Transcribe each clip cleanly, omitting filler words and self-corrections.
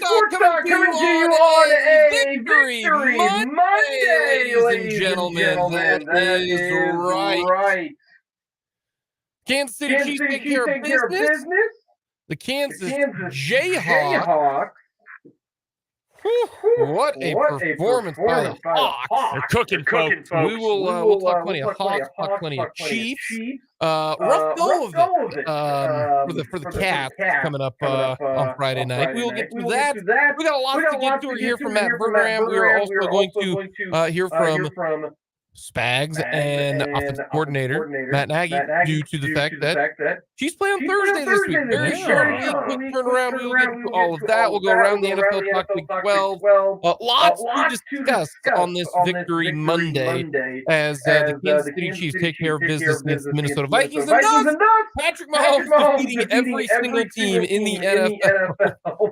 Talk coming to you on a Victory Monday, ladies and gentlemen. That is right. Kansas City Chiefs take care of business. The Kansas Jayhawks. What a performance by the Hawks. They're cooking, folks. We'll talk plenty of Hawks, talk plenty of Chiefs. Rough go of it for the Cats coming up on Friday night. We will get to that. We got a lot to get to here from Matt Verderame. We are also going to hear from Spags and offensive coordinator Matt Nagy due to the fact that Chiefs play on Thursday this week. Very shortly, quick turnaround. We will get to all of that. We'll go around the NFL talk Week 12. Lots to discuss on this Victory Monday as the Kansas City Chiefs take care of business against the Minnesota Vikings. And thus, Patrick Mahomes defeating every single team in the NFL.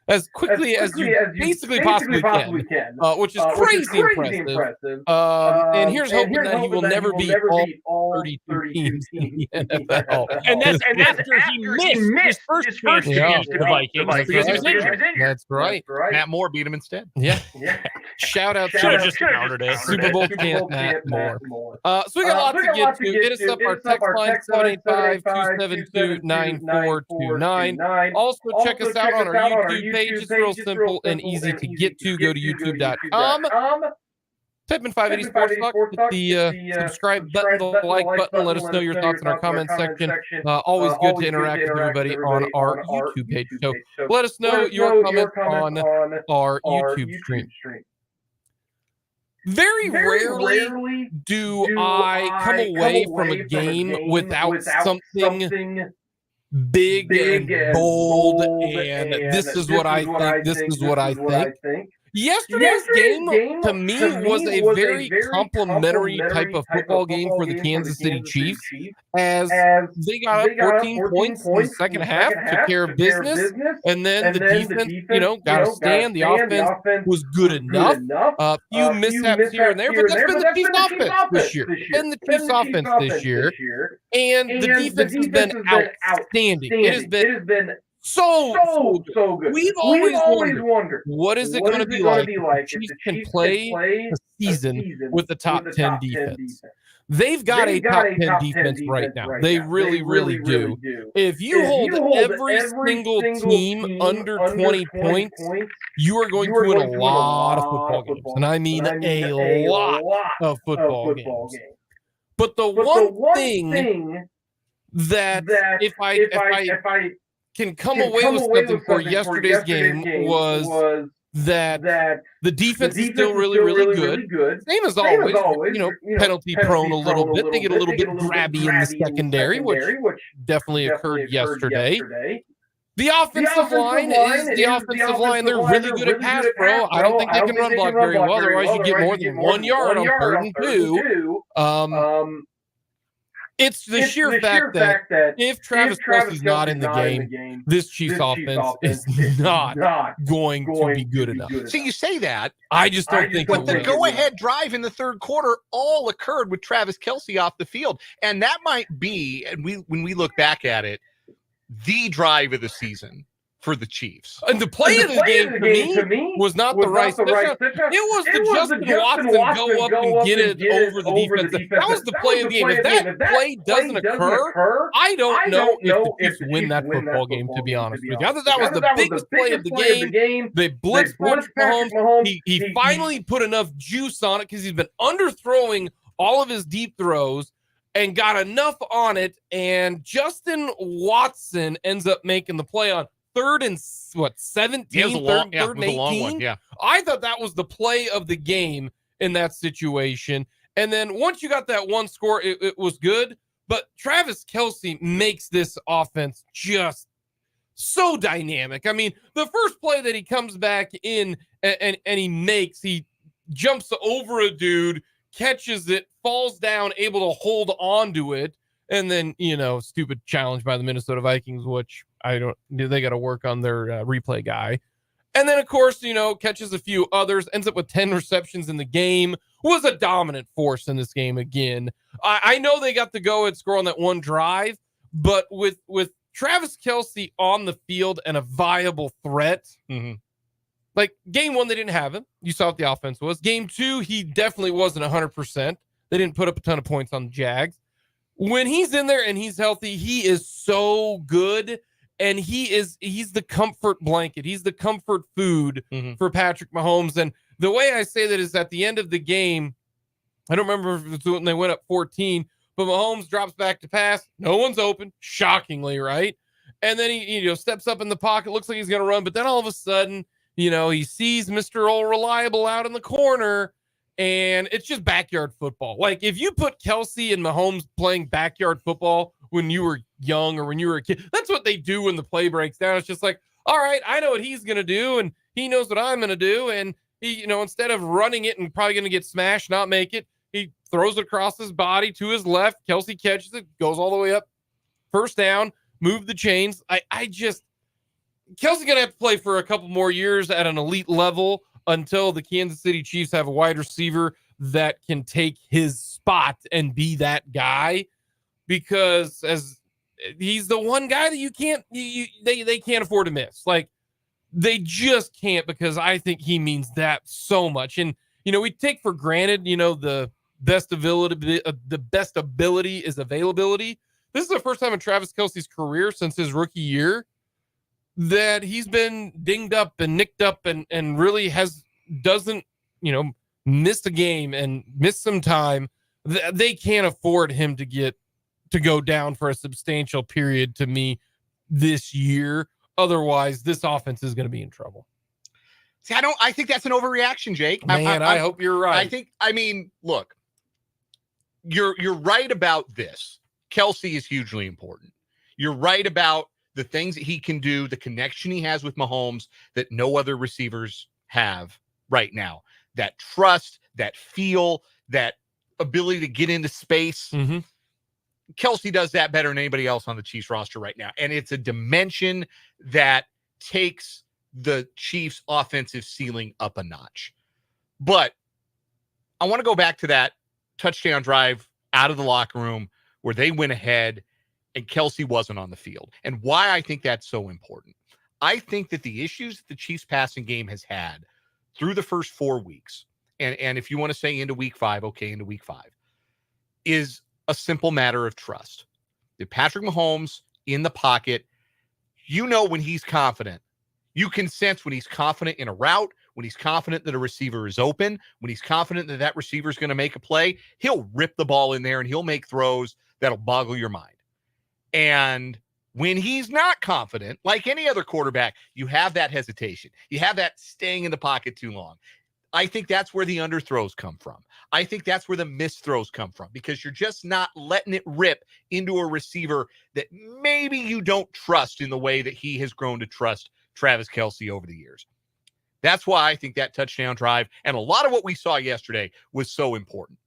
As quickly as you basically possibly can, which is crazy impressive. And here's hoping that he will never beat all 32 teams in the NFL. And that's after he missed his first chance against the Vikings because he was injured. That's right. Matt Moore beat him instead. Yeah. Shout out to just countered it. Super Bowl champ Matt Moore. So we got a lot to get to. Hit us up our text line 785-272-9429. Also check us out on our YouTube page. It's real simple and easy to get to. Go to youtube.com. Type in 580 Sports Talk. Hit the subscribe button, the like button. Let us know your thoughts in our comment section. Always good to interact with everybody on our YouTube page. So let us know your comment on our YouTube stream. Very rarely do I come away from a game without something big and bold, and this is what I think. This is what I think. Yesterday's game, to me, was a very complimentary type of football game for the Kansas City Chiefs, as they got up 14 points in the second half, took care of business, and then the defense, got to stand. The offense was good enough. A few mishaps here and there, but that's been the Chiefs' offense this year. And the defense has been outstanding. It has been so good. We've always wondered, what is it going to be like if the Chiefs can play a season with the top 10 defense? They've got a top 10 defense right now. They really do. If you hold every single team under 20 points, you are going to win a lot of football games. And I mean a lot of football games. But the one thing that if I can come away with something for yesterday's game was that the defense is still really good. Same as always, penalty prone a little bit. They get a little bit grabby in the secondary, which definitely occurred yesterday. The offensive line is the offensive line. They're really good at pass pro. I don't think they can run block very well. Otherwise, you get more than 1 yard on 3rd and 2. It's the sheer fact that if Travis Kelce's not in the game, this Chiefs offense is not going to be good enough. See, you say that. I just don't think but the go-ahead drive in the third quarter all occurred with Travis Kelce off the field. And that might be, and when we look back at it, the drive of the season for the Chiefs. And the play of the game to me was not the right touchdown. It was the Justin Watson go up and get it over the defense. That was the play of the game. If that play doesn't occur, I don't know if the Chiefs win that football game, to be honest with you. I thought that was the biggest play of the game. They blitz Patrick Mahomes. He finally put enough juice on it because he's been underthrowing all of his deep throws and got enough on it. And Justin Watson ends up making the play on 3rd and 17? It was a long, it was a long one, yeah. I thought that was the play of the game in that situation. And then once you got that one score, it was good. But Travis Kelce makes this offense just so dynamic. I mean, the first play that he comes back in and he jumps over a dude, catches it, falls down, able to hold on to it. And then, stupid challenge by the Minnesota Vikings, which they got to work on their replay guy. And then, of course, catches a few others, ends up with 10 receptions in the game, was a dominant force in this game again. I know they got the go-ahead score on that one drive, but with Travis Kelce on the field and a viable threat. Like game 1, they didn't have him. You saw what the offense was. Game 2, he definitely wasn't 100%. They didn't put up a ton of points on the Jags. When he's in there and he's healthy, he is so good. And he's the comfort blanket. He's the comfort food for Patrick Mahomes. And the way I say that is at the end of the game, I don't remember if it's when they went up 14, but Mahomes drops back to pass. No one's open, shockingly, right? And then he steps up in the pocket, looks like he's going to run. But then all of a sudden, he sees Mr. Old Reliable out in the corner, and it's just backyard football. Like if you put Kelce and Mahomes playing backyard football when you were young or when you were a kid, that's what they do when the play breaks down. It's just like, all right, I know what he's going to do, and he knows what I'm going to do. And he, instead of running it and probably going to get smashed, not make it, he throws it across his body to his left. Kelce catches it, goes all the way up, first down, move the chains. Kelce's going to have to play for a couple more years at an elite level until the Kansas City Chiefs have a wide receiver that can take his spot and be that guy, because as he's the one guy that they can't afford to miss. Like they just can't, because I think he means that so much. And, we take for granted, the best ability is availability. This is the first time in Travis Kelce's career since his rookie year that he's been dinged up and nicked up and really doesn't miss a game and miss some time. They can't afford him to go down for a substantial period to me this year. Otherwise, this offense is going to be in trouble. See, I think that's an overreaction, Jake. Man, I hope you're right. Look, you're right about this. Kelce is hugely important. You're right about the things that he can do, the connection he has with Mahomes that no other receivers have right now. That trust, that feel, that ability to get into space. Kelce does that better than anybody else on the Chiefs roster right now. And it's a dimension that takes the Chiefs' offensive ceiling up a notch. But I want to go back to that touchdown drive out of the locker room where they went ahead and Kelce wasn't on the field, and why I think that's so important. I think that the issues that the Chiefs passing game has had through the first 4 weeks, and if you want to say into week 5, okay, into week 5, is a simple matter of trust. That Patrick Mahomes in the pocket, when he's confident. You can sense when he's confident in a route, when he's confident that a receiver is open, when he's confident that receiver is going to make a play, he'll rip the ball in there and he'll make throws that'll boggle your mind. And when he's not confident, like any other quarterback, you have that hesitation. You have that staying in the pocket too long. I think that's where the underthrows come from. I think that's where the missed throws come from, because you're just not letting it rip into a receiver that maybe you don't trust in the way that he has grown to trust Travis Kelce over the years. That's why I think that touchdown drive and a lot of what we saw yesterday was so important.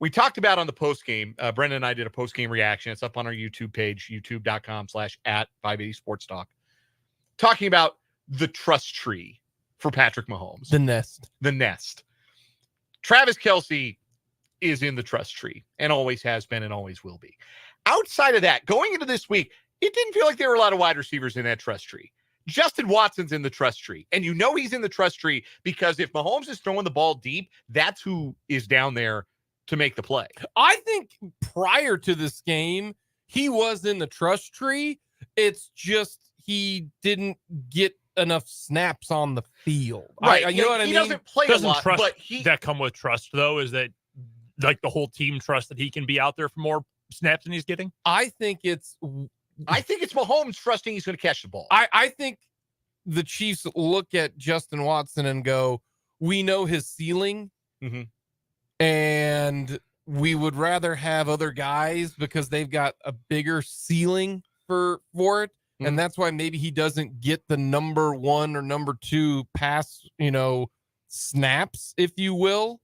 We talked about on the postgame, Brendan and I did a postgame reaction. It's up on our YouTube page, youtube.com/@580sportstalk, talking about the trust tree for Patrick Mahomes. The nest. Travis Kelce is in the trust tree and always has been and always will be. Outside of that, going into this week, it didn't feel like there were a lot of wide receivers in that trust tree. Justin Watson's in the trust tree. And he's in the trust tree because if Mahomes is throwing the ball deep, that's who is down there to make the play. I think prior to this game, he was in the trust tree. It's just he didn't get enough snaps on the field. Right. You know what I mean? He doesn't play a lot, trust but that come with trust, though, is that like the whole team trusts that he can be out there for more snaps than he's getting? I think it's Mahomes trusting he's going to catch the ball. I think the Chiefs look at Justin Watson and go, we know his ceiling, and we would rather have other guys because they've got a bigger ceiling for it. And that's why maybe he doesn't get the number 1 or number 2 pass, snaps, if you will.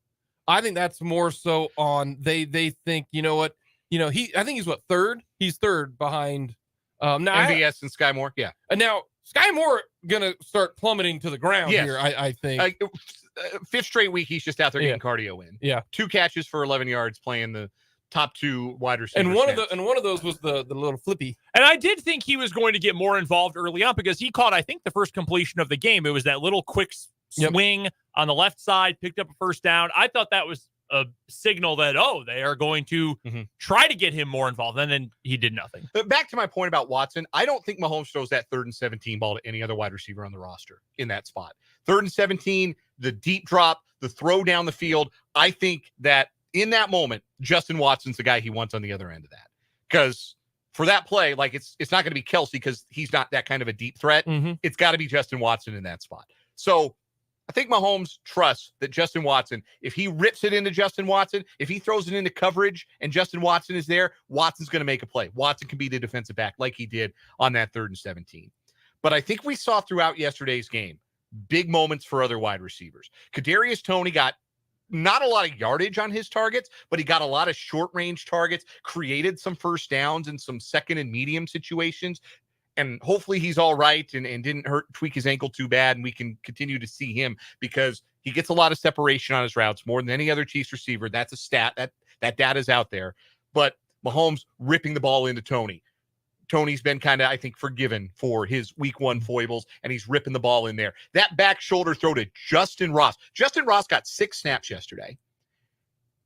I think that's more so on they think, I think he's third? He's third behind MVS and Sky Moore. Yeah. And now Sky Moore gonna start plummeting to the ground here, I think. 5th straight week, he's just out there getting cardio in. Yeah. 2 catches for 11 yards playing the top 2 wide receivers. And one of those was the little flippy. And I did think he was going to get more involved early on because he caught, I think, the first completion of the game. It was that little quick swing on the left side, picked up a first down. I thought that was a signal that, they are going to try to get him more involved. And then he did nothing. But back to my point about Watson, I don't think Mahomes throws that 3rd and 17 ball to any other wide receiver on the roster in that spot. 3rd and 17, the deep drop, the throw down the field. I think that in that moment, Justin Watson's the guy he wants on the other end of that. Because for that play, like it's not going to be Kelsey because he's not that kind of a deep threat. It's got to be Justin Watson in that spot. So I think Mahomes trusts that Justin Watson, if he rips it into Justin Watson, if he throws it into coverage and Justin Watson is there, Watson's going to make a play. Watson can be the defensive back like he did on that 3rd and 17. But I think we saw throughout yesterday's game big moments for other wide receivers. Kadarius Toney got not a lot of yardage on his targets, but he got a lot of short range targets, created some first downs in some second and medium situations. And hopefully he's all right and didn't tweak his ankle too bad. And we can continue to see him because he gets a lot of separation on his routes more than any other Chiefs receiver. That's a stat that data's out there. But Mahomes ripping the ball into Toney. Tony's been kind of, I think, forgiven for his week 1 foibles, and he's ripping the ball in there. That back shoulder throw to Justin Ross. Justin Ross got 6 snaps yesterday.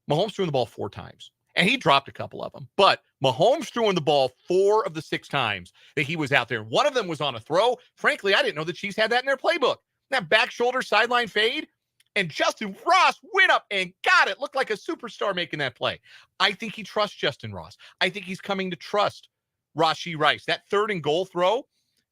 Mahomes threw the ball 4 times, and he dropped a couple of them. But Mahomes throwing the ball 4 of the 6 times that he was out there. One of them was on a throw. Frankly, I didn't know the Chiefs had that in their playbook. That back shoulder sideline fade, and Justin Ross went up and got it. Looked like a superstar making that play. I think he trusts Justin Ross. I think he's coming to trust Rashee Rice. That 3rd and goal throw,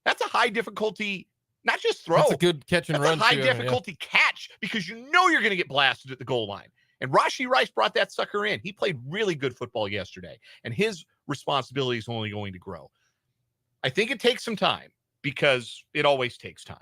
that's a high difficulty, not just throw. That's a good catch and run. That's a high difficulty catch because you know you're going to get blasted at the goal line. And Rashee Rice brought that sucker in. He played really good football yesterday, and his responsibility is only going to grow. I think it takes some time because it always takes time.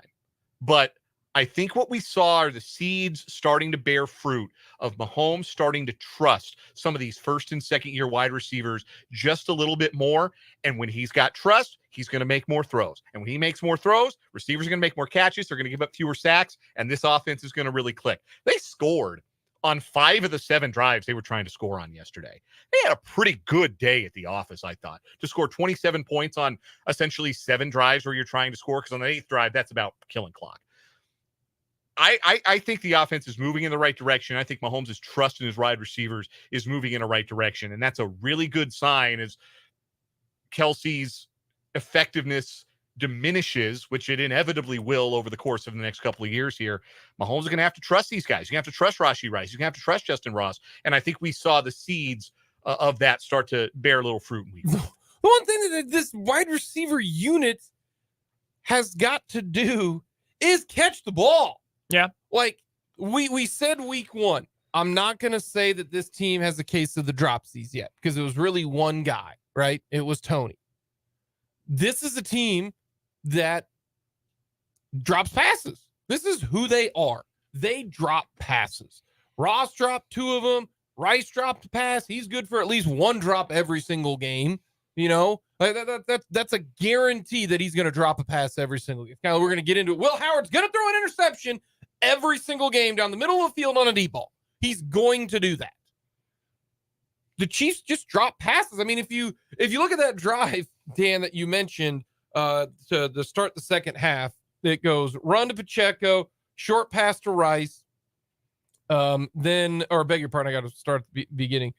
But I think what we saw are the seeds starting to bear fruit of Mahomes starting to trust some of these 1st and 2nd year wide receivers just a little bit more. And when he's got trust, he's going to make more throws. And when he makes more throws, receivers are going to make more catches. They're going to give up fewer sacks. And this offense is going to really click. They scored on 5 of the 7 drives they were trying to score on yesterday. They had a pretty good day at the office, I thought, to score 27 points on essentially 7 drives where you're trying to score. Because on the 8th drive, that's about killing clock. I think the offense is moving in the right direction. I think Mahomes' trust in his wide receivers is moving in the right direction. And that's a really good sign as Kelsey's effectiveness diminishes, which it inevitably will over the course of the next couple of years here. Mahomes is going to have to trust these guys. You're going to have to trust Rashee Rice. You're going to have to trust Justin Ross. And I think we saw the seeds of that start to bear a little fruit in week 1. One thing that this wide receiver unit has got to do is catch the ball. Yeah. Like we said week 1, I'm not going to say that this team has a case of the dropsies yet because it was really one guy, right? It was Toney. This is a team that drops passes. This is who they are. They drop passes. Ross dropped 2 of them. Rice dropped a pass. He's good for at least 1 drop every single game. You know, like that's a guarantee that he's going to drop a pass every single game. Now we're going to get into it. Will Howard's going to throw an interception every single game down the middle of the field on a deep ball. He's going to do that. The Chiefs just drop passes. I mean, if you look at that drive, Dan, that you mentioned to start the second half, it goes run to Pacheco, short pass to Rice, then, or beg your pardon, I got to start at the beginning.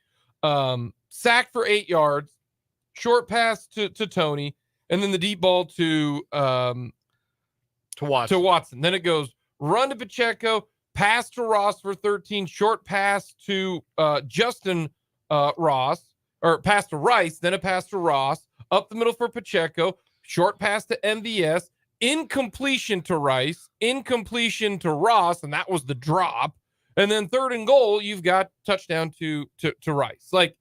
Sack for 8 yards, short pass to Toney, and then the deep ball to Watson. Then it goes run to Pacheco, pass to Ross for 13, short pass to Justin Ross, or pass to Rice, then a pass to Ross, up the middle for Pacheco, short pass to MVS, incompletion to Rice, incompletion to Ross, and that was the drop. And then 3rd and goal, you've got touchdown to Rice. Like,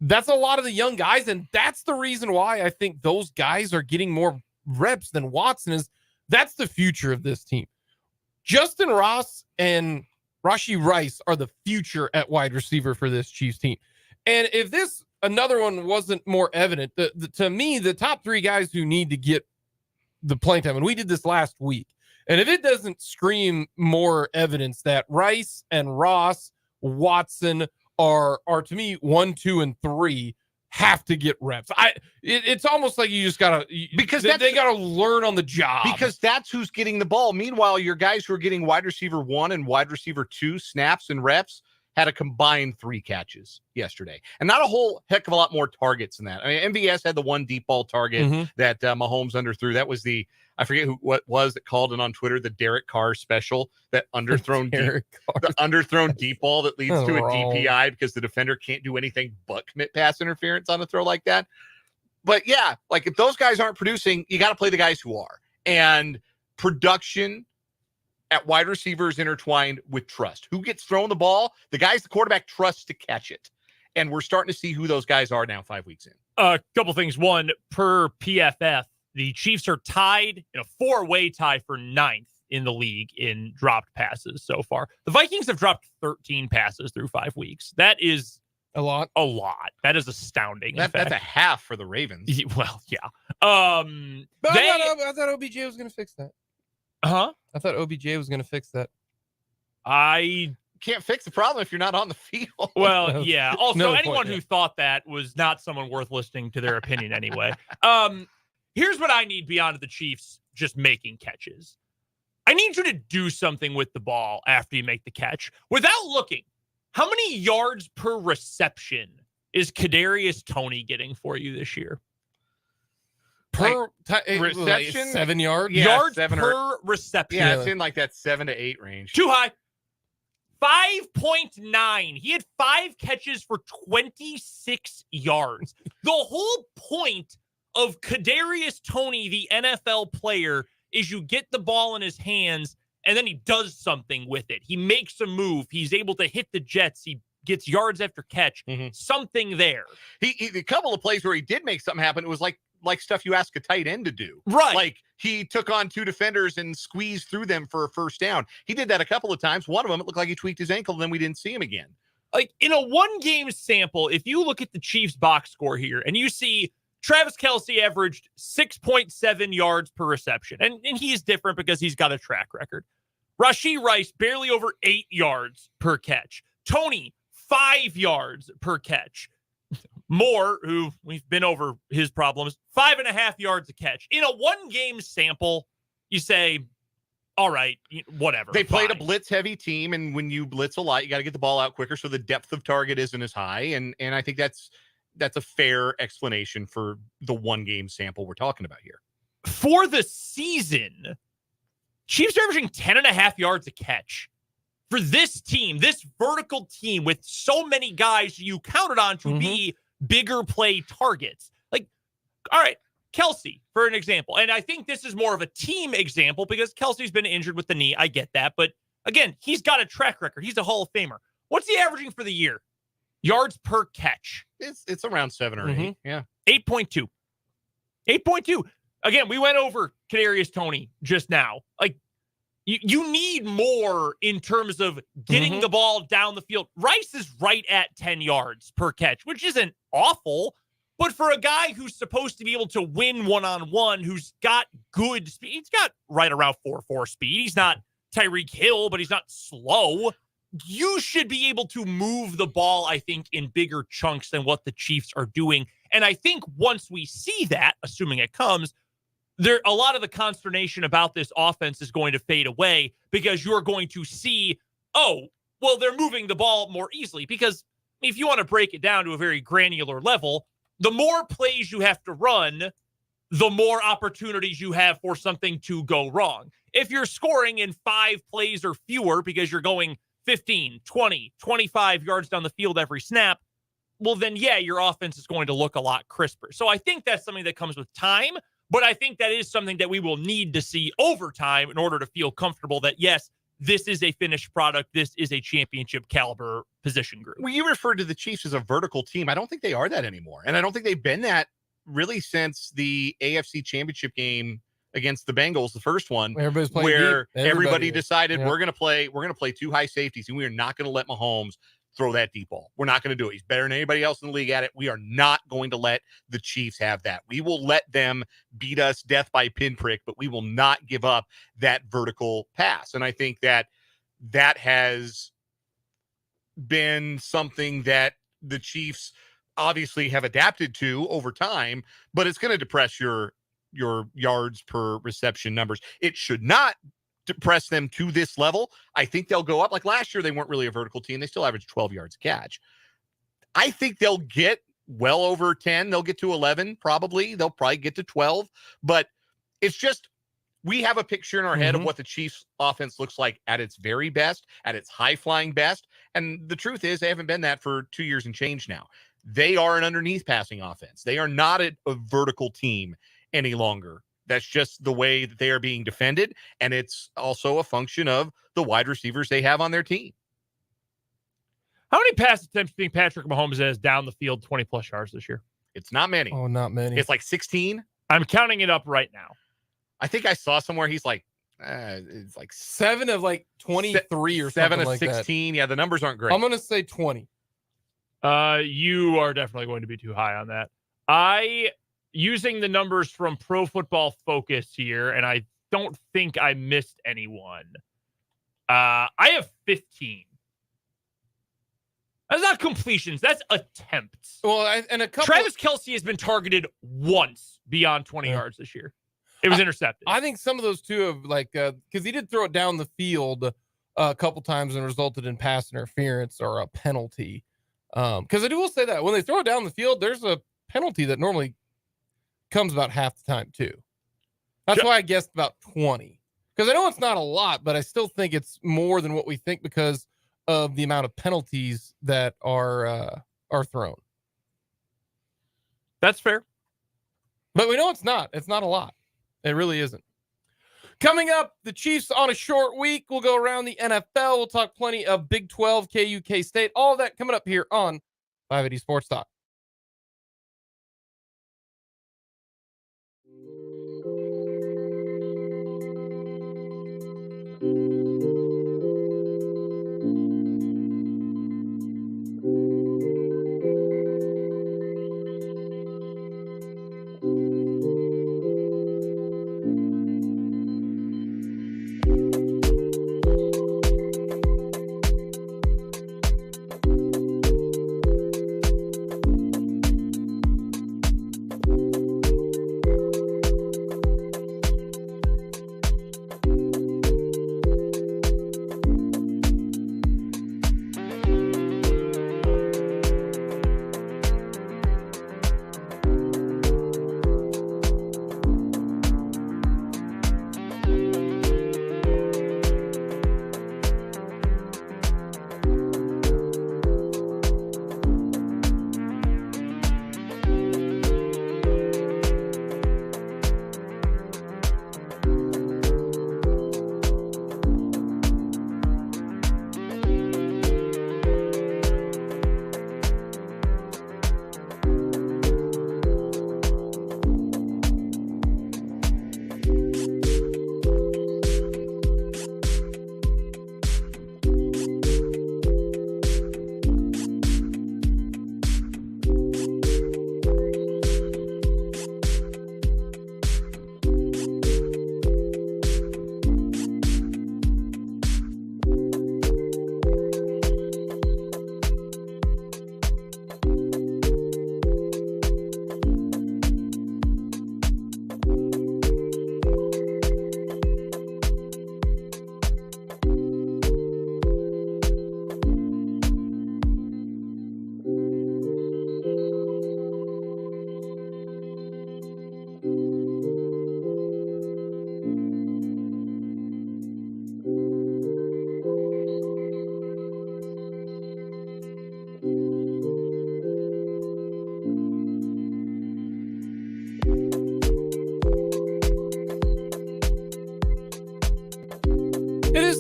that's a lot of the young guys, and that's the reason why I think those guys are getting more reps than Watson is. That's the future of this team. Justin Ross and Rashee Rice are the future at wide receiver for this Chiefs team. And if this another one wasn't more evident, to me, the top 3 guys who need to get the playing time, and we did this last week, and if it doesn't scream more evidence that Rice and Ross, Watson are to me 1, 2, and 3 have to get reps. It's almost like you just gotta because they gotta learn on the job because that's who's getting the ball. Meanwhile, your guys who are getting wide receiver 1 and wide receiver 2 snaps and reps had a combined 3 catches yesterday, and not a whole heck of a lot more targets than that. I mean, MVS had the 1 deep ball target that Mahomes underthrew. That was I forget what was that called it on Twitter, the Derek Carr special, that underthrown deep ball that leads to a DPI because the defender can't do anything but commit pass interference on a throw like that. But yeah, like if those guys aren't producing, you got to play the guys who are. And production at wide receiver is intertwined with trust. Who gets thrown the ball? The guys the quarterback trusts to catch it. And we're starting to see who those guys are now 5 weeks in. A couple things. One, per PFF, the Chiefs are tied in a 4-way tie for 9th in the league in dropped passes so far. The Vikings have dropped 13 passes through 5 weeks. That is a lot. That is astounding. That's a half for the Ravens. Well, yeah. But I thought OBJ was going to fix that. Huh? I thought OBJ was going to fix that. I can't fix the problem if you're not on the field. Well, yeah. Also, anyone who thought that was not someone worth listening to their opinion anyway. Here's what I need beyond the Chiefs just making catches. I need you to do something with the ball after you make the catch. Without looking, how many yards per reception is Kadarius Toney getting for you this year? Per reception? Like 7 yards? Yeah, yards per reception. Yeah, it's in like that 7 to 8 range. Too high. 5.9. He had 5 catches for 26 yards. The whole point of Kadarius Toney, the NFL player, is you get the ball in his hands and then he does something with it. He makes a move. He's able to hit the Jets. He gets yards after catch. Something there. He a couple of plays where he did make something happen. It was like stuff you ask a tight end to do. Right. Like he took on 2 defenders and squeezed through them for a first down. He did that a couple of times. One of them, it looked like he tweaked his ankle, and then we didn't see him again. Like in a 1-game sample, if you look at the Chiefs box score here and you see Travis Kelce averaged 6.7 yards per reception. And he's different because he's got a track record. Rashee Rice, barely over 8 yards per catch. Toney, 5 yards per catch. Moore, who we've been over his problems, 5.5 yards a catch. In a 1-game sample, you say, all right, whatever. They played a blitz-heavy team, and when you blitz a lot, you got to get the ball out quicker, so the depth of target isn't as high. And I think that's a fair explanation for the 1-game sample we're talking about here. For the season, Chiefs are averaging 10.5 yards a catch. For this team, this vertical team with so many guys you counted on to be bigger play targets. Like, all right, Kelce, for an example. And I think this is more of a team example because Kelsey's been injured with the knee. I get that. But again, he's got a track record. He's a Hall of Famer. What's he averaging for the year? Yards per catch. It's around 7 or 8. Yeah. 8.2. 8.2. Again, we went over Kadarius Toney just now. Like, you need more in terms of getting the ball down the field. Rice is right at 10 yards per catch, which isn't awful. But for a guy who's supposed to be able to win one-on-one, who's got good speed, he's got right around 4.4 speed. He's not Tyreek Hill, but he's not slow. You should be able to move the ball, I think, in bigger chunks than what the Chiefs are doing. And I think once we see that, assuming it comes, a lot of the consternation about this offense is going to fade away because you're going to see, oh, well, they're moving the ball more easily. Because if you want to break it down to a very granular level, the more plays you have to run, the more opportunities you have for something to go wrong. If you're scoring in 5 plays or fewer because you're going 15, 20, 25 yards down the field every snap, well, then, yeah, your offense is going to look a lot crisper. So I think that's something that comes with time, but I think that is something that we will need to see over time in order to feel comfortable that, yes, this is a finished product. This is a championship caliber position group. Well, you referred to the Chiefs as a vertical team. I don't think they are that anymore. And I don't think they've been that really since the AFC championship game against the Bengals, the first one, where everybody decided we're going to play 2 high safeties and we are not going to let Mahomes throw that deep ball. We're not going to do it. He's better than anybody else in the league at it. We are not going to let the Chiefs have that. We will let them beat us death by pinprick, but we will not give up that vertical pass. And I think that has been something that the Chiefs obviously have adapted to over time, but it's going to depress your yards per reception numbers. It should not depress them to this level. I think they'll go up. Like last year, they weren't really a vertical team. They still averaged 12 yards a catch. I think they'll get well over 10. They'll get to 11, probably. They'll probably get to 12. But it's just, we have a picture in our head of what the Chiefs offense looks like at its very best, at its high-flying best. And the truth is, they haven't been that for 2 years and change now. They are an underneath passing offense. They are not a vertical team any longer. That's just the way that they are being defended. And it's also a function of the wide receivers they have on their team. How many pass attempts do you think Patrick Mahomes has down the field 20-plus yards this year? It's not many. Oh, not many. It's like 16. I'm counting it up right now. I think I saw somewhere he's like, it's like 7 of like 23 or 7 something of like 16. Yeah, the numbers aren't great. I'm going to say 20. You are definitely going to be too high on that. Using the numbers from Pro Football Focus here, and I don't think I missed anyone. I have 15. That's not completions. That's attempts. Well, and a couple. Travis Kelce has been targeted once beyond 20 yards this year. It was intercepted. I think some of those two have like, because he did throw it down the field a couple times and resulted in pass interference or a penalty. Because I will say that when they throw it down the field, there's a penalty that normally comes about half the time too. That's why I guessed about 20. Because I know it's not a lot, but I still think it's more than what we think because of the amount of penalties that are thrown. That's fair. But we know it's not. It's not a lot. It really isn't. Coming up, the Chiefs on a short week. We'll go around the NFL. We'll talk plenty of Big 12, KU, K-State. All of that coming up here on 580 Sports Talk.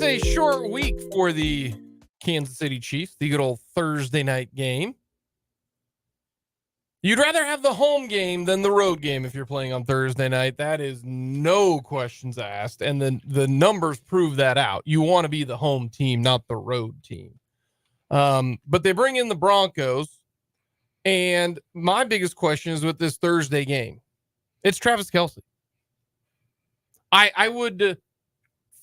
A short week for the Kansas City Chiefs, the good old Thursday night game. You'd rather have the home game than the road game if you're playing on Thursday night. That is no questions asked. And then the numbers prove that out. You want to be the home team, not the road team. But they bring in the Broncos. And my biggest question is with this Thursday game. It's Travis Kelce. I would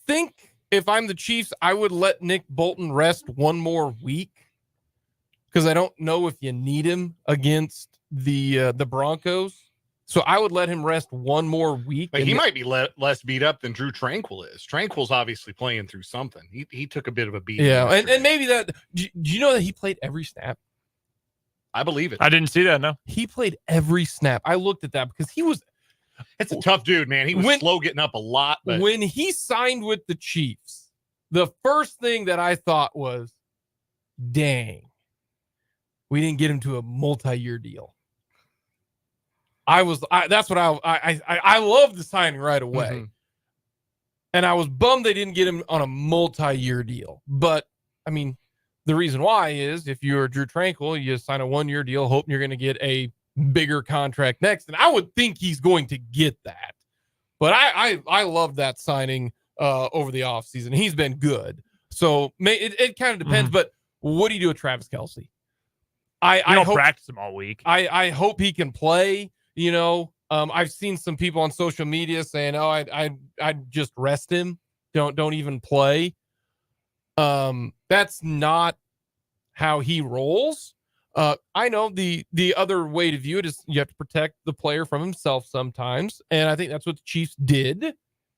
think if I'm the Chiefs, I would let Nick Bolton rest one more week because I don't know if you need him against the Broncos. So I would let him rest one more week. But he might be less beat up than Drew Tranquill is. Tranquill's obviously playing through something. He took a bit of a beating. Yeah, and maybe that. Do you know that he played every snap? I believe it. I didn't see that. No, he played every snap. I looked at that because he was. It's a tough dude, man. He was slow getting up a lot. But when he signed with the Chiefs, the first thing that I thought was, dang, we didn't get him to a multi-year deal. That's what I loved the signing right away. Mm-hmm. And I was bummed they didn't get him on a multi-year deal. But I mean, the reason why is if you're Drew Tranquill, you sign a 1-year deal, hoping you're going to get a bigger contract next. And I would think he's going to get that. But I love that signing over the offseason. He's been good. So it kind of depends. But what do you do with Travis Kelce? I don't practice him all week. I hope he can play. You know, I've seen some people on social media saying, "Oh, I'd just rest him. Don't even play." That's not how he rolls. I know the other way to view it is you have to protect the player from himself sometimes, and I think that's what the Chiefs did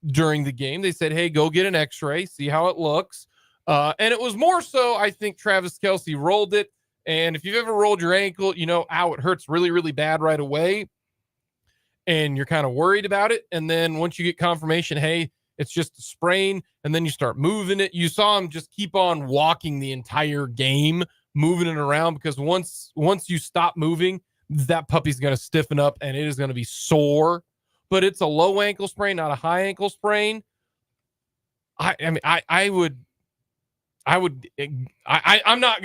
during the game. They said, "Hey, go get an X-ray, see how it looks," and it was more so. I think Travis Kelce rolled it, and if you've ever rolled your ankle, you know how it hurts really, really bad right away. And you're kind of worried about it. And then once you get confirmation, hey, it's just a sprain, and then you start moving it. You saw him just keep on walking the entire game, moving it around, because once you stop moving, that puppy's going to stiffen up and it is going to be sore. But it's a low ankle sprain, not a high ankle sprain. I'm not going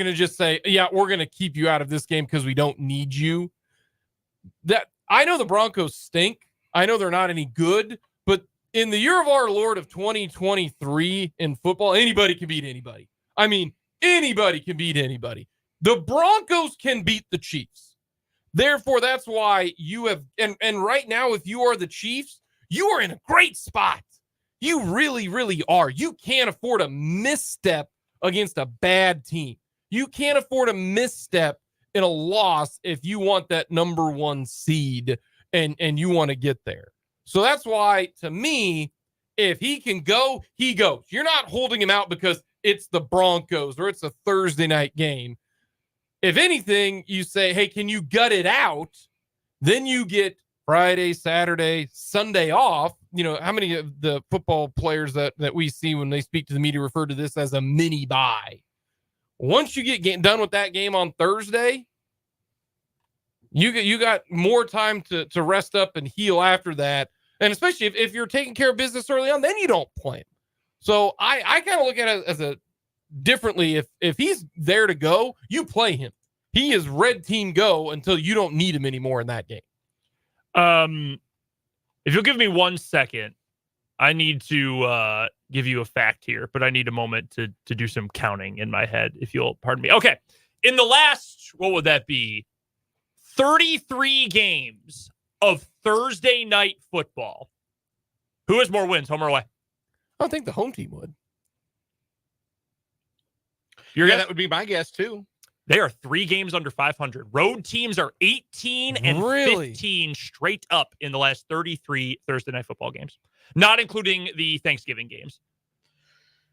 to just say, yeah, we're going to keep you out of this game because we don't need you. That I know the Broncos stink. I know they're not any good, but in the year of our Lord of 2023 in football, anybody can beat anybody. I mean, anybody can beat anybody. The Broncos can beat the Chiefs. Therefore, that's why you have, and right now, if you are the Chiefs, you are in a great spot. You really, really are. You can't afford a misstep against a bad team. You can't afford a misstep in a loss if you want that number 1 seed and you want to get there. So that's why, to me, if he can go, he goes. You're not holding him out because it's the Broncos or it's a Thursday night game. If anything, you say, hey, can you gut it out? Then you get Friday, Saturday, Sunday off. You know, how many of the football players that we see when they speak to the media refer to this as a mini bye? Once you get done with that game on Thursday, you got more time to rest up and heal after that. And especially if you're taking care of business early on, then you don't play him. So I kind of look at it as a differently. If he's there to go, you play him. He is red team go until you don't need him anymore in that game. If you'll give me 1 second, I need to give you a fact here, but I need a moment to do some counting in my head, if you'll pardon me. Okay. In the last, what would that be? 33 games of Thursday night football. Who has more wins, home or away? I don't think the home team would. That would be my guess too. They are 3 games under 500. Road teams are 18 and 15 straight up in the last 33 Thursday night football games, not including the Thanksgiving games.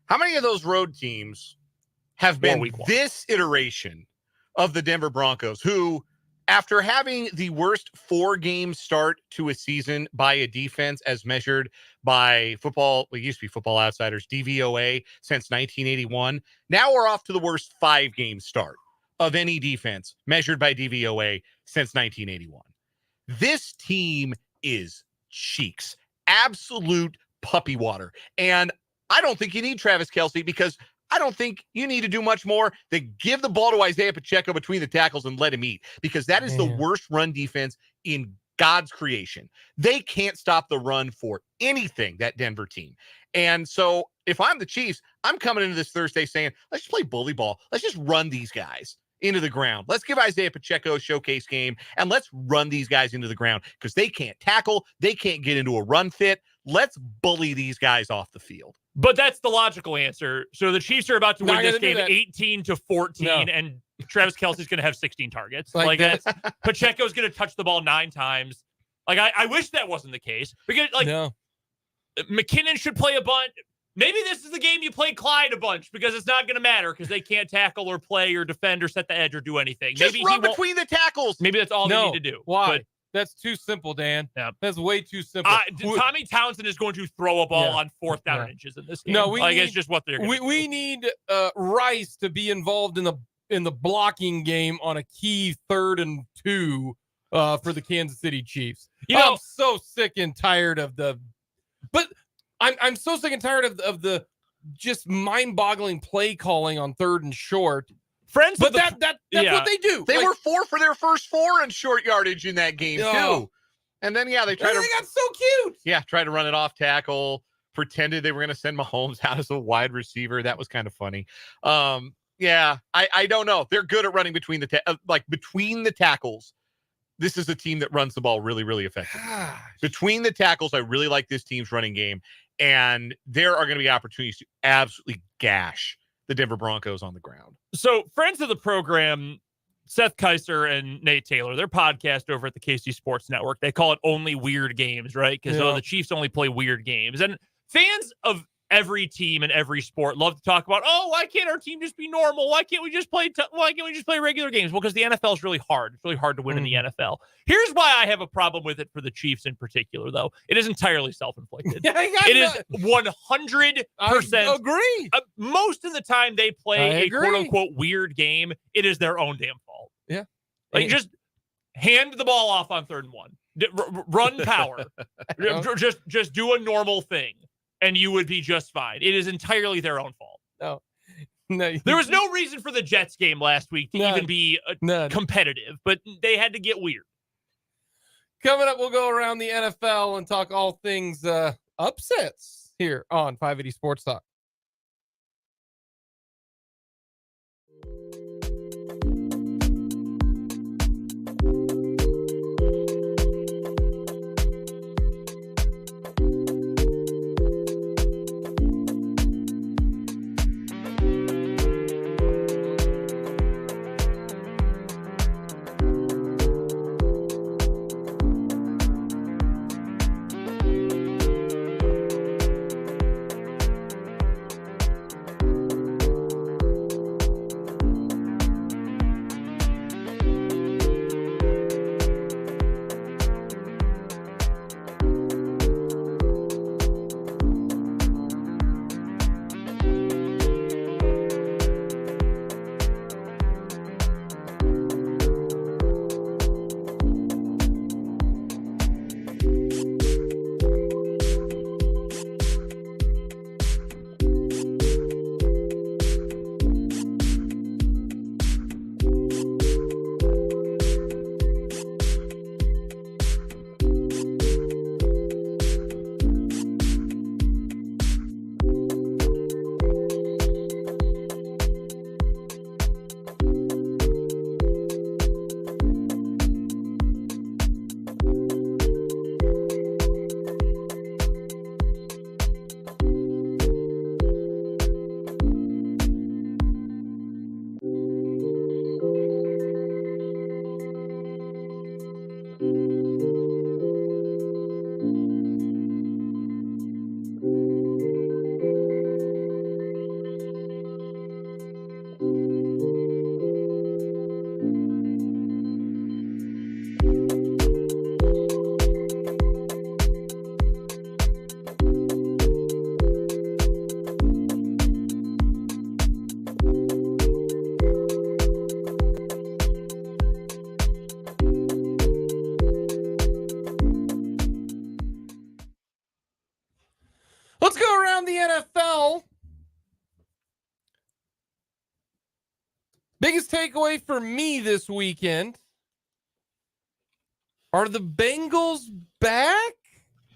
How many of those road teams have been this iteration of the Denver Broncos, who, after having the worst 4-game start to a season by a defense as measured by football, it used to be Football Outsiders, DVOA, since 1981, now we're off to the worst 5-game start of any defense measured by DVOA since 1981. This team is cheeks, absolute puppy water. And I don't think you need Travis Kelce, because I don't think you need to do much more than give the ball to Isaiah Pacheco between the tackles and let him eat, because that is the worst run defense in God's creation. They can't stop the run for anything, that Denver team. And so if I'm the Chiefs, I'm coming into this Thursday saying, let's just play bully ball. Let's just run these guys into the ground. Let's give Isaiah Pacheco a showcase game, and let's run these guys into the ground, because they can't tackle. They can't get into a run fit. Let's bully these guys off the field. But that's the logical answer. So the Chiefs are about to win this game 18-14, and Travis Kelce's going to have 16 targets. Like that's Pacheco's going to touch the ball 9 times. Like I wish that wasn't the case because McKinnon should play a bunch. Maybe this is the game you play Clyde a bunch because it's not going to matter because they can't tackle or play or defend or set the edge or do anything. Just maybe run between the tackles. Maybe that's all they need to do. Why? But, that's too simple, Dan. Yeah. That's way too simple. Tommy Townsend is going to throw a ball on 4th down inches in this game. No, it's just what they're going to do. We need Rice to be involved in the blocking game on a key 3rd and 2 for the Kansas City Chiefs. I'm so sick and tired of I'm so sick and tired of the just mind-boggling play calling on 3rd and short. That's what they do. They were 4 for their first 4 in short yardage in that game too. And then they got so cute. Yeah, tried to run it off tackle, pretended they were going to send Mahomes out as a wide receiver. That was kind of funny. I don't know. They're good at running between between the tackles. This is a team that runs the ball really, really effectively. Between the tackles, I really like this team's running game, and there are going to be opportunities to absolutely gash the Denver Broncos on the ground. So, friends of the program, Seth Kaiser and Nate Taylor, their podcast over at the KC Sports Network, they call it Only Weird Games, right? Because the Chiefs only play weird games. And fans of every team and every sport love to talk about, why can't our team just be normal? Why can't we just play regular games? Well, because the NFL is really hard. It's really hard to win in the NFL. Here's why I have a problem with it for the Chiefs in particular, though. It is entirely self-inflicted. It is 100%. I agree. Most of the time they play a quote-unquote weird game, it is their own damn fault. Yeah. Just hand the ball off on 3rd and 1. Run power. Just do a normal thing. And you would be just fine. It is entirely their own fault. No. There was no reason for the Jets game last week to even be competitive, but they had to get weird. Coming up, we'll go around the NFL and talk all things upsets here on 580 Sports Talk. Let's go around the NFL. Biggest takeaway for me this weekend. Are the Bengals back?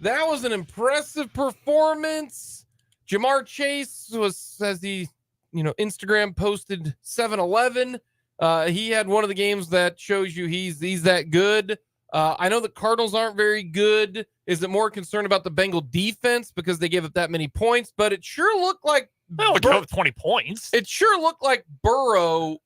That was an impressive performance. Jamar Chase as he, Instagram posted 7-11. He had one of the games that shows you he's that good. I know the Cardinals aren't very good. Is it more concerned about the Bengal defense because they gave up that many points? But it sure looked like 20 points. It sure looked like Burrow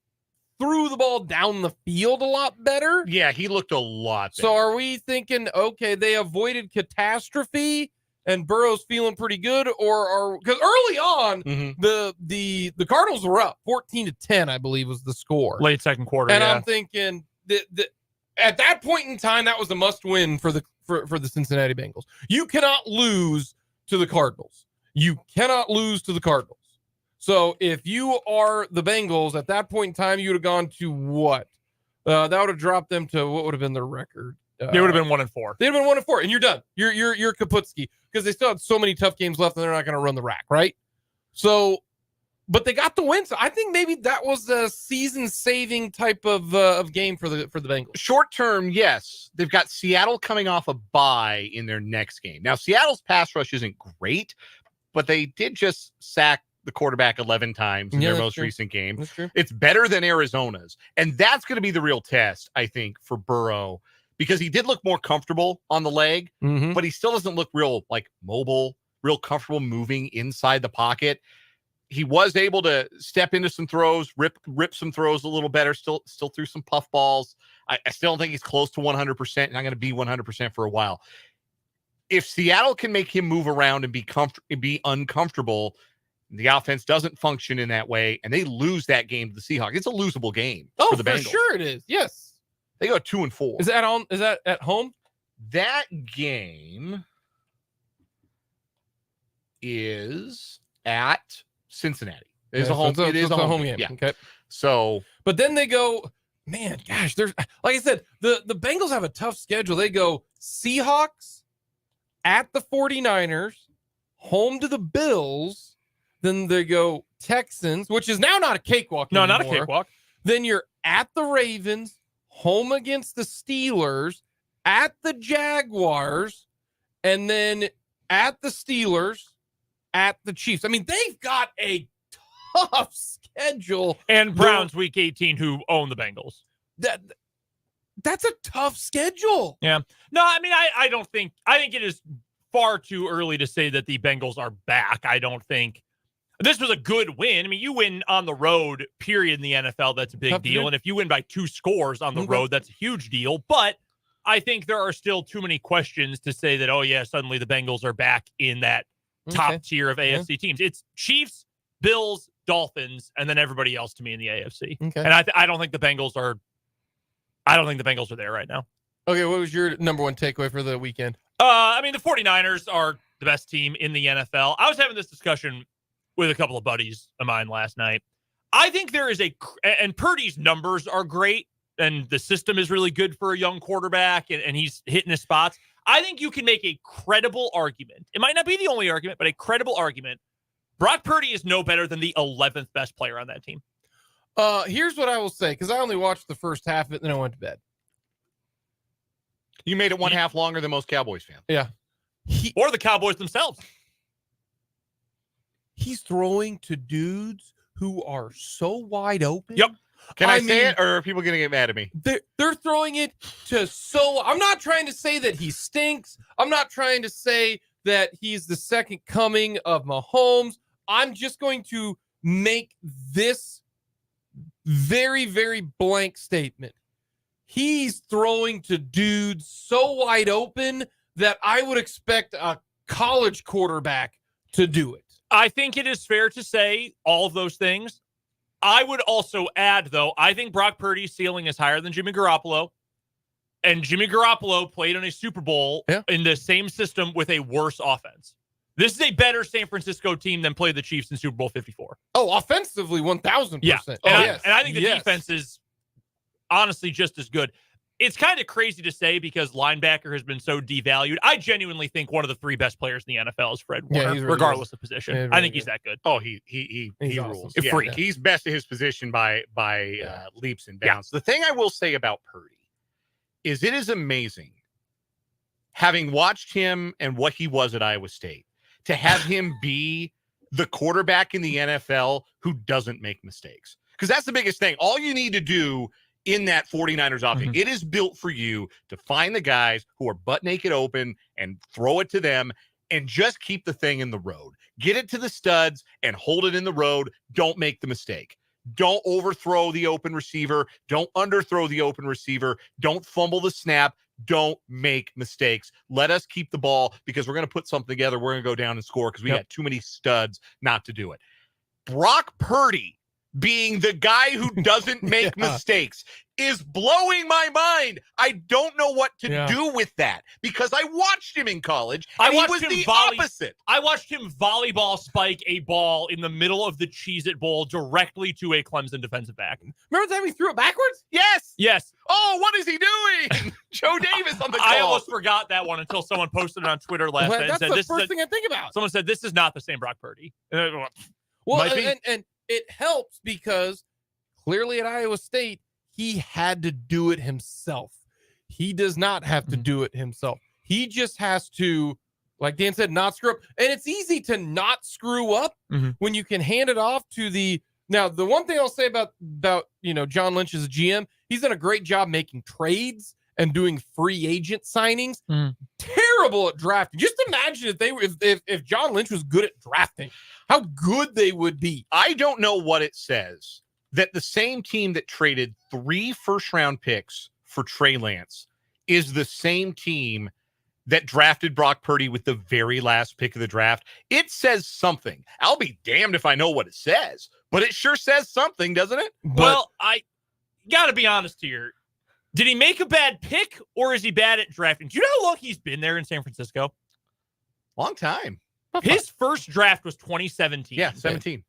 threw the ball down the field a lot better. Yeah, he looked a lot better. So are we thinking, okay, they avoided catastrophe and Burrow's feeling pretty good, or because early on the Cardinals were up 14-10, I believe was the score. Late second quarter. And I'm thinking that at that point in time, that was a must-win for the Cincinnati Bengals. You cannot lose to the Cardinals. You cannot lose to the Cardinals. So if you are the Bengals at that point in time, you would have gone to what? That would have dropped them to what would have been their record. They would have been 1-4. They'd have been 1-4, and you're done. You're Kaputski, because they still had so many tough games left, and they're not going to run the rack, right? So, but they got the win. So I think maybe that was a season-saving type of game for the Bengals. Short term, yes. They've got Seattle coming off a bye in their next game. Now, Seattle's pass rush isn't great, but they did just sack the quarterback 11 times in their most recent game. That's true. It's better than Arizona's. And that's going to be the real test, I think, for Burrow, because he did look more comfortable on the leg, but he still doesn't look real mobile, real comfortable moving inside the pocket. He was able to step into some throws, rip some throws a little better, still threw some puff balls. I still don't think he's close to 100%, not going to be 100% for a while. If Seattle can make him move around and be uncomfortable, the offense doesn't function in that way, and they lose that game to the Seahawks. It's a losable game for the Bengals. For sure it is. Yes. They go 2-4. Is that at home? That game is at Cincinnati. It is a home game. Yeah. Okay. So, but then they go, man, gosh, there's, like I said, the Bengals have a tough schedule. They go Seahawks, at the 49ers, home to the Bills, then they go Texans, which is now not a cakewalk anymore. No, not a cakewalk. Then you're at the Ravens, home against the Steelers, at the Jaguars, and then at the Steelers, at the Chiefs. I mean, they've got a tough schedule. And Browns week 18, who own the Bengals. That's a tough schedule. Yeah. No, I mean, I think it is far too early to say that the Bengals are back. I don't think this was a good win. I mean, you win on the road, period, in the NFL. That's a big deal. And if you win by 2 scores on the road, that's a huge deal. But I think there are still too many questions to say that, oh, yeah, suddenly the Bengals are back in that top tier of AFC teams. It's Chiefs, Bills, Dolphins, and then everybody else to me in the AFC. Okay. And I don't think the Bengals are there right now. Okay, what was your number one takeaway for the weekend? I mean, the 49ers are the best team in the NFL. I was having this discussion with a couple of buddies of mine last night. I think there is and Purdy's numbers are great, and the system is really good for a young quarterback, and he's hitting his spots. I think you can make a credible argument. It might not be the only argument, but a credible argument. Brock Purdy is no better than the 11th best player on that team. Here's what I will say, because I only watched the first half of it, and then I went to bed. You made it one half longer than most Cowboys fans. Yeah. Or the Cowboys themselves. He's throwing to dudes who are so wide open. Yep. Can I say it, or are people going to get mad at me? They're throwing it to I'm not trying to say that he stinks. I'm not trying to say that he's the second coming of Mahomes. I'm just going to make this very, very blank statement. He's throwing to dudes so wide open that I would expect a college quarterback to do it. I think it is fair to say all of those things. I would also add, though, I think Brock Purdy's ceiling is higher than Jimmy Garoppolo. And Jimmy Garoppolo played in a Super Bowl in the same system with a worse offense. This is a better San Francisco team than played the Chiefs in Super Bowl 54. Oh, offensively, 1,000%. Yeah. And I think the defense is honestly just as good. It's kind of crazy to say because linebacker has been so devalued. I genuinely think one of the 3 best players in the NFL is Fred Warner, really regardless of position. Yeah, really I think he's that good. Oh, he rules. Awesome. Yeah, he's best at his position by leaps and bounds. The thing I will say about Purdy is it is amazing, having watched him and what he was at Iowa State, to have him be the quarterback in the NFL who doesn't make mistakes. Because that's the biggest thing. All you need to do in that 49ers offense, it is built for you to find the guys who are butt naked open and throw it to them and just keep the thing in the road. Get it to the studs and hold it in the road. Don't make the mistake. Don't overthrow the open receiver. Don't underthrow the open receiver. Don't fumble the snap. Don't make mistakes. Let us keep the ball because we're going to put something together. We're going to go down and score because we got too many studs not to do it. Brock Purdy being the guy who doesn't make mistakes is blowing my mind. I don't know what to do with that because I watched him in college and he was the opposite. I watched him volleyball spike a ball in the middle of the Cheez-It Bowl directly to a Clemson defensive back. Remember the time he threw it backwards? Yes. Oh, what is he doing? Joe Davis on the call. I almost forgot that one until someone posted it on Twitter last night and said, that's the first thing I think about. Someone said, this is not the same Brock Purdy. Well, and it helps because clearly at Iowa State, he had to do it himself. He does not have to do it himself. He just has to, like Dan said, not screw up. And it's easy to not screw up when you can hand it off to the. Now, the one thing I'll say about John Lynch as a GM, he's done a great job making trades and doing free agent signings. Terrible at drafting. Just imagine if John Lynch was good at drafting, how good they would be. I don't know what it says that the same team that traded 3 first-round picks for Trey Lance is the same team that drafted Brock Purdy with the very last pick of the draft. It says something. I'll be damned if I know what it says, but it sure says something, doesn't it? Well, I got to be honest here. Did he make a bad pick or is he bad at drafting? Do you know how long he's been there in San Francisco? Long time. His first draft was 2017. Yeah, 17.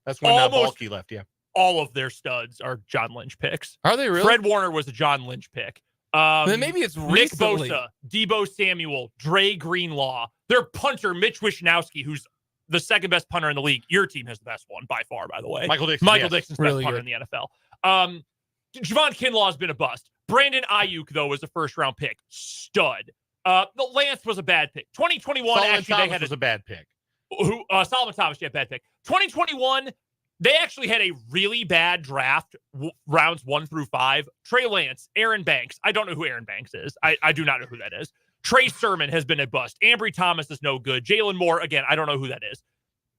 That's when Balky left, all of their studs are John Lynch picks. Are they really? Fred Warner was a John Lynch pick. Then maybe it's recently. Nick Bosa, Debo Samuel, Dre Greenlaw. Their punter, Mitch Wishnowsky, who's the second best punter in the league. Your team has the best one by far, by the way. Michael Dixon's really best punter in the NFL. Javon Kinlaw has been a bust. Brandon Ayuk, though, was a first-round pick. Stud. The Lance was a bad pick. 2021, Solomon actually, Thomas they had was a bad pick. Solomon Thomas, bad pick. 2021, they actually had a really bad draft, rounds 1 through 5. Trey Lance, Aaron Banks. I don't know who Aaron Banks is. I do not know who that is. Trey Sermon has been a bust. Ambry Thomas is no good. Jalen Moore, again, I don't know who that is.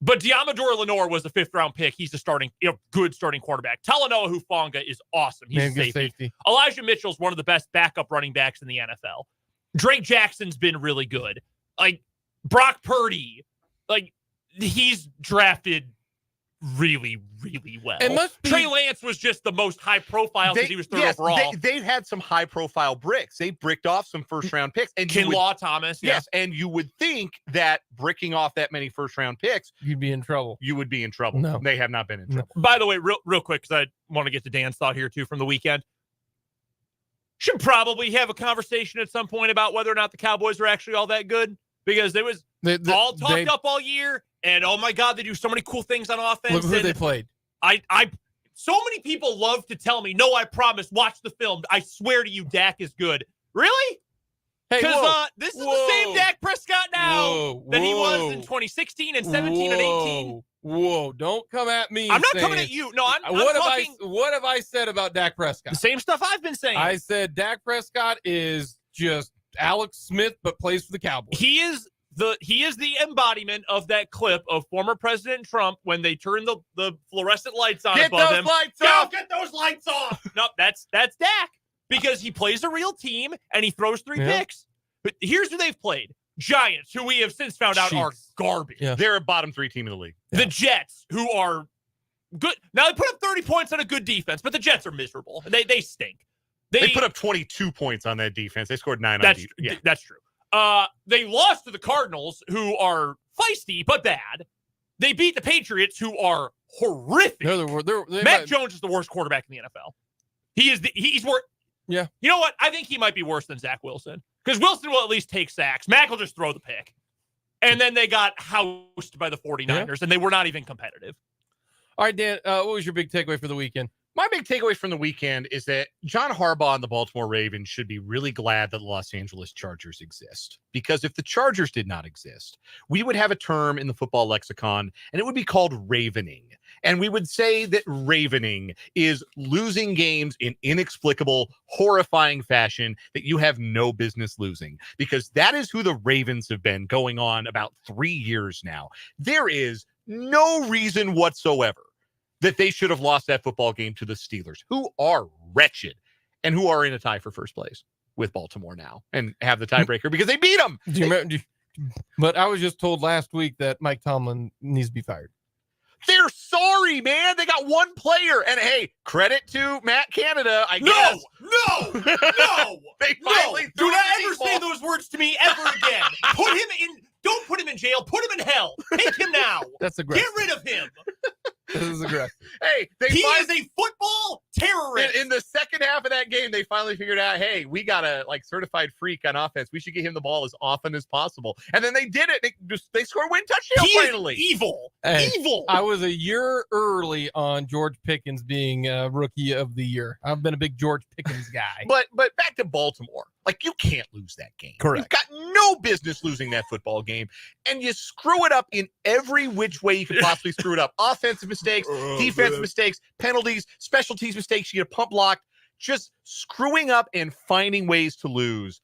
But Diamador Lenore was a 5th-round pick. He's a good starting quarterback. Talanoa Hufanga is awesome. He's a safety. Elijah Mitchell's one of the best backup running backs in the NFL. Drake Jackson's been really good. Like, Brock Purdy, he's drafted really, really well. Trey Lance was just the most high profile because he was 3rd overall. They've had some high profile bricks. They bricked off some first round picks. And Kinlaw Thomas. Yes. And you would think that bricking off that many first round picks, you'd be in trouble. You would be in trouble. No. They have not been in trouble. By the way, real quick, because I want to get to Dan's thought here too from the weekend. Should probably have a conversation at some point about whether or not the Cowboys are actually all that good, because it was all talked up all year. And oh my God, they do so many cool things on offense. Look who they played. So many people love to tell me, no, I promise, watch the film. I swear to you, Dak is good. Really? Because this is the same Dak Prescott now that he was in 2016 and 17 and 18. Whoa, don't come at me. I'm not coming at you. No, I'm talking. What have I said about Dak Prescott? The same stuff I've been saying. I said Dak Prescott is just Alex Smith, but plays for the Cowboys. He is the embodiment of that clip of former President Trump when they turn the fluorescent lights on above him. Get those lights off. No, that's Dak, because he plays a real team and he throws 3 picks. But here's who they've played. Giants, who we have since found out are garbage. Yeah. They're a bottom 3 team in the league. The Jets, who are good. Now, they put up 30 points on a good defense, but the Jets are miserable. They stink. They put up 22 points on that defense. They scored 9 on defense. Yeah. That's true. They lost to the Cardinals, who are feisty but bad. They beat the Patriots, who are horrific. Mac Jones is the worst quarterback in the NFL. He's worse. Yeah. You know what? I think he might be worse than Zach Wilson, because Wilson will at least take sacks. Mac will just throw the pick. And then they got housed by the 49ers, and they were not even competitive. All right, Dan, what was your big takeaway for the weekend? My big takeaway from the weekend is that John Harbaugh and the Baltimore Ravens should be really glad that the Los Angeles Chargers exist. Because if the Chargers did not exist, we would have a term in the football lexicon, and it would be called ravening. And we would say that ravening is losing games in inexplicable, horrifying fashion that you have no business losing. Because that is who the Ravens have been going on about 3 years now. There is no reason whatsoever that they should have lost that football game to the Steelers, who are wretched and who are in a tie for first place with Baltimore now and have the tiebreaker because they beat them. Do you remember? But I was just told last week that Mike Tomlin needs to be fired. They're sorry, man. They got one player. And hey, credit to Matt Canada, I guess. No. They finally Do threw not the ever deep say ball. those words to me ever again. Don't put him in jail. Put him in hell. Take him now. That's aggressive. Get rid of him. This is aggressive. Hey, He is a football terrorist. in the second half of that game, they finally figured out, hey, we got a certified freak on offense. We should get him the ball as often as possible. And then they did it. They scored a win touchdown finally. Is evil. Hey, Evil. I was a year early on George Pickens being rookie of the year. I've been a big George Pickens guy. But back to Baltimore. Like, you can't lose that game. Correct. You've got no business losing that football game. And you screw it up in every which way you could possibly screw it up. Offensive mistakes, defensive mistakes, penalties, special teams mistakes. You get a pump block. Just screwing up and finding ways to lose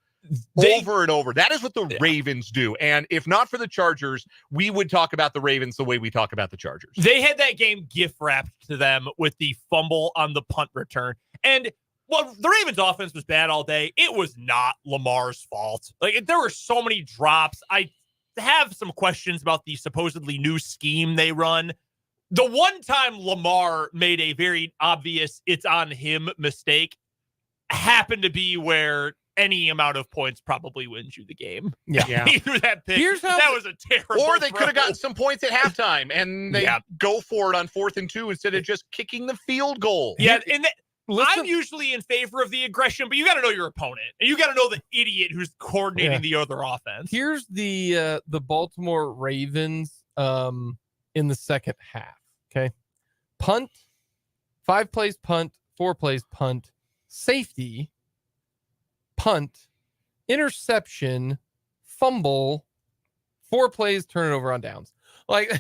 over and over. That is what the Ravens do. And if not for the Chargers, we would talk about the Ravens the way we talk about the Chargers. They had that game gift wrapped to them with the fumble on the punt return. And well, the Ravens offense was bad all day. It was not Lamar's fault. Like, there were so many drops. I have some questions about the supposedly new scheme they run. The one time Lamar made a very obvious it's on him mistake happened to be where any amount of points probably wins you the game. Yeah. He threw that pick. That was a terrible Or they throw. could have gotten some points at halftime and they go for it on 4th and 2 instead of just kicking the field goal. Yeah, and I'm usually in favor of the aggression, but you got to know your opponent, and you got to know the idiot who's coordinating the other offense. Here's the Baltimore Ravens in the second half. Okay, punt, 5 plays punt, 4 plays punt, safety, punt, interception, fumble, 4 plays, turn it over on downs. Like,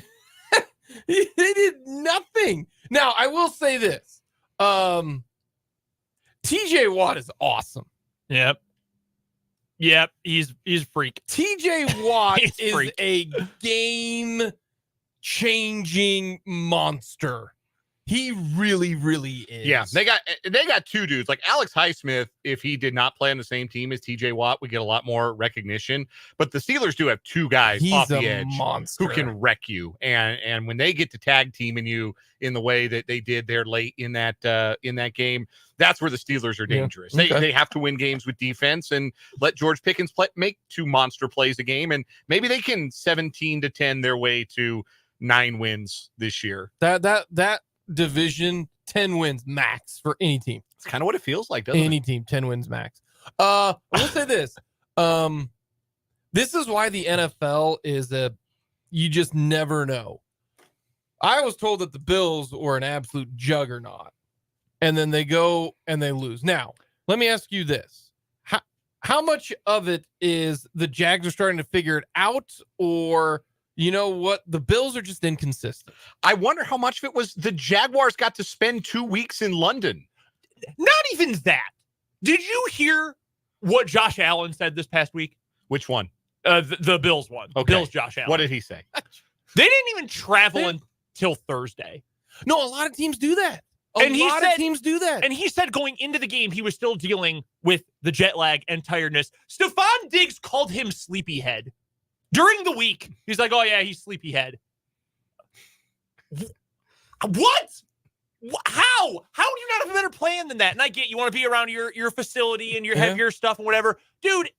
they did nothing. Now, I will say this. TJ Watt is awesome. Yep, he's freak. TJ Watt is freak. a game-changing monster. He really, really is. Yeah, they got 2 dudes. Like Alex Highsmith, if he did not play on the same team as TJ Watt, would get a lot more recognition. But the Steelers do have 2 guys off the edge monster who can wreck you. And when they get to tag teaming you in the way that they did there late in that game, that's where the Steelers are dangerous. Okay. They have to win games with defense and let George Pickens make 2 monster plays a game, and maybe they can 17-10 their way to 9 wins this year. That division, 10 wins max for any team. It's kind of what it feels like, doesn't Any it? team, 10 wins max. I will say this. This is why the NFL is you just never know. I was told that the Bills were an absolute juggernaut, and then they go and they lose. Now, let me ask you this. How much of it is the Jags are starting to figure it out, or you know what? The Bills are just inconsistent. I wonder how much of it was the Jaguars got to spend 2 weeks in London. Not even that. Did you hear what Josh Allen said this past week? Which one? The Bills one. Okay. Bills Josh Allen. What did he say? They didn't even travel until Thursday. No, a lot of teams do that. And he said teams do that. And he said going into the game, he was still dealing with the jet lag and tiredness. Stephon Diggs called him sleepyhead. During the week, he's like, oh, yeah, he's sleepyhead. What? How? How do you not have a better plan than that? And I get you want to be around your facility and your heavier stuff and whatever. Dude,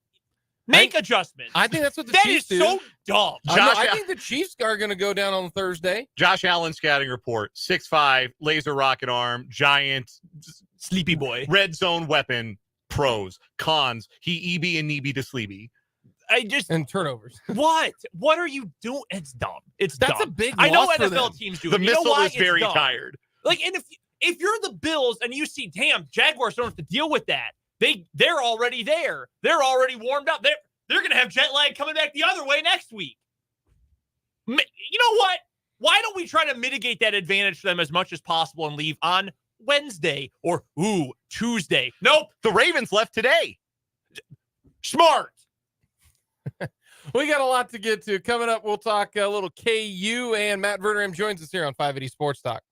make adjustments. I think that's what the that Chiefs is do. so dumb. I think the Chiefs are going to go down on Thursday. Josh Allen scouting report, 6'5", laser rocket arm, giant, sleepy boy. Red zone weapon, pros, cons, he EB and NEB to sleepy. And turnovers. What are you doing? It's dumb. That's dumb. A big I know loss for NFL them. teams do The it. You missile know why? is very It's dumb. tired. Like, and if you're the Bills and you see, damn, Jaguars don't have to deal with that. They're already there. They're already warmed up. They're gonna have jet lag coming back the other way next week. You know what? Why don't we try to mitigate that advantage for them as much as possible and leave on Wednesday or Tuesday? Nope. The Ravens left today. Smart. We got a lot to get to. Coming up, we'll talk a little KU, and Matt Verderame joins us here on 580 Sports Talk.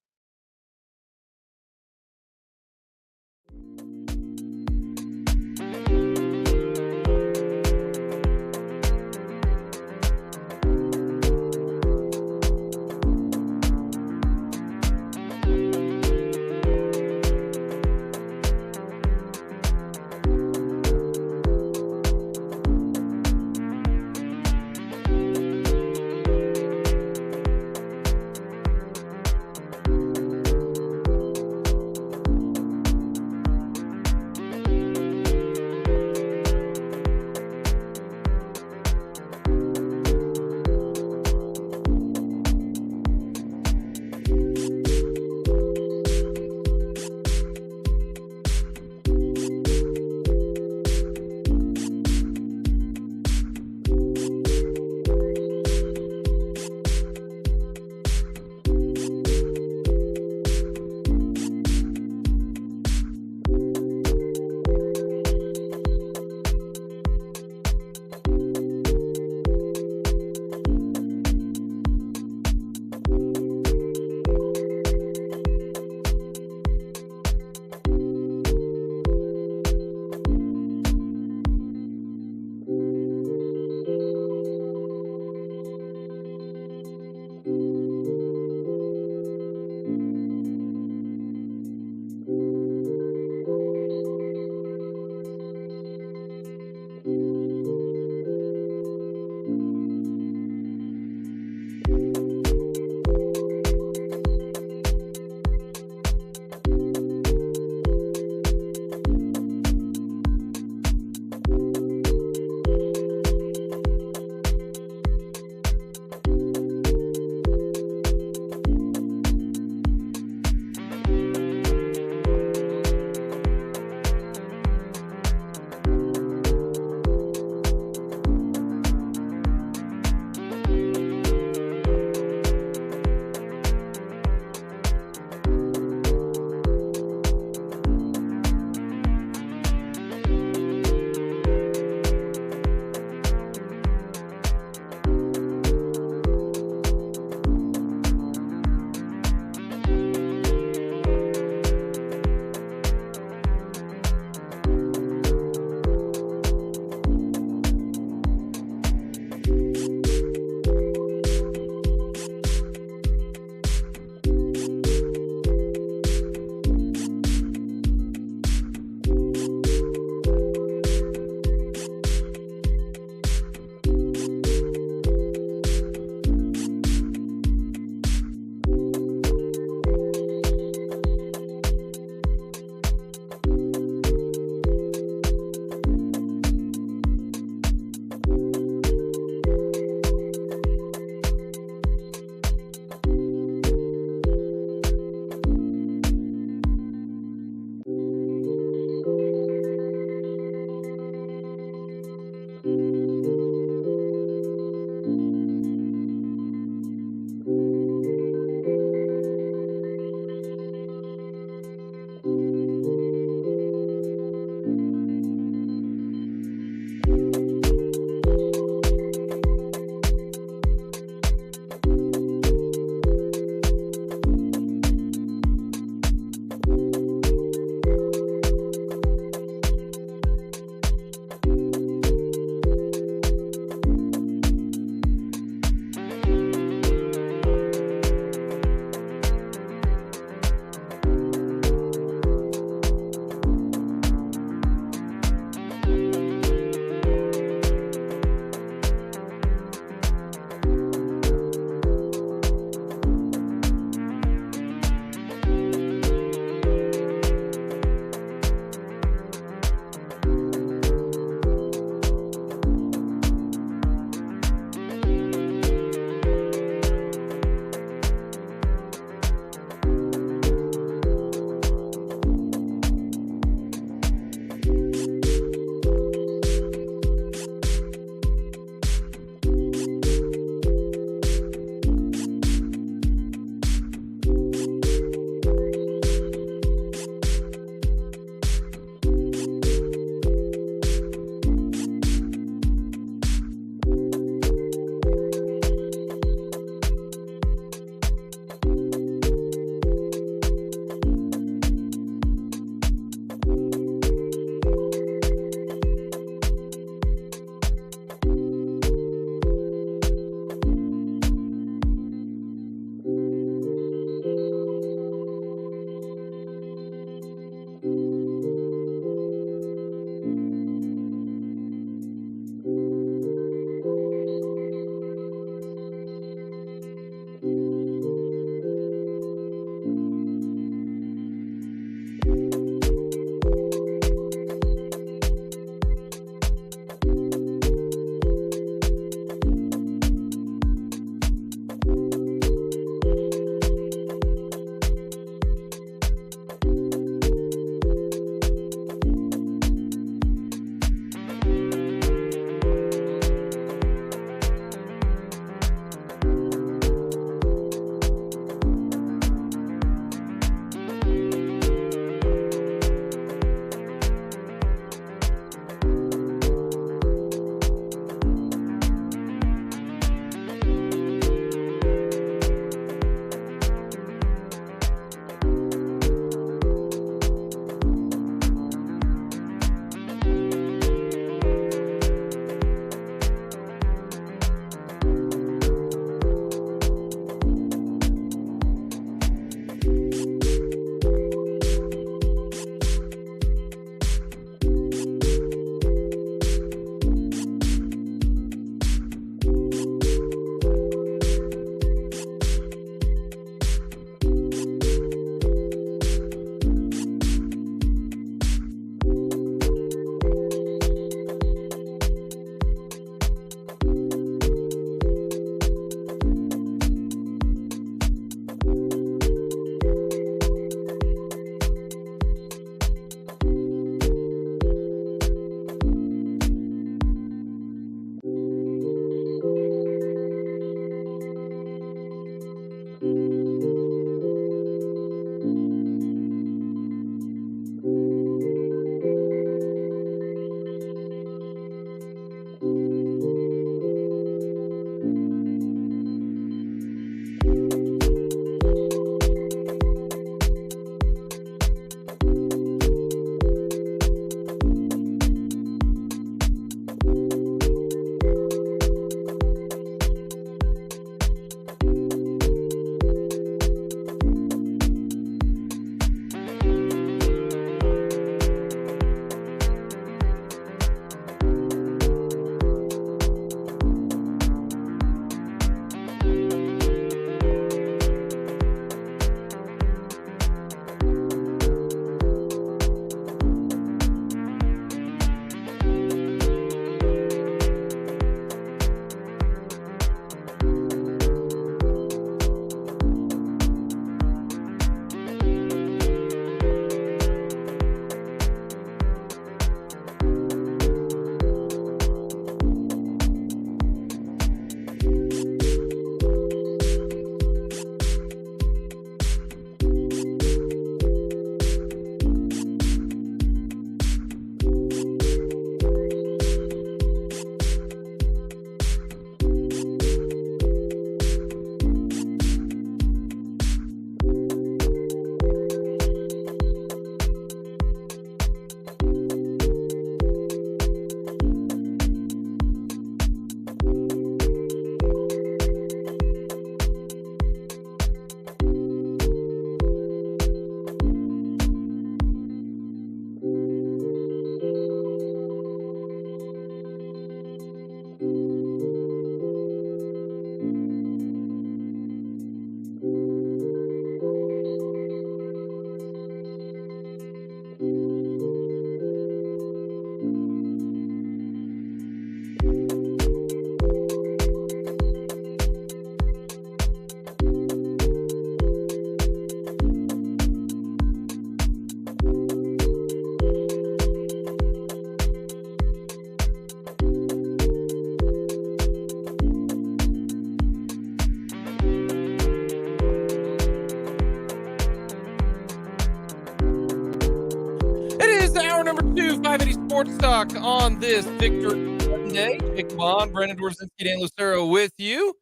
Sports Talk on this Victory Monday. Jake Bond, Brendan Dworzinski, Dan Lucero with you.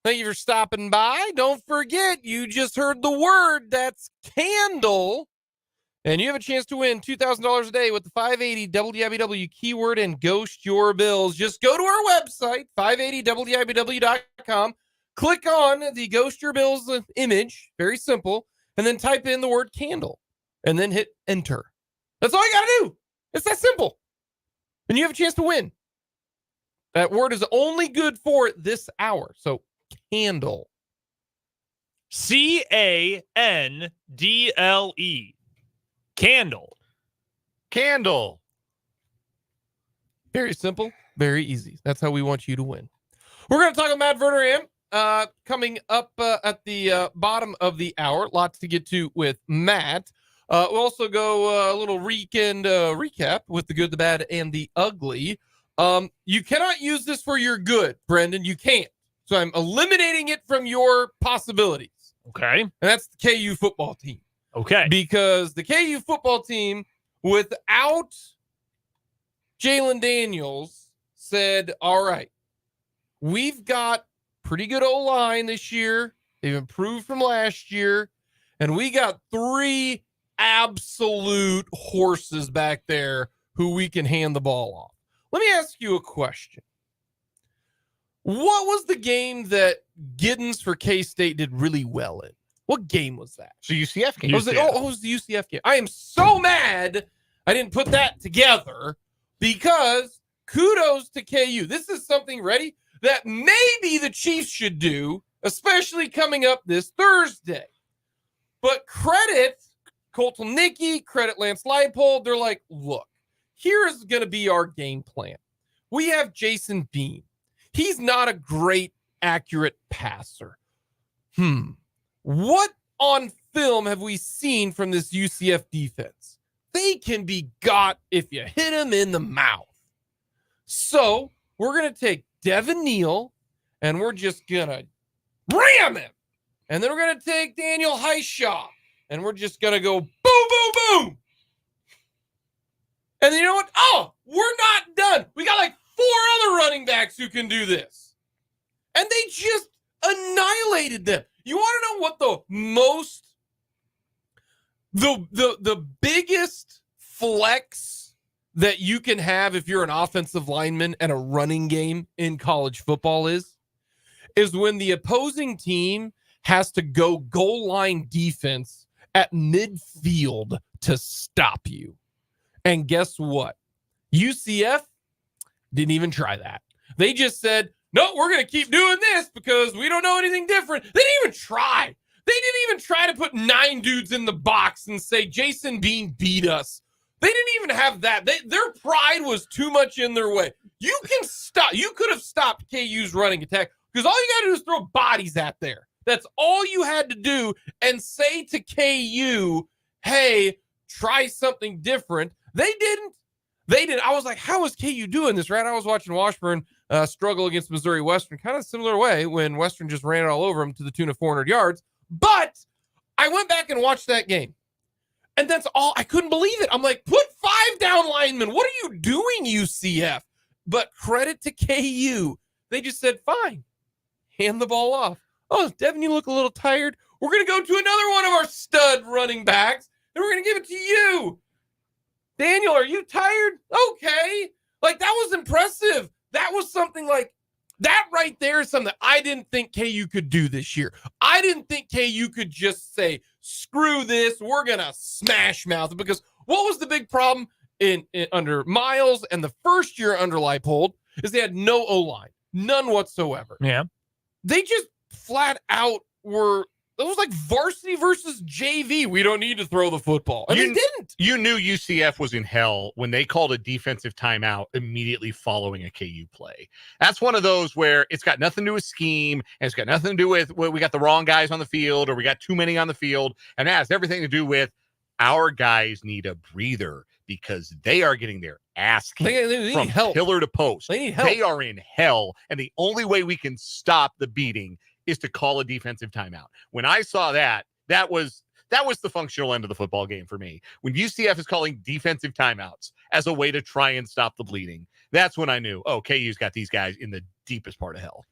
Thank you for stopping by. Don't forget, you just heard the word. That's candle. And you have a chance to win $2,000 a day with the 580 WIBW keyword and ghost your bills. Just go to our website, 580WIBW.com. Click on the ghost your bills image. Very simple. And then type in the word candle. And then hit enter. That's all you got to do. It's that simple. And you have a chance to win. That word is only good for this hour. So, candle. CANDLE. Candle. Candle. Very simple, very easy. That's how we want you to win. We're going to talk about Matt Verderame coming up at the bottom of the hour. Lots to get to with Matt. We'll also go a little weekend recap with the good, the bad, and the ugly. You cannot use this for your good, Brendan. You can't. So I'm eliminating it from your possibilities. Okay. And that's the KU football team. Okay. Because the KU football team, without Jalen Daniels, said, all right, we've got pretty good O-line this year. They've improved from last year. And we got 3 absolute horses back there who we can hand the ball off. Let me ask you a question. What was the game that Giddens for K-State did really well in? What game was that? So UCF game. It was the UCF game. I am so mad I didn't put that together because kudos to KU. This is something ready that maybe the Chiefs should do, especially coming up this Thursday. But credit Colton Nicky, credit Lance Leipold. They're like, look, here is going to be our game plan. We have Jason Bean. He's not a great, accurate passer. What on film have we seen from this UCF defense? They can be got if you hit them in the mouth. So we're going to take Devin Neal and we're just going to ram him. And then we're going to take Daniel Highshaw and we're just going to go boom, boom, boom. And then you know what? Oh, we're not done. We got like 4 other running backs who can do this. And they just annihilated them. You want to know what the biggest flex that you can have if you're an offensive lineman and a running game in college football is when the opposing team has to go goal line defense at midfield to stop you. And guess what? UCF didn't even try that. They just said, no, we're going to keep doing this because we don't know anything different. They didn't even try. They didn't even try to put 9 dudes in the box and say, Jason Bean beat us. They didn't even have that. Their pride was too much in their way. You can stop. You could have stopped KU's running attack because all you got to do is throw bodies out there. That's all you had to do and say to KU, hey, try something different. They didn't. I was like, how is KU doing this, right? I was watching Washburn struggle against Missouri Western, kind of similar way when Western just ran it all over them to the tune of 400 yards. But I went back and watched that game. And that's all. I couldn't believe it. I'm like, put 5 down linemen. What are you doing, UCF? But credit to KU. They just said, fine, hand the ball off. Oh, Devin, you look a little tired. We're going to go to another one of our stud running backs, and we're going to give it to you. Daniel, are you tired? Okay. Like, that was impressive. That was something like that right there is something I didn't think KU could do this year. I didn't think KU could just say, screw this. We're going to smash mouth. Because what was the big problem in under Miles and the first year under Leipold is they had no O-line. None whatsoever. Yeah. They just flat out were, it was like varsity versus JV. We don't need to throw the football. And they didn't. You knew UCF was in hell when they called a defensive timeout immediately following a KU play. That's one of those where it's got nothing to do with scheme, and it's got nothing to do with well, we got the wrong guys on the field or we got too many on the field. And that has everything to do with our guys need a breather because they are getting their ass kicked from help. Pillar to post. They need help. They are in hell. And the only way we can stop the beating is to call a defensive timeout. When I saw that, that was That was the functional end of the football game for me. When UCF is calling defensive timeouts as a way to try and stop the bleeding, that's when I knew, oh, KU's got these guys in the deepest part of hell.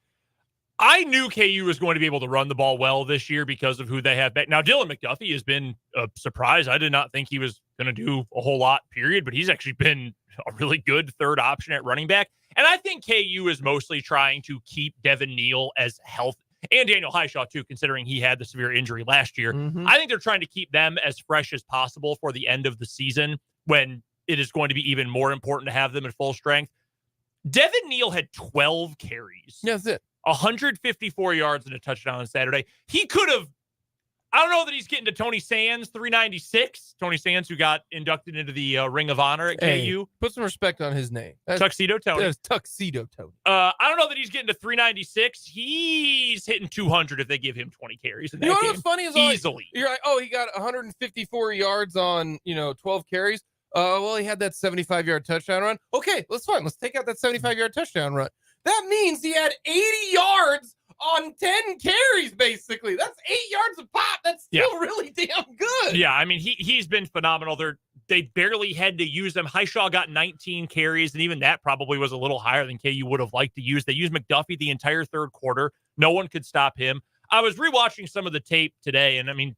I knew KU was going to be able to run the ball well this year because of who they have back. Now, Dylan McDuffie has been a surprise. I did not think he was going to do a whole lot, period, but he's actually been a really good third option at running back. And I think KU is mostly trying to keep Devin Neal as healthy, and Daniel Highshaw, too, considering he had the severe injury last year. Mm-hmm. I think they're trying to keep them as fresh as possible for the end of the season when it is going to be even more important to have them at full strength. Devin Neal had 12 carries. Yeah, that's it. 154 yards and a touchdown on Saturday. He could have, I don't know that he's getting to Tony Sands, 396. Tony Sands, who got inducted into the Ring of Honor at KU. Put some respect on his name. Tuxedo Tony. That's Tuxedo Tony. I don't know that he's getting to 396. He's hitting 200 if they give him 20 carries in that You know game. what's funny is easily. You're like, oh, he got 154 yards on 12 carries. Well, he had that 75-yard touchdown run. Okay, that's fine. Let's take out that 75-yard touchdown run. That means he had 80 yards on 10 carries, basically. That's 8 yards a pop. That's still really damn good. Yeah, I mean, he's been phenomenal. They barely had to use him. Highshaw got 19 carries, and even that probably was a little higher than KU would have liked to use. They used McDuffie the entire third quarter. No one could stop him. I was rewatching some of the tape today, and I mean,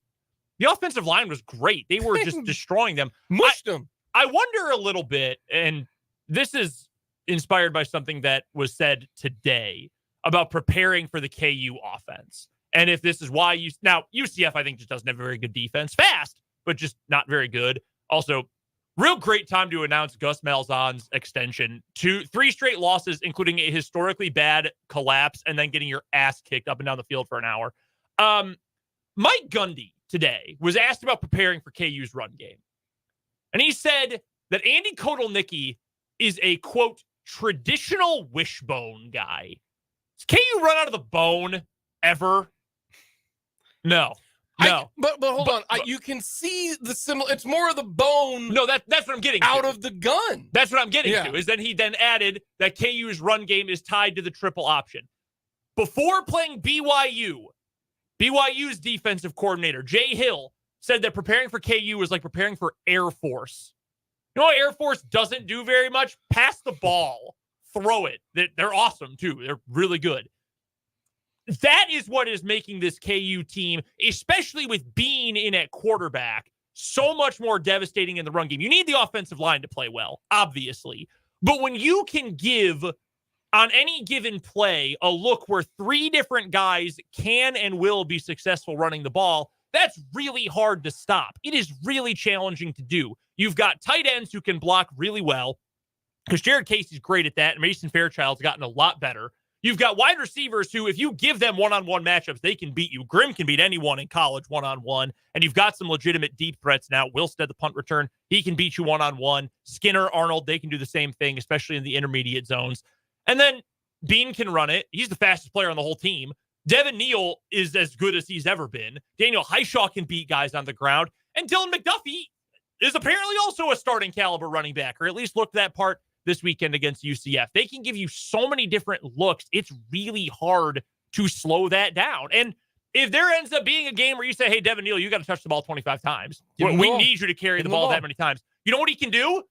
the offensive line was great. They were just destroying them. Mushed them. I wonder a little bit, and this is inspired by something that was said today about preparing for the KU offense. And if this is why UCF, I think, just doesn't have a very good defense. Fast, but just not very good. Also, real great time to announce Gus Malzahn's extension to 3 straight losses, including a historically bad collapse and then getting your ass kicked up and down the field for an hour. Mike Gundy today was asked about preparing for KU's run game. And he said that Andy Kotelnicki is a, quote, traditional wishbone guy. Does KU run out of the bone ever? No. But hold on. You can see the similar. It's more of the bone. No, that's what I'm getting out to. of the gun. That's what I'm getting to. Is then he then added that KU's run game is tied to the triple option. Before playing BYU's defensive coordinator, Jay Hill, said that preparing for KU was like preparing for Air Force. You know what Air Force doesn't do very much? Pass the ball. Throw it. They're awesome, too. They're really good. That is what is making this KU team, especially with Bean in at quarterback, so much more devastating in the run game. You need the offensive line to play well, obviously. But when you can give, on any given play, a look where 3 different guys can and will be successful running the ball, that's really hard to stop. It is really challenging to do. You've got tight ends who can block really well, because Jared Casey's great at that, and Mason Fairchild's gotten a lot better. You've got wide receivers who, if you give them one-on-one matchups, they can beat you. Grimm can beat anyone in college one-on-one, and you've got some legitimate deep threats now. Wilstead, the punt return, he can beat you one-on-one. Skinner, Arnold, they can do the same thing, especially in the intermediate zones. And then Bean can run it. He's the fastest player on the whole team. Devin Neal is as good as he's ever been. Daniel Highshaw can beat guys on the ground. And Dylan McDuffie is apparently also a starting caliber running back, or at least looked that part this weekend against UCF. They can give you so many different looks. It's really hard to slow that down. And if there ends up being a game where you say, hey, Devin Neal, you got to touch the ball 25 times. We need you to carry the ball that many times. You know what he can do?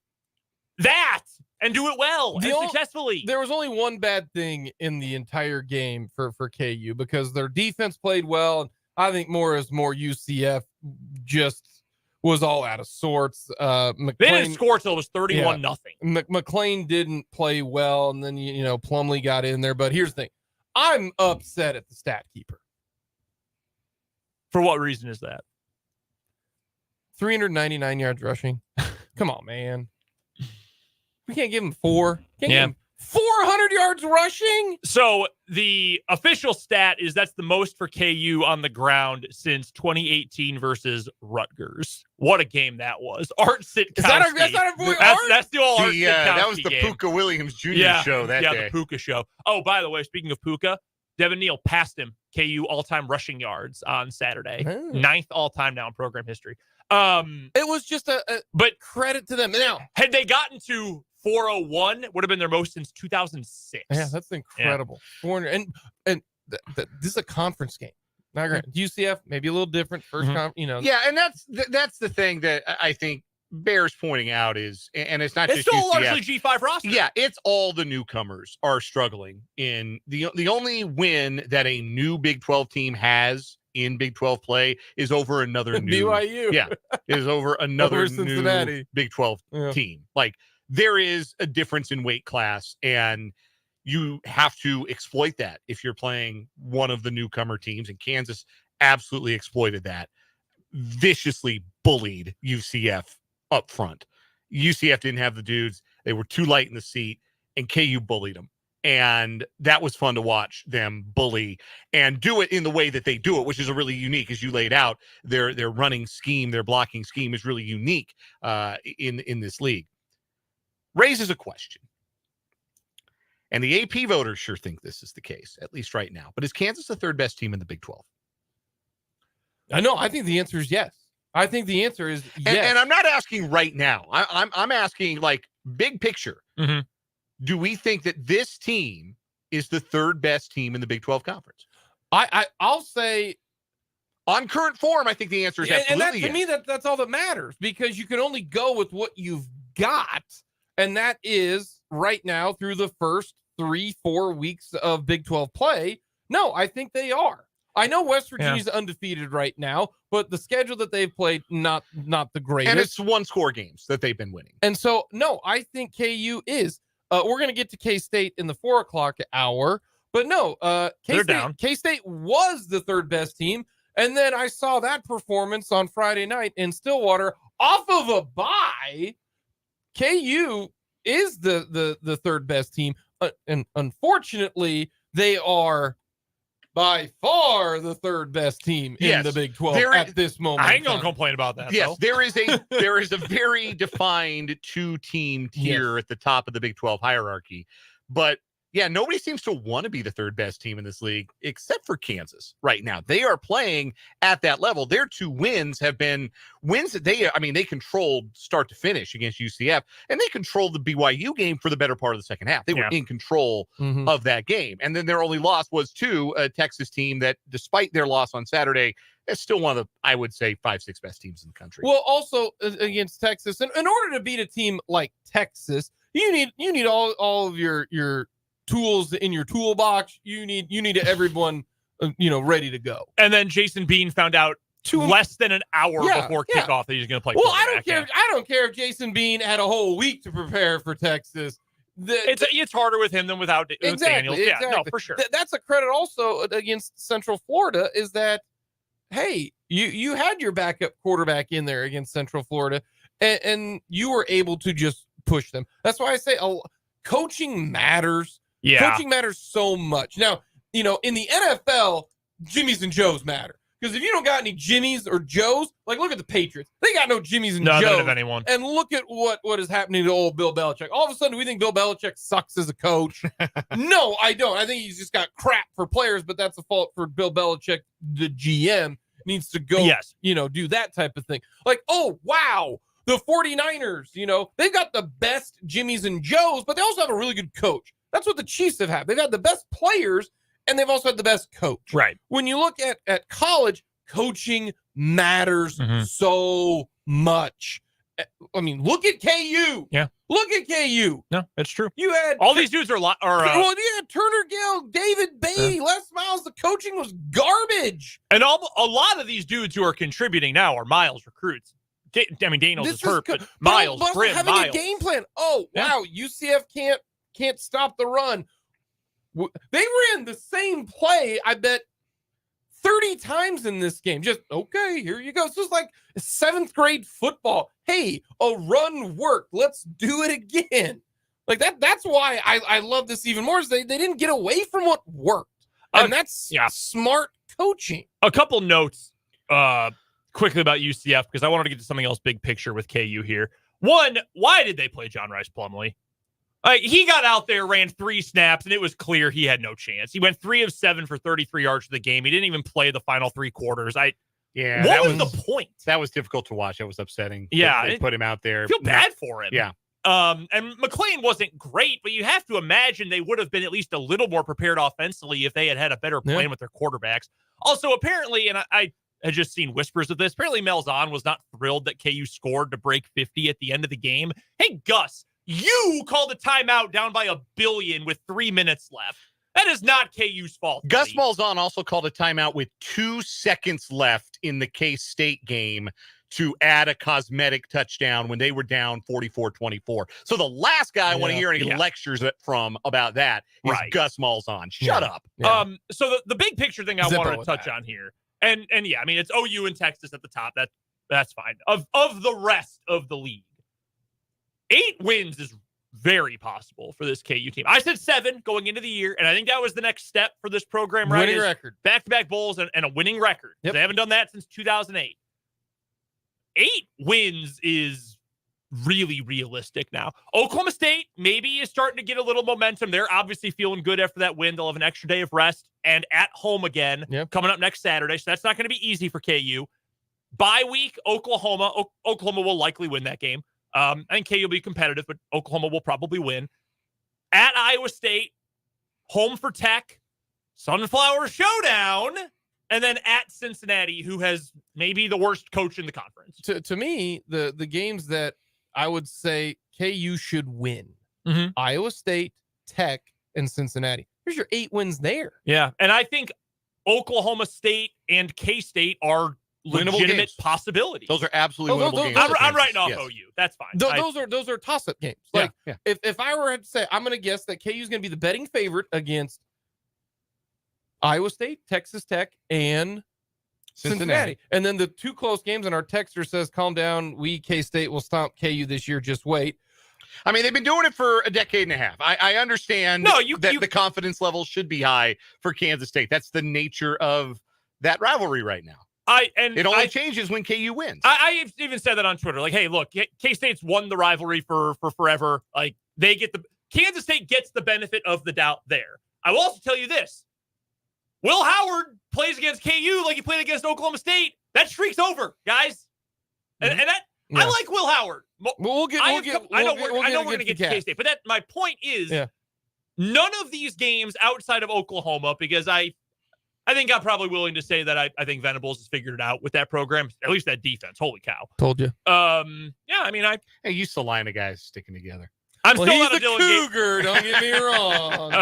That, and do it well and successfully. There was only one bad thing in the entire game for KU, because their defense played well. And I think more UCF just was all out of sorts. They didn't score till it was 31-0. McLean didn't play well, and then Plumlee got in there. But here's the thing: I'm upset at the stat keeper. For what reason is that? 399 yards rushing. Come on, man. We can't give him 4. Can't give him 400 yards rushing. So the official stat is that's the most for KU on the ground since 2018 versus Rutgers. What a game that was. Art Sitkowski. That's not a boy Art? That's the all Art Sitkowski that was the game. Puka Williams Jr. show that day. Yeah, the Puka show. Oh, by the way, speaking of Puka, Devin Neal passed him KU all-time rushing yards on Saturday. 9th all-time now in program history. It was just but credit to them. Now, had they gotten to 401, would have been their most since 2006. Yeah, that's incredible. 400, and this is a conference game. UCF maybe a little different first Yeah, and that's the thing that I think bears pointing out is, and it's not it's just still UCF. largely G5 roster. Yeah, it's all the newcomers are struggling in the only win that a new Big 12 team has in Big 12 play is over another new BYU. Yeah, is over another over Cincinnati. new Big 12 team. Like, there is a difference in weight class, and you have to exploit that if you're playing one of the newcomer teams, and Kansas absolutely exploited that. Viciously bullied UCF up front. UCF didn't have the dudes. They were too light in the seat, and KU bullied them. And that was fun to watch them bully and do it in the way that they do it, which is a really unique, as you laid out, their running scheme, their blocking scheme is really unique in this league. Raises a question. And the AP voters sure think this is the case, at least right now. But is Kansas the third best team in the Big 12? I know. I think the answer is yes. I think the answer is yes. And I'm not asking right now. I'm asking, like, big picture. Mm-hmm. Do we think that this team is the third best team in the Big 12 conference? I'll say on current form, I think the answer is absolutely and to me, that's all that matters, because you can only go with what you've got. And that is right now through the first 3-4 weeks of Big 12 play. No, I think they are. I know West Virginia's undefeated right now, but the schedule that they've played, not the greatest. And it's one-score games that they've been winning. And so, no, I think KU is. We're going to get to K-State in the 4 o'clock hour, but no, K-State was the third best team. And then I saw that performance on Friday night in Stillwater off of a bye. KU is the third best team. And unfortunately, they are by far the third best team in the Big 12 at this moment. I ain't gonna complain about that. Yes, though. there is a very defined 2-team tier at the top of the Big 12 hierarchy. But yeah, nobody seems to want to be the third best team in this league except for Kansas right now. They are playing at that level. Their 2 wins have been wins that they controlled start to finish against UCF, and they controlled the BYU game for the better part of the second half. They were in control of that game. And then their only loss was to a Texas team that, despite their loss on Saturday, is still one of the, I would say, 5-6 best teams in the country. Well, also against Texas, in order to beat a team like Texas, you need all of your tools in your toolbox. You need everyone ready to go. And then Jason Bean found out less than an hour before kickoff that he's going to play. Well, I don't care if Jason Bean had a whole week to prepare for Texas. It's harder with him than without Daniels. Yeah, no, for sure. That's a credit also against Central Florida, is that, hey, you had your backup quarterback in there against Central Florida, and you were able to just push them. That's why I say coaching matters. Yeah. Coaching matters so much. Now, in the NFL, Jimmies and Joes matter. Because if you don't got any Jimmies or Joes, like, look at the Patriots. They got no Jimmies and Joes. None of anyone. And look at what is happening to old Bill Belichick. All of a sudden, we think Bill Belichick sucks as a coach. No, I don't. I think he's just got crap for players, but that's a fault for Bill Belichick. The GM needs to go, do that type of thing. Like, oh, wow, the 49ers, they've got the best Jimmies and Joes, but they also have a really good coach. That's what the Chiefs have had. They've had the best players, and they've also had the best coach. Right. When you look at college, coaching matters so much. I mean, look at KU. Yeah. Look at KU. No, that's true. You had all these dudes you had Turner Gill, David Beatty, Les Miles. The coaching was garbage. And a lot of these dudes who are contributing now are Miles recruits. Daniels is hurt, but Miles, Brim, having Miles. a game plan. Oh, wow, UCF can't stop the run. They ran the same play, I bet, 30 times in this game. Just, okay, here you go. It's just like 7th grade football. Hey, a run worked. Let's do it again. Like that's why I love this even more, is they didn't get away from what worked. And that's smart coaching. A couple notes quickly about UCF, because I wanted to get to something else big picture with KU here. One, why did they play John Rice Plumlee? He got out there, ran 3 snaps, and it was clear he had no chance. He went 3 of 7 for 33 yards for the game. He didn't even play the final 3 quarters. What was the point? That was difficult to watch. That was upsetting. Yeah. They put him out there. I feel bad for him. Yeah. And McLean wasn't great, but you have to imagine they would have been at least a little more prepared offensively if they had had a better plan with their quarterbacks. Also, apparently, and I had just seen whispers of this, apparently Malzahn was not thrilled that KU scored to break 50 at the end of the game. Hey, Gus, you called a timeout down by $1 billion with 3 minutes left. That is not KU's fault. Gus Malzahn also called a timeout with 2 seconds left in the K-State game to add a cosmetic touchdown when they were down 44-24. So the last guy I want to hear any lectures from about that is Gus Malzahn. Shut up. Yeah. So the big picture thing I wanted to touch on here, and yeah, I mean, it's OU and Texas at the top. That's fine. Of the rest of the league, 8 wins is very possible for this KU team. I said 7 going into the year, and I think that was the next step for this program, right? Winning record. Back-to-back bowls and a winning record. Yep. They haven't done that since 2008. 8 wins is really realistic now. Oklahoma State maybe is starting to get a little momentum. They're obviously feeling good after that win. They'll have an extra day of rest and at home again coming up next Saturday, so that's not going to be easy for KU. Bye week, Oklahoma. Oklahoma will likely win that game. I think KU will be competitive, but Oklahoma will probably win. At Iowa State, home for Tech, Sunflower Showdown, and then at Cincinnati, who has maybe the worst coach in the conference. To me, the games that I would say KU should win, Iowa State, Tech, and Cincinnati. Here's your 8 wins there. Yeah, and I think Oklahoma State and K-State are legitimate possibilities. Those are absolutely winnable games. I'm writing off OU. That's fine. Those are toss-up games. Like if I were to say, I'm going to guess that KU is going to be the betting favorite against Iowa State, Texas Tech, and Cincinnati. And then the 2 close games, and our texter says, calm down. K-State will stomp KU this year. Just wait. I mean, they've been doing it for a decade and a half. I understand that the confidence level should be high for Kansas State. That's the nature of that rivalry right now. It only changes when KU wins. I even said that on Twitter. Like, hey, look, K-State's won the rivalry for forever. Like, Kansas State gets the benefit of the doubt there. I will also tell you this. Will Howard plays against KU like he played against Oklahoma State. That streak's over, guys. And that I like Will Howard. I know we're going to get to K-State, but my point is none of these games outside of Oklahoma, because I think I'm probably willing to say that I think Venables has figured it out with that program, at least that defense. Holy cow. Told you. Yeah, I mean, Hey, you Salina guys sticking together. I'm still he's not a a Dylan Cougar. Don't get me wrong.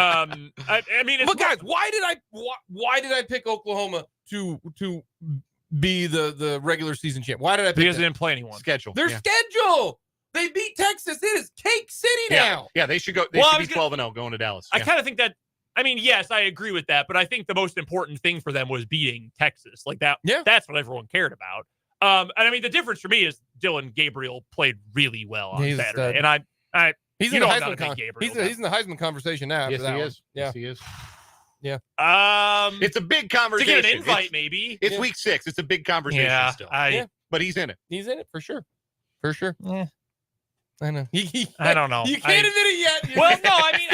I mean, but guys, why did I pick Oklahoma to be the regular season champ? Why did I pick because they didn't play anyone? Schedule. Their schedule. They beat Texas. It is Cake City now. Yeah, they should go. They should be 12-0 going to Dallas. I kind of think that. I mean, yes, I agree with that, but I think the most important thing for them was beating Texas. Like that. Yeah. That's what everyone cared about. And I mean, the difference for me is Dylan Gabriel played really well on Saturday, and he's in the Heisman conversation now. Yes, he is. Yeah. Yes, he is. Yeah. It's a big conversation. To get an invite, maybe. It's week 6. It's a big conversation still. But he's in it. He's in it for sure. For sure. Yeah. I know. I don't know. You can't admit it yet. Well, no, I mean,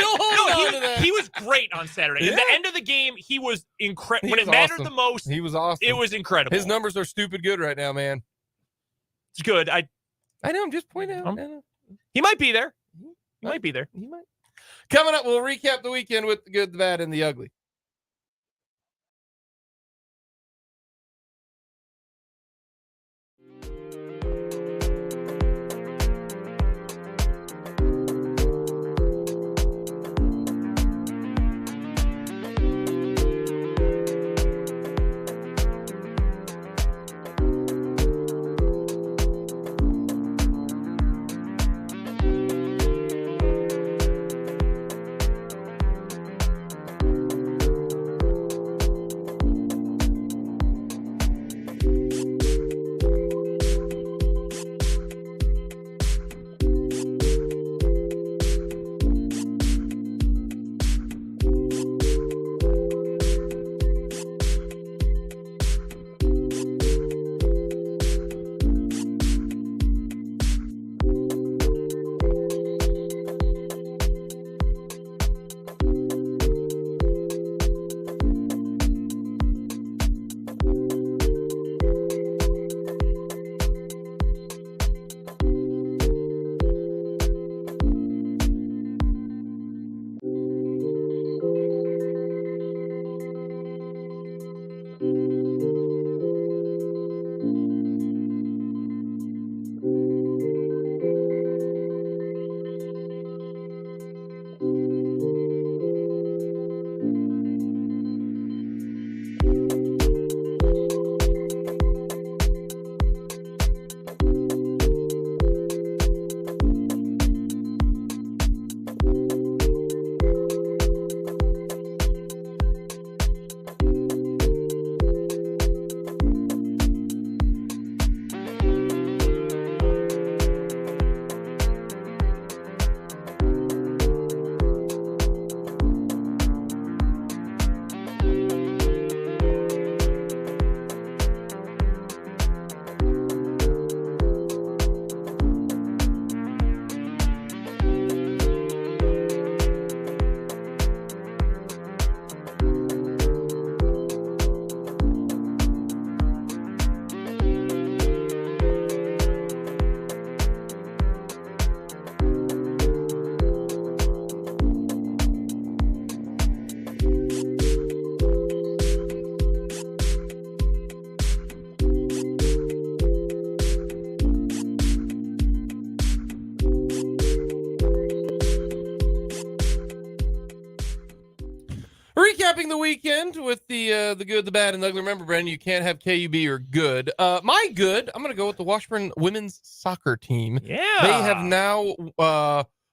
he was great on Saturday. At the end of the game, he was incredible. When it mattered the most, he was awesome. It was incredible. His numbers are stupid good right now, man. It's good. I know. I'm just pointing out. He might be there. He might be there. He might. Coming up, we'll recap the weekend with the good, the bad, and the ugly. Recapping the weekend with the good, the bad, and the ugly. Remember, Brandon, you can't have KUB or good. My good, I'm going to go with the Washburn women's soccer team. Yeah. They have now,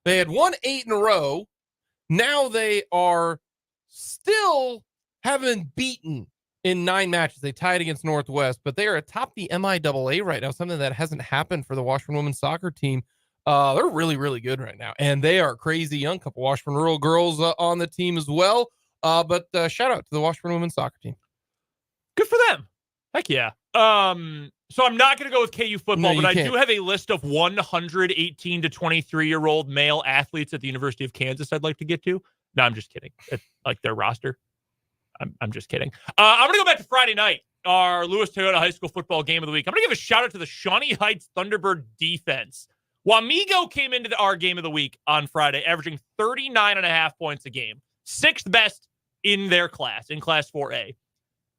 they had won 8 in a row. Now they are still haven't beaten in 9 matches. They tied against Northwest, but they are atop the MIAA right now, something that hasn't happened for the Washburn women's soccer team. They're really, really good right now, and they are crazy young. Couple Washburn rural girls on the team as well. But shout out to the Washburn women's soccer team. Good for them. Heck yeah. So I'm not going to go with KU football, but I do have a list of 118 to 23-year-old male athletes at the University of Kansas I'd like to get to. No, I'm just kidding. It's like their roster. I'm just kidding. I'm going to go back to Friday night, our Lewis Toyota High School football game of the week. I'm going to give a shout out to the Shawnee Heights Thunderbird defense. Wamigo came into our game of the week on Friday, averaging 39.5 points a game. 6th best in their class, in Class 4A.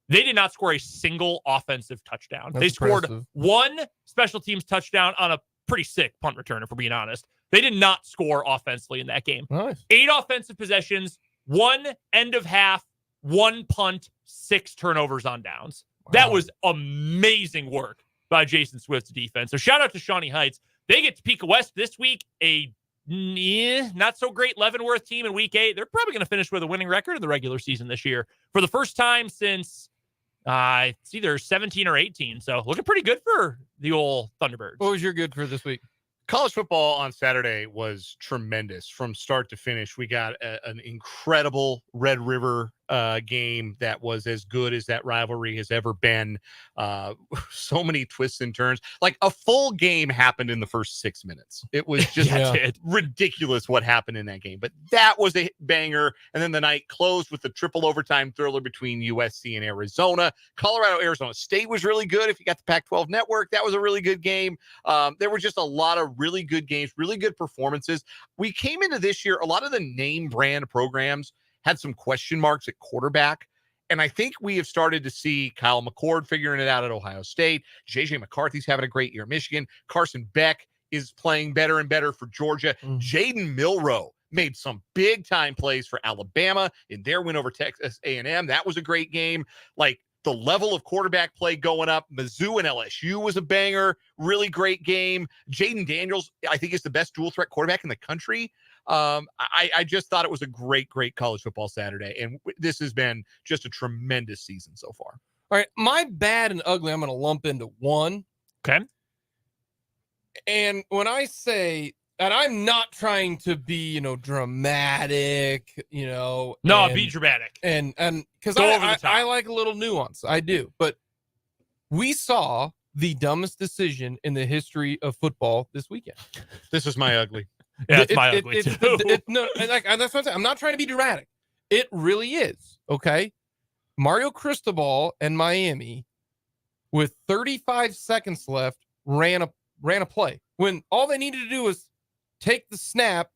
They did not score a single offensive touchdown. They scored one special teams touchdown on a pretty sick punt return, if we're being honest. They did not score offensively in that game. Nice. 8 offensive possessions, 1 end of half, 1 punt, 6 turnovers on downs. Wow. That was amazing work by Jason Swift's defense. So shout out to Shawnee Heights. They get Topeka West this week, a not so great Leavenworth team in week 8. They're probably going to finish with a winning record in the regular season this year for the first time since it's either 17 or 18. So looking pretty good for the old Thunderbirds. What was your good for this week? College football on Saturday was tremendous from start to finish. We got an incredible Red River game that was as good as that rivalry has ever been. So many twists and turns. Like a full game happened in the first 6 minutes. It was just ridiculous what happened in that game. But that was a banger. And then the night closed with the triple overtime thriller between USC and Arizona. Colorado-Arizona State was really good. If you got the Pac-12 network, that was a really good game. There were just a lot of really good games, really good performances. We came into this year, a lot of the name brand programs had some question marks at quarterback. And I think we have started to see Kyle McCord figuring it out at Ohio State. JJ McCarthy's having a great year at Michigan. Carson Beck is playing better and better for Georgia. Jaden Milroe made some big time plays for Alabama in their win over Texas A&M. That was a great game. Like, the level of quarterback play going up. Mizzou and LSU was a banger. Really great game. Jaden Daniels, I think, is the best dual threat quarterback in the country. I just thought it was a great college football Saturday. And this has been just a tremendous season so far. All right. My bad and ugly, I'm going to lump into one. Okay. And when I say, and I'm not trying to be, dramatic, No, be dramatic. And because I like a little nuance. I do. But we saw the dumbest decision in the history of football this weekend. This is my ugly. Yeah, it's my ugly too. That's what I'm saying. I'm not trying to be dramatic. It really is. Okay. Mario Cristobal and Miami, with 35 seconds left, ran a play when all they needed to do was take the snap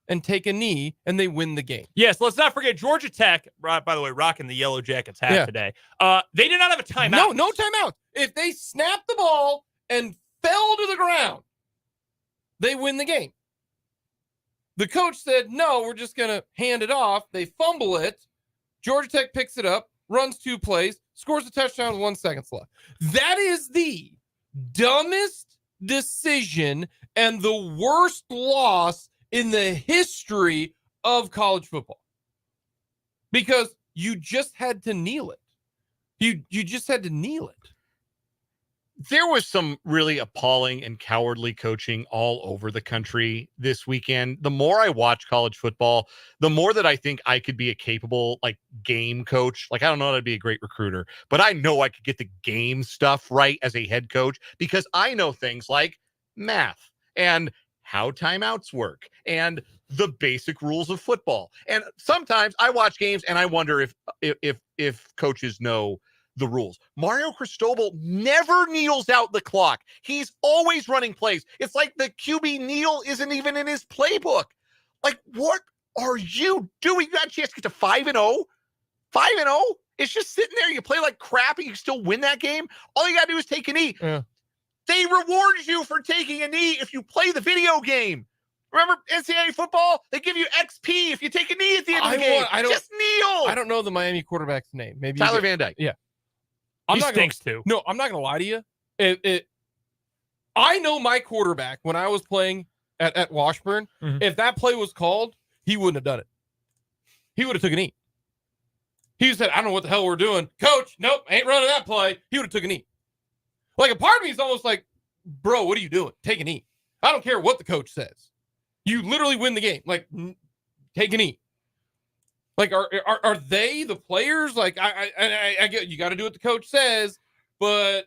and take a knee, and they win the game. Yes, let's not forget Georgia Tech, by the way, rocking the Yellow Jackets hat today. They did not have a timeout. No timeout. If they snapped the ball and fell to the ground, they win the game. The coach said, no, we're just going to hand it off. They fumble it. Georgia Tech picks it up, runs 2 plays, scores a touchdown with 1 second left. That is the dumbest decision and the worst loss in the history of college football, because you just had to kneel it. You just had to kneel it. There was some really appalling and cowardly coaching all over the country this weekend. The more I watch college football, the more that I think I could be a capable, game coach. I don't know how to be a great recruiter, but I know I could get the game stuff right as a head coach, because I know things like math and how timeouts work and the basic rules of football. And sometimes I watch games and I wonder if coaches know the rules. Mario Cristobal never kneels out the clock. He's always running plays. It's like the QB kneel isn't even in his playbook. What are you doing? You got a chance to get to 5-0. 5-0? It's just sitting there. You play like crap and you still win that game. All you got to do is take a knee. Yeah. They reward you for taking a knee if you play the video game. Remember NCAA football? They give you XP if you take a knee at the end of the game. Just kneel. I don't know the Miami quarterback's name. Maybe Tyler Van Dyke. Yeah. He stinks too. No, I'm not going to lie to you. I know my quarterback when I was playing at Washburn. Mm-hmm. If that play was called, he wouldn't have done it. He would have took a knee. He said, I don't know what the hell we're doing. Coach, nope, ain't running that play. He would have took a knee. Like, a part of me is almost like, bro, what are you doing? Take a knee. I don't care what the coach says. You literally win the game. Like, take a knee. Like, are they the players? Like, I get you got to do what the coach says, but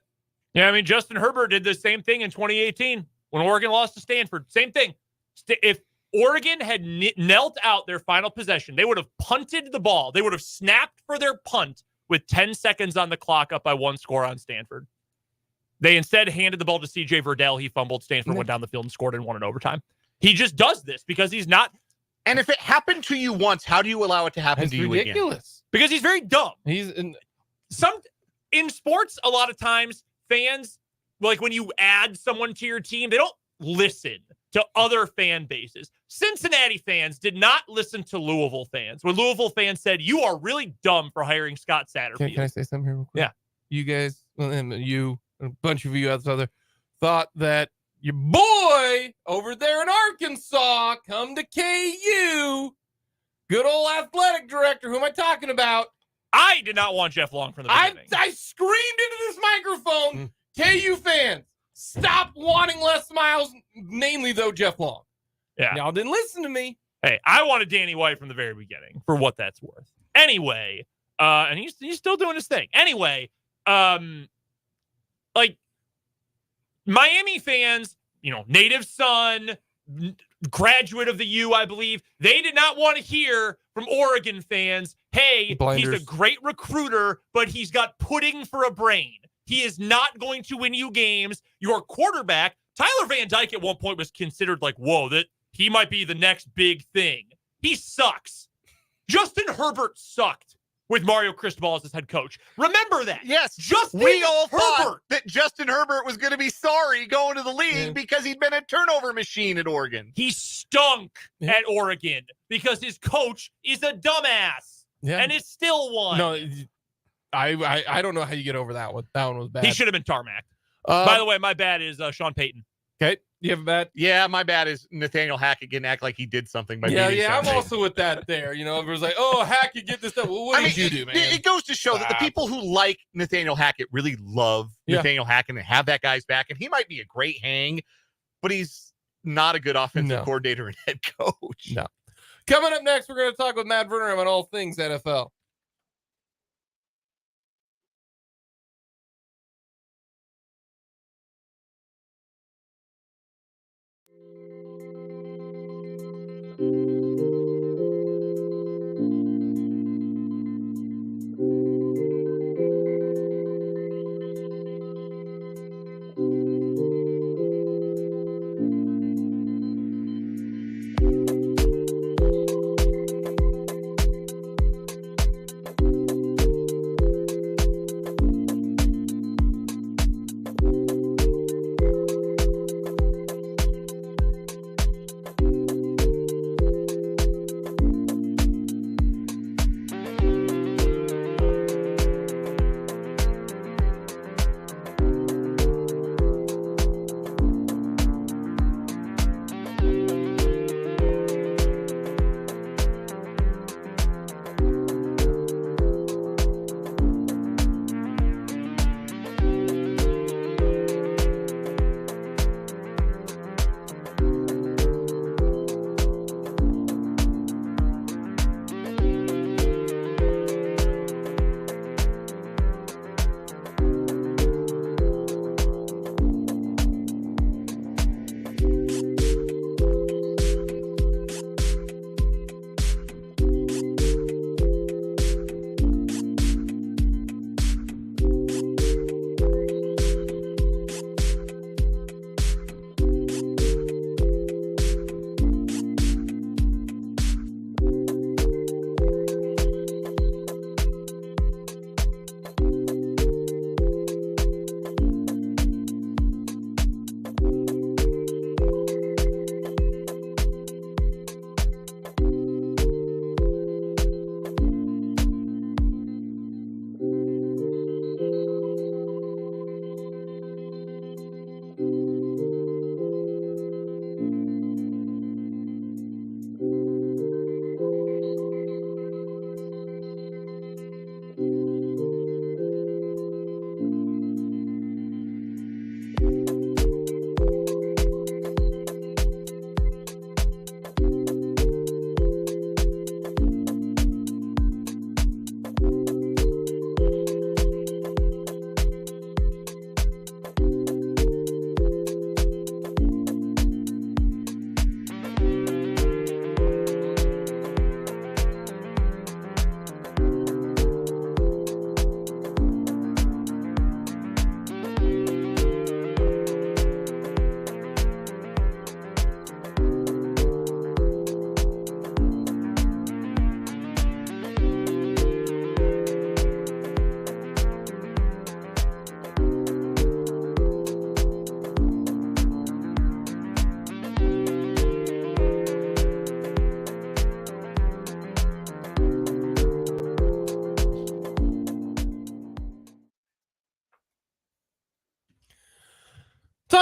yeah, I mean, Justin Herbert did the same thing in 2018 when Oregon lost to Stanford. Same thing. If Oregon had knelt out their final possession, they would have punted the ball. They would have snapped for their punt with 10 seconds on the clock, up by 1 score on Stanford. They instead handed the ball to C.J. Verdell. He fumbled. Stanford went down the field and scored and won in overtime. He just does this because he's not. And if it happened to you once, how do you allow it to happen to you again? It's ridiculous. Because he's very dumb. In sports, a lot of times, fans, like when you add someone to your team, they don't listen to other fan bases. Cincinnati fans did not listen to Louisville fans. When Louisville fans said, you are really dumb for hiring Scott Satterfield. Can I say something here real quick? Yeah. You guys, you, a bunch of you out there, thought that your boy over there in Arkansas come to KU, good old athletic director, who am I talking about? I did not want Jeff Long from the beginning. I screamed into this microphone, KU fans, stop wanting Les Miles, namely, though, Jeff Long. Yeah. Y'all didn't listen to me. Hey, I wanted Danny White from the very beginning, for what that's worth. Anyway, and he's still doing his thing. Anyway, like, Miami fans, native son, graduate of the U, I believe, they did not want to hear from Oregon fans, hey, Blinders. He's a great recruiter, but he's got pudding for a brain. He is not going to win you games. Your quarterback, Tyler Van Dyke, at one point was considered like, whoa, that he might be the next big thing. He sucks. Justin Herbert sucked with Mario Cristobal as his head coach. Remember that. Yes. We all thought that Justin Herbert was going to be sorry going to the league because he'd been a turnover machine at Oregon. He stunk at Oregon because his coach is a dumbass and is still one. No, I don't know how you get over that one. That one was bad. He should have been tarmacked. By the way, my bad is Sean Payton. Okay. You have a bad? Yeah, my bad is Nathaniel Hackett getting act like he did something by beating Sean I'm Payton. also with that there. Everyone's like, oh, Hackett, get this stuff. Well, what did you do, man? It goes to show that the people who like Nathaniel Hackett really love Nathaniel Hackett and have that guy's back. And he might be a great hang, but he's not a good offensive coordinator and head coach. No. Coming up next, we're going to talk with Matt Verderame on all things NFL.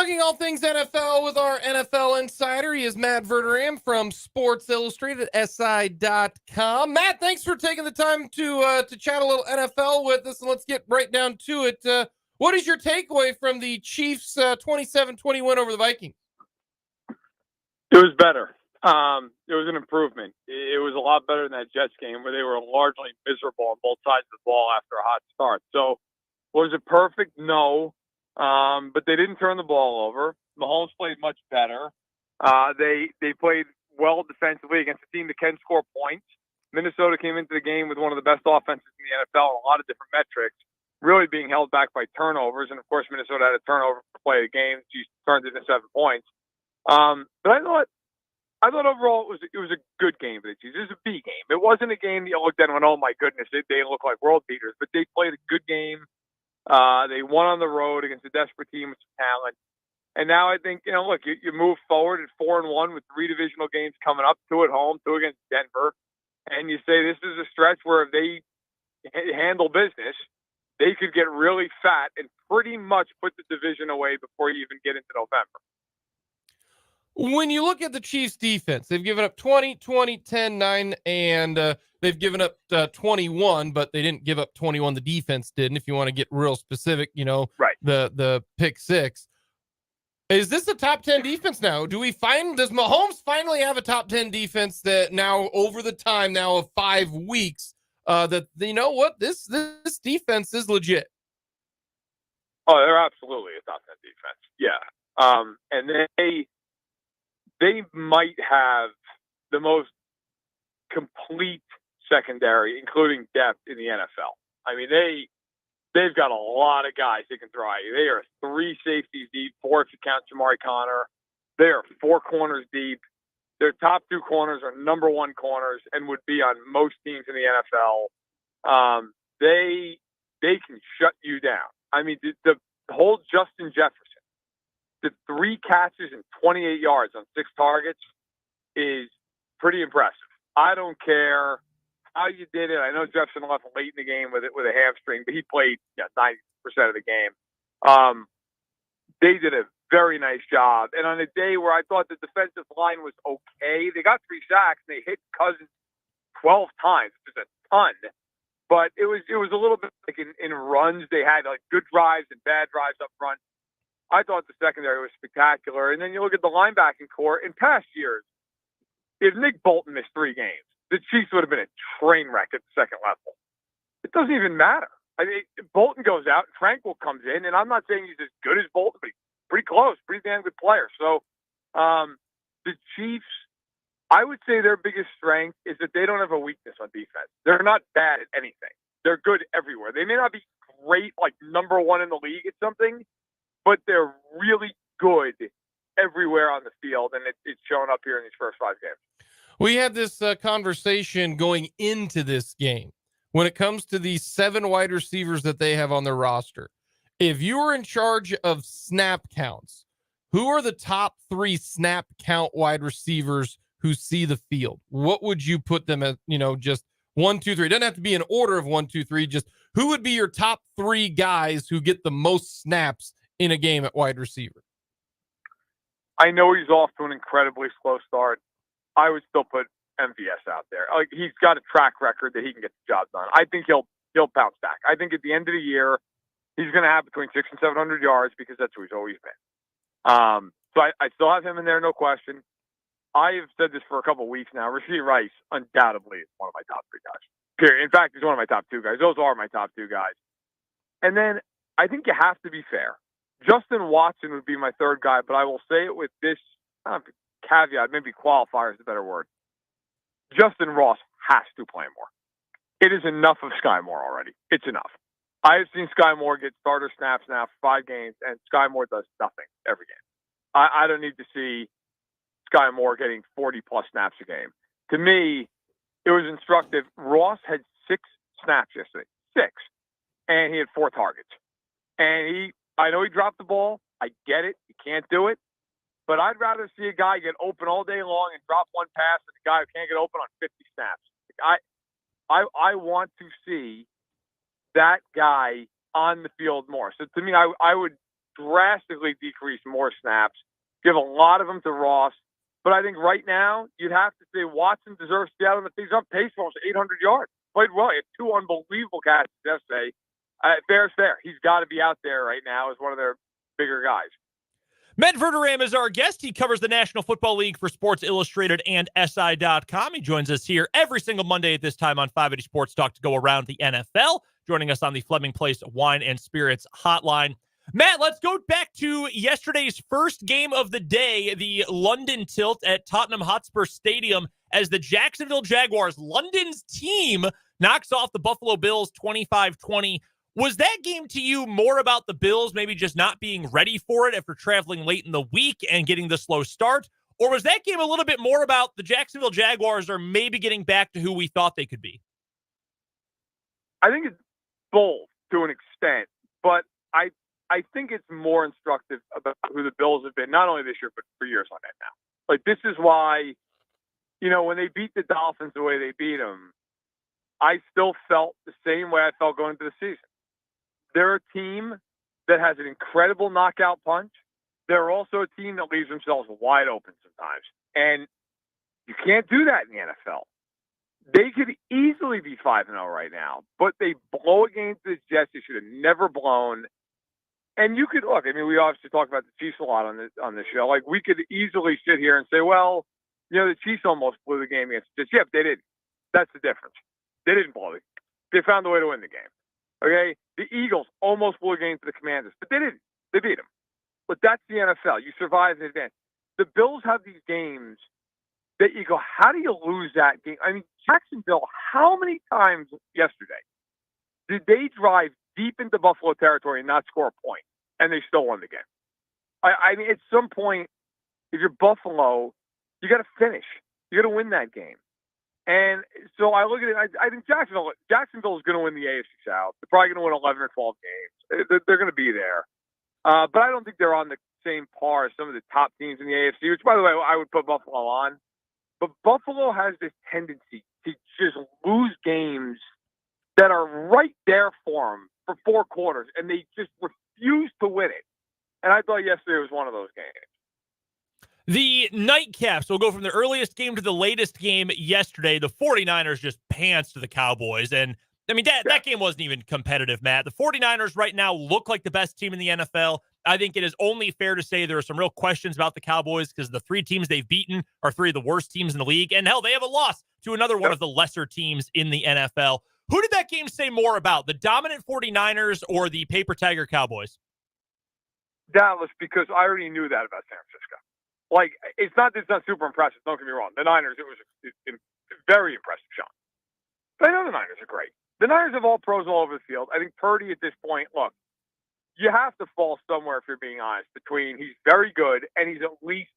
Talking all things NFL with our NFL insider. He is Matt Verderame from Sports Illustrated, SI.com. Matt, thanks for taking the time to chat a little NFL with us, and let's get right down to it. What is your takeaway from the Chiefs' 27-20 win over the Vikings? It was better. It was an improvement. It was a lot better than that Jets game where they were largely miserable on both sides of the ball after a hot start. So was it perfect? No. But they didn't turn the ball over. Mahomes played much better. They played well defensively against a team that can score points. Minnesota came into the game with one of the best offenses in the NFL on a lot of different metrics, really being held back by turnovers. And, of course, Minnesota had a turnover to play the game. She turned it into 7 points. But I thought overall it was a good game for the Chiefs. It was a B game. It wasn't a game that you looked at and went, oh, my goodness, they look like world beaters. But they played a good game. They won on the road against a desperate team with some talent. And now I think, look, you move forward at 4-1 with 3 divisional games coming up, 2 at home, 2 against Denver. And you say this is a stretch where if they handle business, they could get really fat and pretty much put the division away before you even get into November. When you look at the Chiefs defense, they've given up 20, 20, 10, 9, and they've given up 21, but they didn't give up 21. The defense did. And if you want to get real specific, right. the pick 6. Is this a top 10 defense now? Does Mahomes finally have a top 10 defense that now over the time now of 5 weeks that this defense is legit? Oh, they're absolutely a top 10 defense. Yeah. And they might have the most complete secondary, including depth in the NFL. I mean, they've got a lot of guys they can throw at you. They are 3 safeties deep, 4 if you count Jamari Connor. They are 4 corners deep. Their top 2 corners are number 1 corners and would be on most teams in the NFL. They can shut you down. I mean, the whole Justin Jefferson, the 3 catches and 28 yards on 6 targets is pretty impressive. I don't care how you did it. I know Jefferson left late in the game with a hamstring, but he played 90% of the game. They did a very nice job. And on a day where I thought the defensive line was okay, they got 3 sacks. They hit Cousins 12 times, which is a ton. But it was a little bit like in runs. They had like good drives and bad drives up front. I thought the secondary was spectacular. And then you look at the linebacking core. In past years, if Nick Bolton missed 3 games, the Chiefs would have been a train wreck at the second level. It doesn't even matter. I mean, Bolton goes out, Tranquil comes in, and I'm not saying he's as good as Bolton, but he's pretty close, pretty damn good player. So the Chiefs, I would say their biggest strength is that they don't have a weakness on defense. They're not bad at anything. They're good everywhere. They may not be great, like number 1 in the league at something, but they're really good everywhere on the field, and it's shown up here in these first 5 games. We had this conversation going into this game when it comes to the 7 wide receivers that they have on their roster. If you were in charge of snap counts, who are the top 3 snap count wide receivers who see the field? What would you put them at, just 1, 2, 3? It doesn't have to be an order of 1, 2, 3. Just who would be your top 3 guys who get the most snaps in a game at wide receiver? I know he's off to an incredibly slow start. I would still put MVS out there. Like, he's got a track record that he can get the job done. I think he'll bounce back. I think at the end of the year, he's going to have between 600 and 700 yards because that's who he's always been. So I still have him in there, no question. I have said this for a couple of weeks now. Rashee Rice undoubtedly is one of my top 3 guys. Period. In fact, he's one of my top 2 guys. Those are my top 2 guys. And then I think you have to be fair. Justin Watson would be my 3rd guy, but I will say it with this caveat, maybe qualifier is a better word. Justin Ross has to play more. It is enough of Sky Moore already. It's enough. I have seen Sky Moore get starter snaps now for 5 games, and Sky Moore does nothing every game. I don't need to see Sky Moore getting 40-plus snaps a game. To me, it was instructive. Ross had 6 snaps yesterday. 6. And he had 4 targets. And I know he dropped the ball. I get it. You can't do it. But I'd rather see a guy get open all day long and drop 1 pass than a guy who can't get open on 50 snaps. I want to see that guy on the field more. So to me, I would drastically decrease more snaps, give a lot of them to Ross. But I think right now, you'd have to say Watson deserves to be out on the field. He's on pace for almost 800 yards. Played well. He had 2 unbelievable catches yesterday. Fair's fair. He's got to be out there right now as one of their bigger guys. Matt Verderame is our guest. He covers the National Football League for Sports Illustrated and SI.com. He joins us here every single Monday at this time on 580 Sports Talk to go around the NFL, joining us on the Fleming Place Wine and Spirits hotline. Matt, let's go back to yesterday's first game of the day, the London tilt at Tottenham Hotspur Stadium, as the Jacksonville Jaguars, London's team, knocks off the Buffalo Bills 25-20. Was that game to you more about the Bills maybe just not being ready for it after traveling late in the week and getting the slow start? Or was that game a little bit more about the Jacksonville Jaguars are maybe getting back to who we thought they could be? I think it's both to an extent, but I think it's more instructive about who the Bills have been, not only this year, but for years on end now. Like, this is why, when they beat the Dolphins the way they beat them, I still felt the same way I felt going into the season. They're a team that has an incredible knockout punch. They're also a team that leaves themselves wide open sometimes. And you can't do that in the NFL. They could easily be 5-0 right now, but they blow a game to the Jets they should have never blown. And you could look, we obviously talk about the Chiefs a lot on this show. Like, we could easily sit here and say, well, the Chiefs almost blew the game against the Jets. Yeah, they didn't. That's the difference. They didn't blow it. They found a way to win the game. Okay? The Eagles almost blew a game to the Commanders, but they didn't. They beat them. But that's the NFL. You survive in advance. The Bills have these games that you go, how do you lose that game? Jacksonville, how many times yesterday did they drive deep into Buffalo territory and not score a point, and they still won the game? At some point, if you're Buffalo, you got to finish. You got to win that game. And so I look at it, I think Jacksonville is going to win the AFC South. They're probably going to win 11 or 12 games. They're going to be there. But I don't think they're on the same par as some of the top teams in the AFC, which, by the way, I would put Buffalo on. But Buffalo has this tendency to just lose games that are right there for them for 4 quarters, and they just refuse to win it. And I thought yesterday was one of those games. The nightcaps, we'll go from the earliest game to the latest game yesterday. The 49ers just pantsed the Cowboys. And, that game wasn't even competitive, Matt. The 49ers right now look like the best team in the NFL. I think it is only fair to say there are some real questions about the Cowboys because the 3 teams they've beaten are 3 of the worst teams in the league. And, hell, they have a loss to another one of the lesser teams in the NFL. Who did that game say more about, the dominant 49ers or the paper tiger Cowboys? Dallas, because I already knew that about San Francisco. Like, it's not super impressive. Don't get me wrong. The Niners, it was very impressive, Sean. But I know the Niners are great. The Niners have all pros all over the field. I think Purdy at this point, look, you have to fall somewhere, if you're being honest, between he's very good and he's at least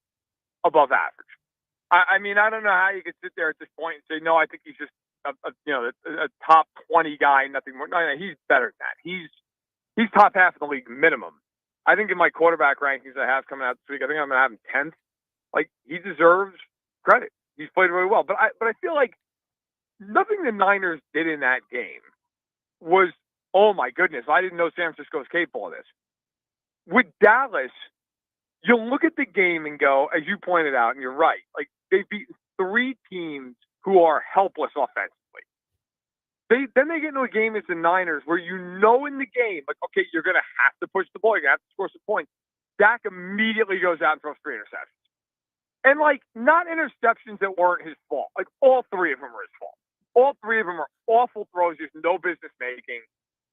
above average. I don't know how you could sit there at this point and say, no, I think he's just a top 20 guy, nothing more. No, he's better than that. He's top half of the league minimum. I think in my quarterback rankings I have coming out this week, I think I'm going to have him 10th. Like, he deserves credit. He's played really well. But I feel like nothing the Niners did in that game was, oh my goodness, I didn't know San Francisco was capable of this. With Dallas, you'll look at the game and go, as you pointed out, and you're right, like, they've beaten 3 teams who are helpless offensively. Then they get into a game as the Niners where in the game, like, okay, you're going to have to push the ball. You're going to have to score some points. Dak immediately goes out and throws 3 interceptions. And, like, not interceptions that weren't his fault. Like, all 3 of them are his fault. All 3 of them are awful throws he's no business making,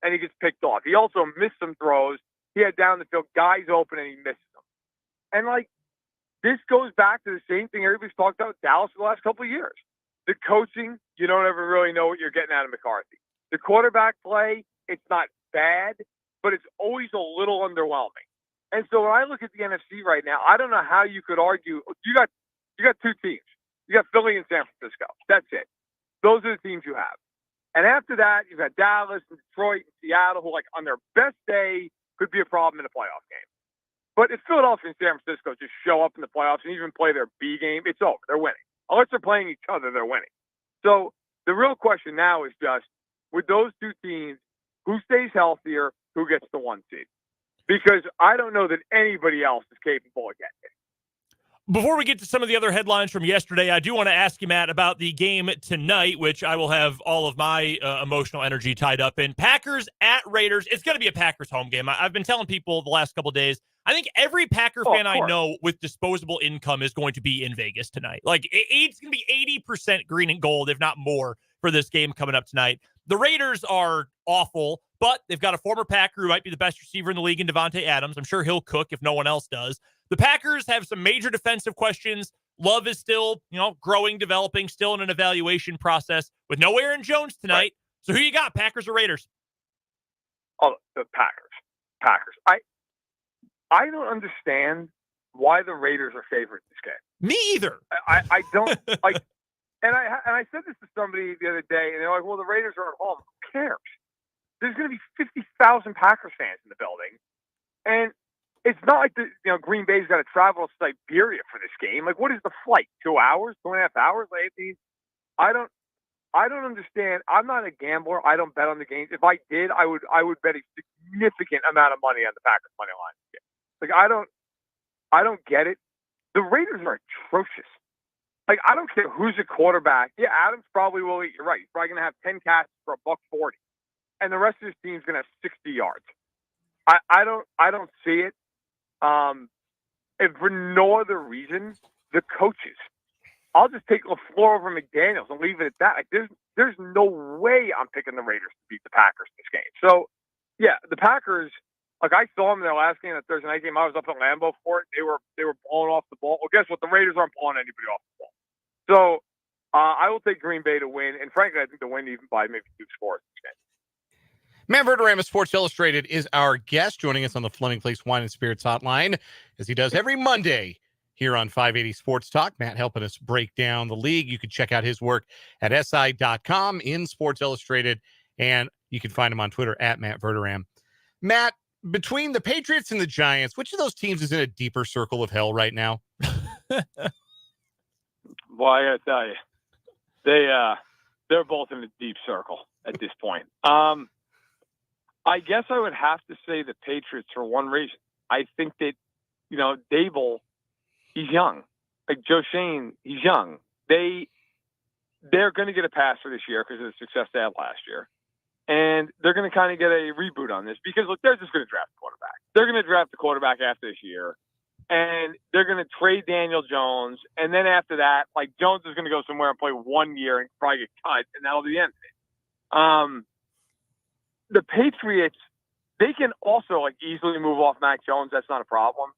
and he gets picked off. He also missed some throws. He had down the field guys open, and he missed them. And, like, this goes back to the same thing everybody's talked about with Dallas for the last couple of years. The coaching, you don't ever really know what you're getting out of McCarthy. The quarterback play, it's not bad, but it's always a little underwhelming. And so when I look at the NFC right now, I don't know how you could argue. You got 2 teams. You got Philly and San Francisco. That's it. Those are the teams you have. And after that, you've got Dallas and Detroit and Seattle, who, like, on their best day could be a problem in a playoff game. But if Philadelphia and San Francisco just show up in the playoffs and even play their B game, it's over. They're winning. Unless they're playing each other, they're winning. So the real question now is just, with those 2 teams, who stays healthier, who gets the 1 seed? because I don't know that anybody else is capable of getting it. Before we get to some of the other headlines from yesterday, I do want to ask you, Matt, about the game tonight, which I will have all of my emotional energy tied up in. Packers at Raiders. It's going to be a Packers home game. I've been telling people the last couple of days, I think every Packer fan I know with disposable income is going to be in Vegas tonight. Like, it's going to be 80% green and gold, if not more, for this game coming up tonight. The Raiders are awful, but they've got a former Packer who might be the best receiver in the league in Devontae Adams. I'm sure he'll cook if no one else does. The Packers have some major defensive questions. Love is still, growing, developing, still in an evaluation process with no Aaron Jones tonight. Right. So who you got, Packers or Raiders? Oh, the Packers. I don't understand why the Raiders are favored in this game. Me either. I don't like. And I said this to somebody the other day, and they're like, "Well, the Raiders are at home. Who cares? There's going to be 50,000 Packers fans in the building, and it's not like Green Bay's got to travel to Siberia for this game. Like, what is the flight? 2 hours? 2.5 hours? Like, I don't understand. I'm not a gambler. I don't bet on the games. If I did, I would bet a significant amount of money on the Packers money line. Like, I don't get it. The Raiders are atrocious. Like, I don't care who's a quarterback. Yeah, Adams probably will eat. You're right. He's probably going to have 10 catches for $140, and the rest of his team's going to have 60 yards. I don't see it. If for no other reason, the coaches. I'll just take LaFleur over McDaniels and leave it at that. Like, there's no way I'm picking the Raiders to beat the Packers in this game. So, yeah, the Packers. Like, I saw them in their last game, that Thursday night game. I was up at Lambeau for it. They were blowing off the ball. Well, guess what? The Raiders aren't blowing anybody off the ball. So I will take Green Bay to win. And frankly, I think to win even by maybe 2 scores in this game. Matt Verderame of Sports Illustrated is our guest, joining us on the Fleming Place Wine and Spirits Hotline, as he does every Monday here on 580 Sports Talk. Matt helping us break down the league. You can check out his work at si.com in Sports Illustrated, and you can find him on Twitter at Matt Verderame. Matt, between the Patriots and the Giants, which of those teams is in a deeper circle of hell right now? Well, I gotta tell you, they're both in a deep circle at this point. I guess I would have to say the Patriots for one reason. I think that, Dable, he's young. Like Joe Shane, he's young. They're going to get a pass for this year because of the success they had last year. And they're going to kind of get a reboot on this because, look, they're just going to draft the quarterback. They're going to draft the quarterback after this year. And they're going to trade Daniel Jones. And then after that, Jones is going to go somewhere and play 1 year and probably get cut. And that'll be the end of it. The Patriots, they can also easily move off Mac Jones. That's not a problem.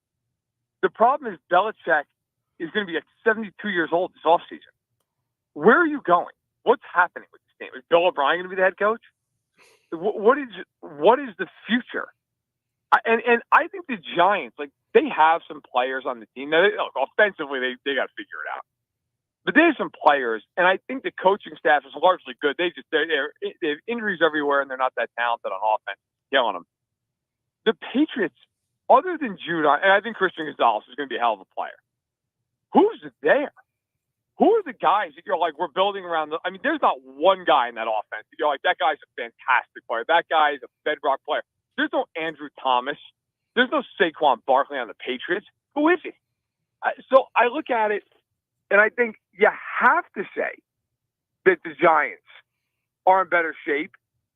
The problem is Belichick is going to be 72 years old this offseason. Where are you going? What's happening with this team? Is Bill O'Brien going to be the head coach? What is the future? And I think the Giants, they have some players on the team. Now, offensively, they got to figure it out. But they have some players, and I think the coaching staff is largely good. They have injuries everywhere, and they're not that talented on offense. Killing them. The Patriots, other than Judon, and I think Christian Gonzalez is going to be a hell of a player. Who's there? Who are the guys that you're we're building around? There's not one guy in that offense that you're that guy's a fantastic player. That guy is a bedrock player. There's no Andrew Thomas. There's no Saquon Barkley on the Patriots. Who is he? So I look at it, and I think you have to say that the Giants are in better shape,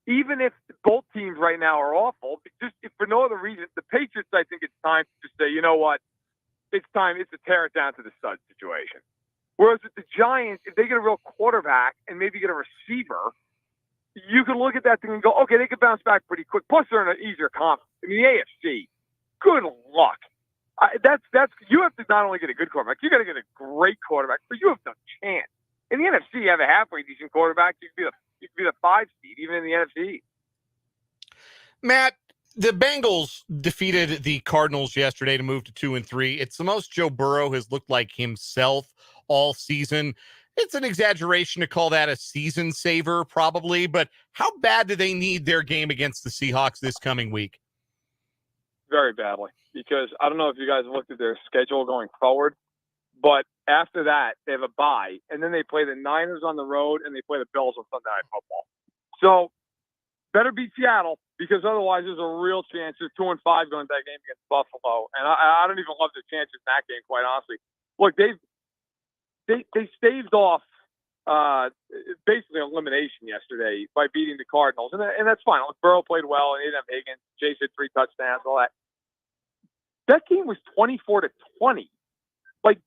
even if both teams right now are awful. Just if for no other reason, the Patriots, I think it's time to just say, you know what? It's time. It's a tear it down to the stud situation. Whereas with the Giants, if they get a real quarterback and maybe get a receiver, you can look at that thing and go, okay, they could bounce back pretty quick. Plus, they're in an easier conference. The AFC, good luck. That's you have to not only get a good quarterback, you got to get a great quarterback, but you have no chance. In the NFC, you have a halfway decent quarterback. You could be the 5 seed, even in the NFC. Matt, the Bengals defeated the Cardinals yesterday to move to 2-3. It's the most Joe Burrow has looked like himself all season. It's an exaggeration to call that a season saver, probably, but how bad do they need their game against the Seahawks this coming week? Very badly, because I don't know if you guys looked at their schedule going forward, but after that, they have a bye, and then they play the Niners on the road, and they play the Bills on Sunday Night Football. So better beat Seattle, because otherwise there's a real chance you're 2-5 going to that game against Buffalo. And I don't even love the chances in that game, quite honestly. Look, they staved off basically elimination yesterday by beating the Cardinals, and that's fine. Look, Burrow played well, and Adam Higgins, Chase had 3 touchdowns, all that. That game was 24-20, like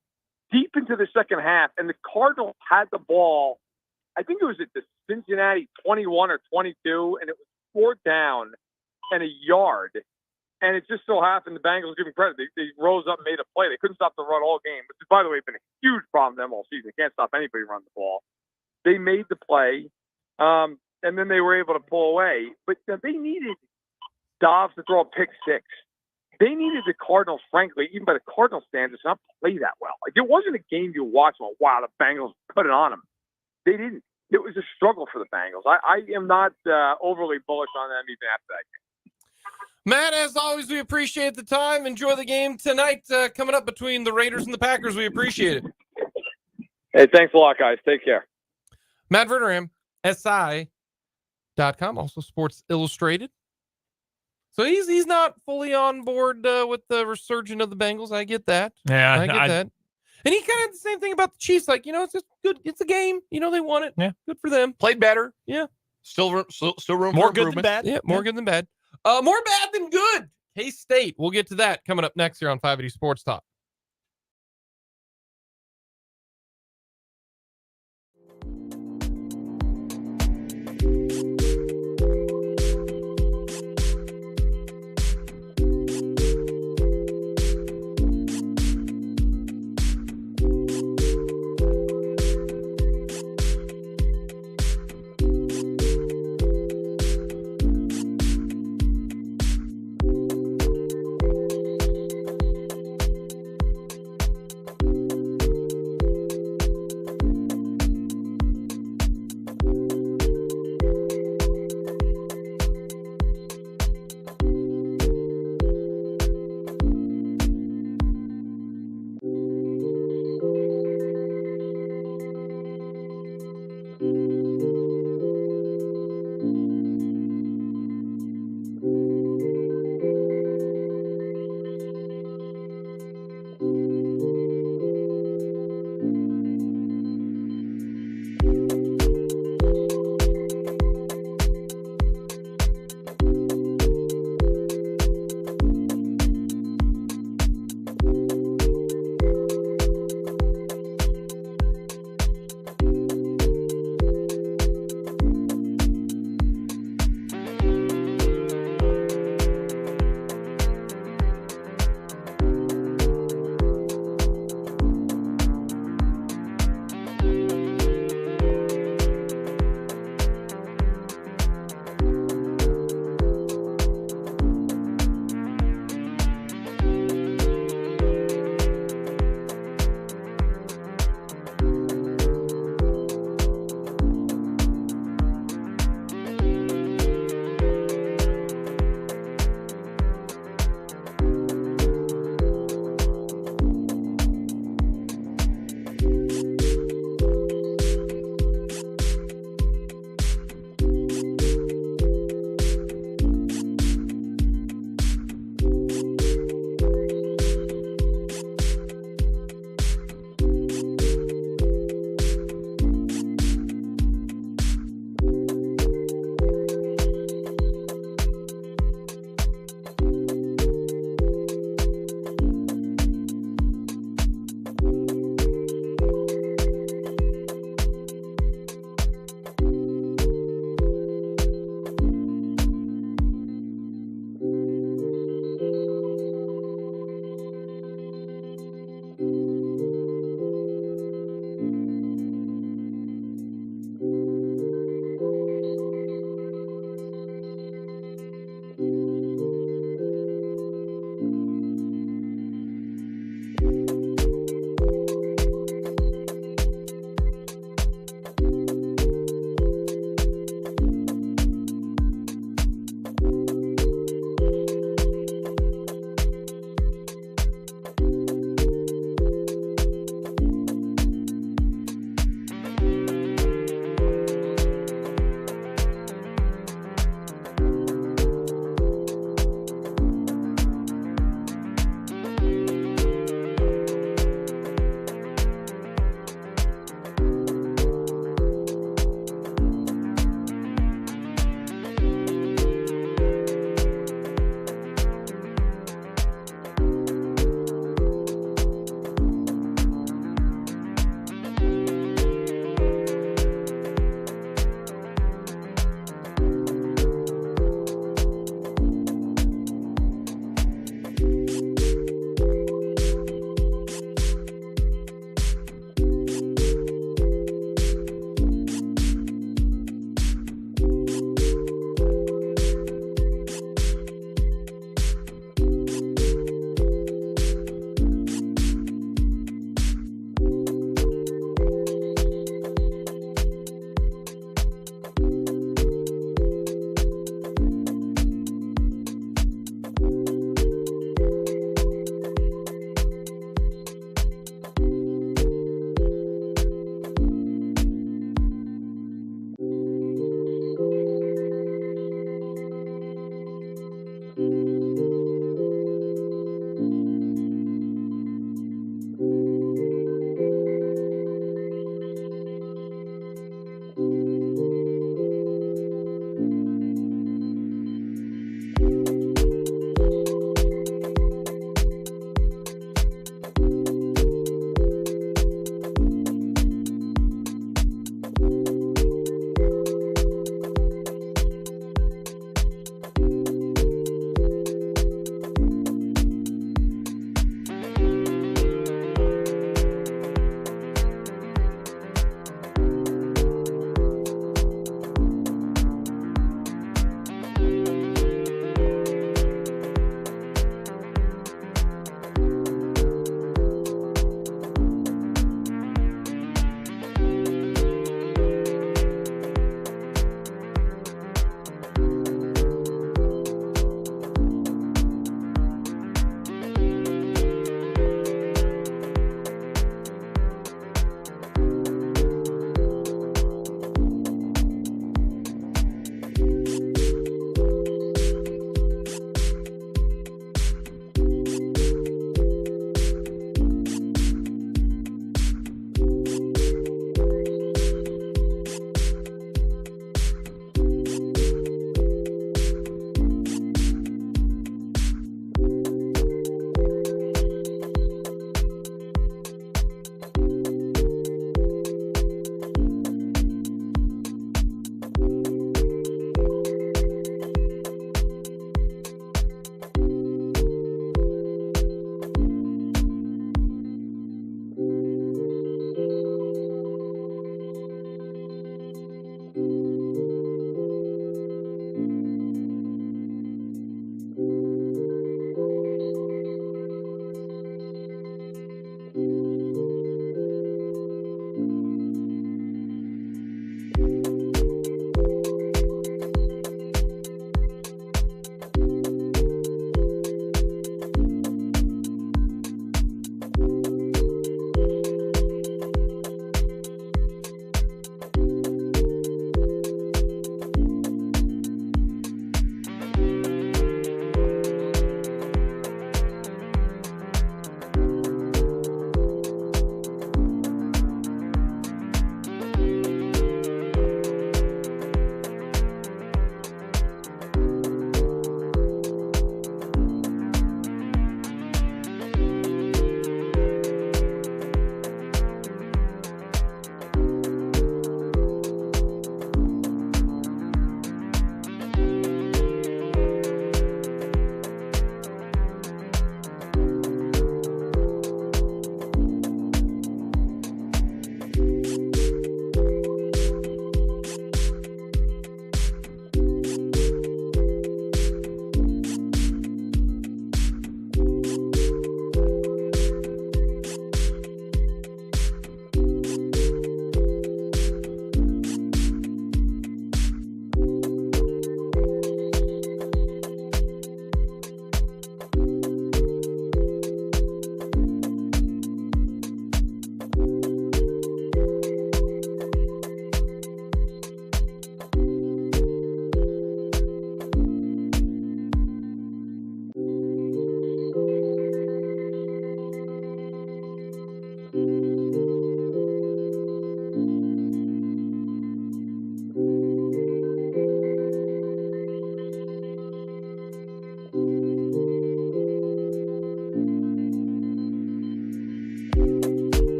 deep into the second half, and the Cardinals had the ball. I think it was at the Cincinnati 21 or 22, and it was 4th down and a yard. And it just so happened the Bengals, give them credit, they rose up and made a play. They couldn't stop the run all game, which has, by the way, been a huge problem for them all season. They can't stop anybody running the ball. They made the play, and then they were able to pull away. But they needed Dobbs to throw a pick 6. They needed the Cardinals, frankly, even by the Cardinals standards, to not play that well. Like, it wasn't a game you watch and, wow, the Bengals put it on them. They didn't. It was a struggle for the Bengals. I am not overly bullish on them even after that game. Matt, as always, we appreciate the time. Enjoy the game tonight coming up between the Raiders and the Packers. We appreciate it. Hey, thanks a lot, guys. Take care. Matt Verderame, SI.com, also Sports Illustrated. So he's not fully on board with the resurgence of the Bengals. I get that. Yeah, I get that. And he kind of had the same thing about the Chiefs. Like, it's just good. It's a game. They won it. Yeah. Good for them. Played better. Yeah. Still room more for good improvement. than bad. Yeah, more good than bad. More bad than good. K-State. We'll get to that coming up next here on 580 Sports Talk.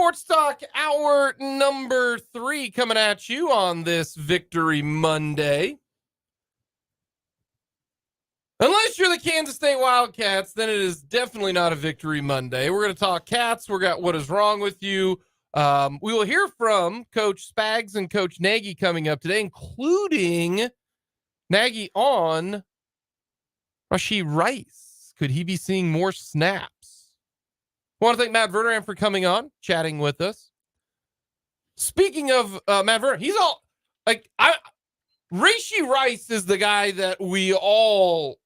Sports Talk, hour number 3 coming at you on this Victory Monday. Unless you're the Kansas State Wildcats, then it is definitely not a Victory Monday. We're going to talk Cats. We got what is wrong with you. We will hear from Coach Spags and Coach Nagy coming up today, including Nagy on Rashee Rice. Could he be seeing more snaps? I want to thank Matt Verderame for coming on, chatting with us. Speaking of Matt Verderame, he's all like, Rashee Rice is the guy that we all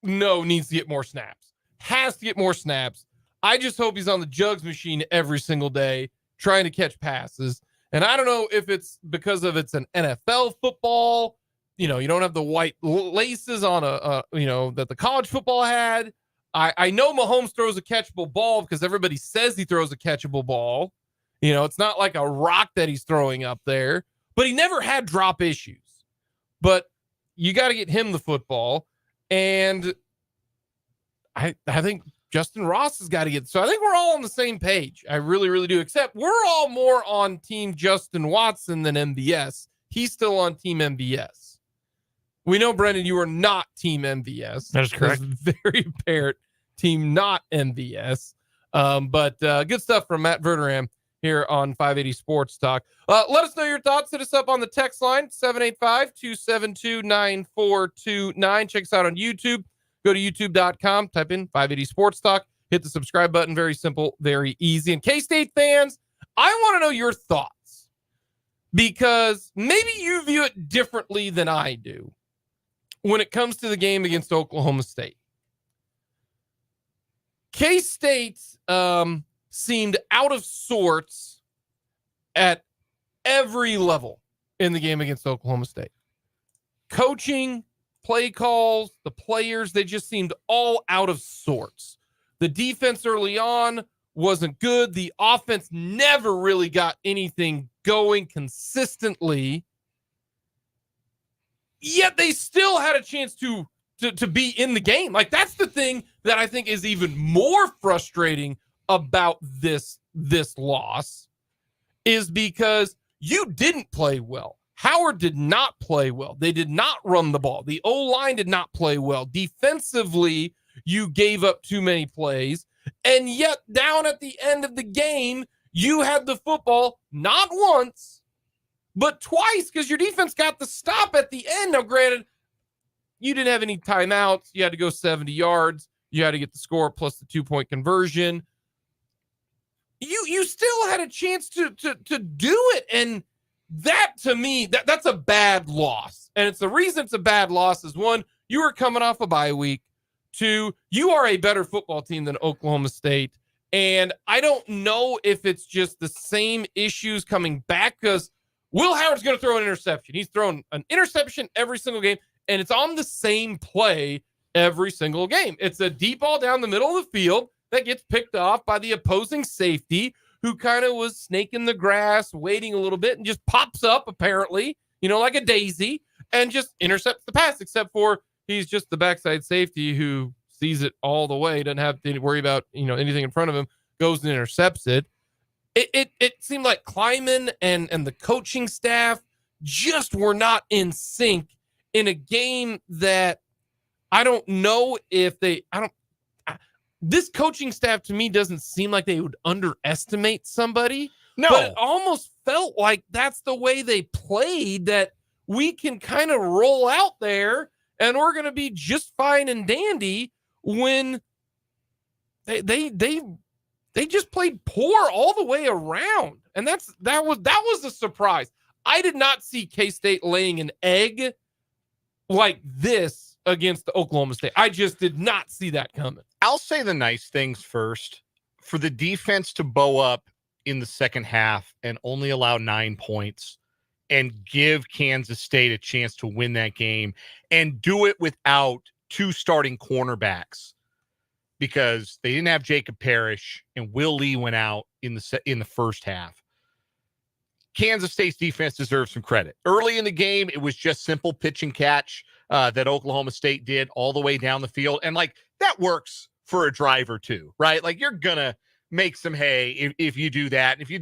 know needs to get more snaps, has to get more snaps. I just hope he's on the jugs machine every single day trying to catch passes. And I don't know if it's because of it's an NFL football, you don't have the white laces on that the college football had. I know Mahomes throws a catchable ball because everybody says he throws a catchable ball. It's not like a rock that he's throwing up there, but he never had drop issues. But you got to get him the football. And I think Justin Ross has got to get. So I think we're all on the same page. I really, really do. Except we're all more on team Justin Watson than MVS. He's still on team MVS. We know, Brendan, you are not team MVS. That is correct. That's very apparent. Team not MVS. But good stuff from Matt Verderame here on 580 Sports Talk. Let us know your thoughts. Hit us up on the text line, 785-272-9429. Check us out on YouTube. Go to youtube.com, type in 580 Sports Talk, hit the subscribe button. Very simple, very easy. And K-State fans, I want to know your thoughts because maybe you view it differently than I do when it comes to the game against Oklahoma State. K-State seemed out of sorts at every level in the game against Oklahoma State. Coaching, play calls, the players, they just seemed all out of sorts. The defense early on wasn't good. The offense never really got anything going consistently. Yet they still had a chance to be in the game. Like, that's the thing that I think is even more frustrating about this loss is because you didn't play well. Howard did not play well. They did not run the ball. The O-line did not play well. Defensively, you gave up too many plays. And yet, down at the end of the game, you had the football not once, but twice because your defense got the stop at the end. Now, granted, you didn't have any timeouts. You had to go 70 yards. You had to get the score plus the 2-point conversion. You still had a chance to do it. And that, to me, that's a bad loss. And it's the reason it's a bad loss is, one, you were coming off a bye week. Two, you are a better football team than Oklahoma State. And I don't know if it's just the same issues coming back because Will Howard's going to throw an interception. He's thrown an interception every single game, and it's on the same play every single game. It's a deep ball down the middle of the field that gets picked off by the opposing safety who kind of was snaking the grass, waiting a little bit, and just pops up, apparently, like a daisy, and just intercepts the pass, except for he's just the backside safety who sees it all the way, doesn't have to worry about, anything in front of him, goes and intercepts it. It seemed like Kleiman and the coaching staff just were not in sync in a game that I don't know if this coaching staff to me doesn't seem like they would underestimate somebody. No. But it almost felt like that's the way they played, that we can kind of roll out there and we're going to be just fine and dandy when they just played poor all the way around. And that was a surprise. I did not see K-State laying an egg like this against Oklahoma State. I just did not see that coming. I'll say the nice things first. For the defense to bow up in the second half and only allow 9 points and give Kansas State a chance to win that game and do it without 2 starting cornerbacks because they didn't have Jacob Parrish and Will Lee went out in the first half. Kansas State's defense deserves some credit. Early in the game, it was just simple pitch and catch that Oklahoma State did all the way down the field. And that works for a drive or two, right? You're going to make some hay if you do that. If you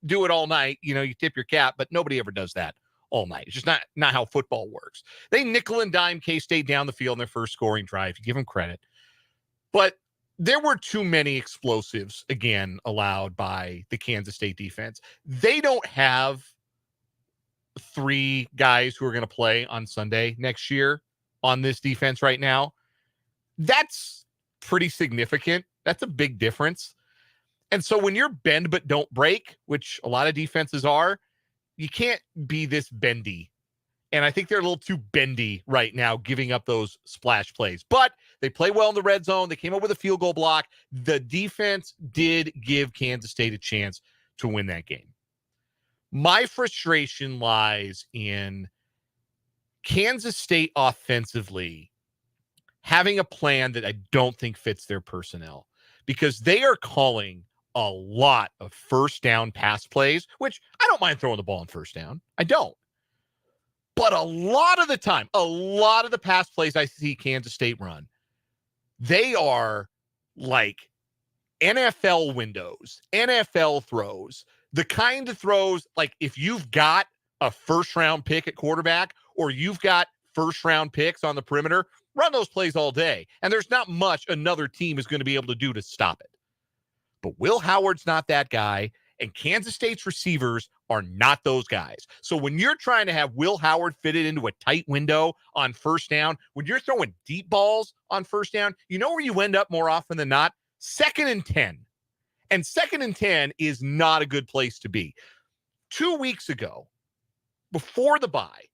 do it all night, you tip your cap, but nobody ever does that all night. It's just not how football works. They nickel and dime K-State down the field in their first scoring drive. You give them credit. But there were too many explosives, again, allowed by the Kansas State defense. They don't have 3 guys who are going to play on Sunday next year on this defense right now. That's pretty significant. That's a big difference. And so when you're bend but don't break, which a lot of defenses are, you can't be this bendy. And I think they're a little too bendy right now, giving up those splash plays. But they play well in the red zone. They came up with a field goal block. The defense did give Kansas State a chance to win that game. My frustration lies in Kansas State offensively having a plan that I don't think fits their personnel, because they are calling a lot of first down pass plays, which I don't mind throwing the ball on first down. I don't. But a lot of the time, a lot of the pass plays I see Kansas State run, they are like NFL windows, NFL throws, the kind of throws like if you've got a first round pick at quarterback or you've got first round picks on the perimeter, run those plays all day. And there's not much another team is going to be able to do to stop it. But Will Howard's not that guy, and Kansas State's receivers are not those guys. So when you're trying to have Will Howard fitted into a tight window on first down, when you're throwing deep balls on first down, you know where you end up more often than not? 2nd and 10. And 2nd and 10 is not a good place to be. 2 weeks ago, before the bye,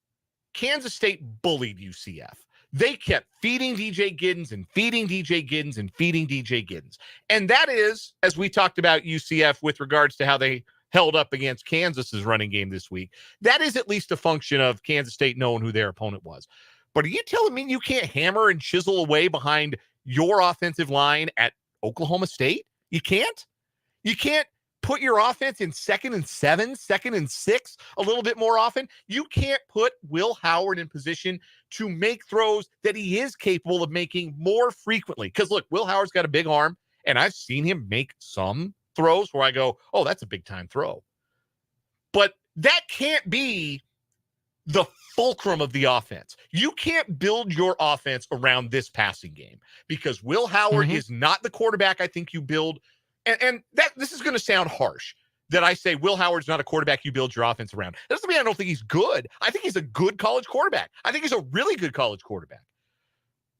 Kansas State bullied UCF. They kept feeding DJ Giddens and feeding DJ Giddens and feeding DJ Giddens. And that is, as we talked about UCF with regards to how they held up against Kansas's running game this week, that is at least a function of Kansas State knowing who their opponent was. But are you telling me you can't hammer and chisel away behind your offensive line at Oklahoma State? You can't? You can't put your offense in 2nd and 7, 2nd and 6 a little bit more often? You can't put Will Howard in position to make throws that he is capable of making more frequently. Because look, Will Howard's got a big arm, and I've seen him make some throws where I go, oh, that's a big time throw. But that can't be the fulcrum of the offense. You can't build your offense around this passing game, because Will Howard is not the quarterback I think you build. And that this is going to sound harsh that I say Will Howard's not a quarterback you build your offense around. That doesn't mean I don't think he's good. I think he's a good college quarterback. I think he's a really good college quarterback.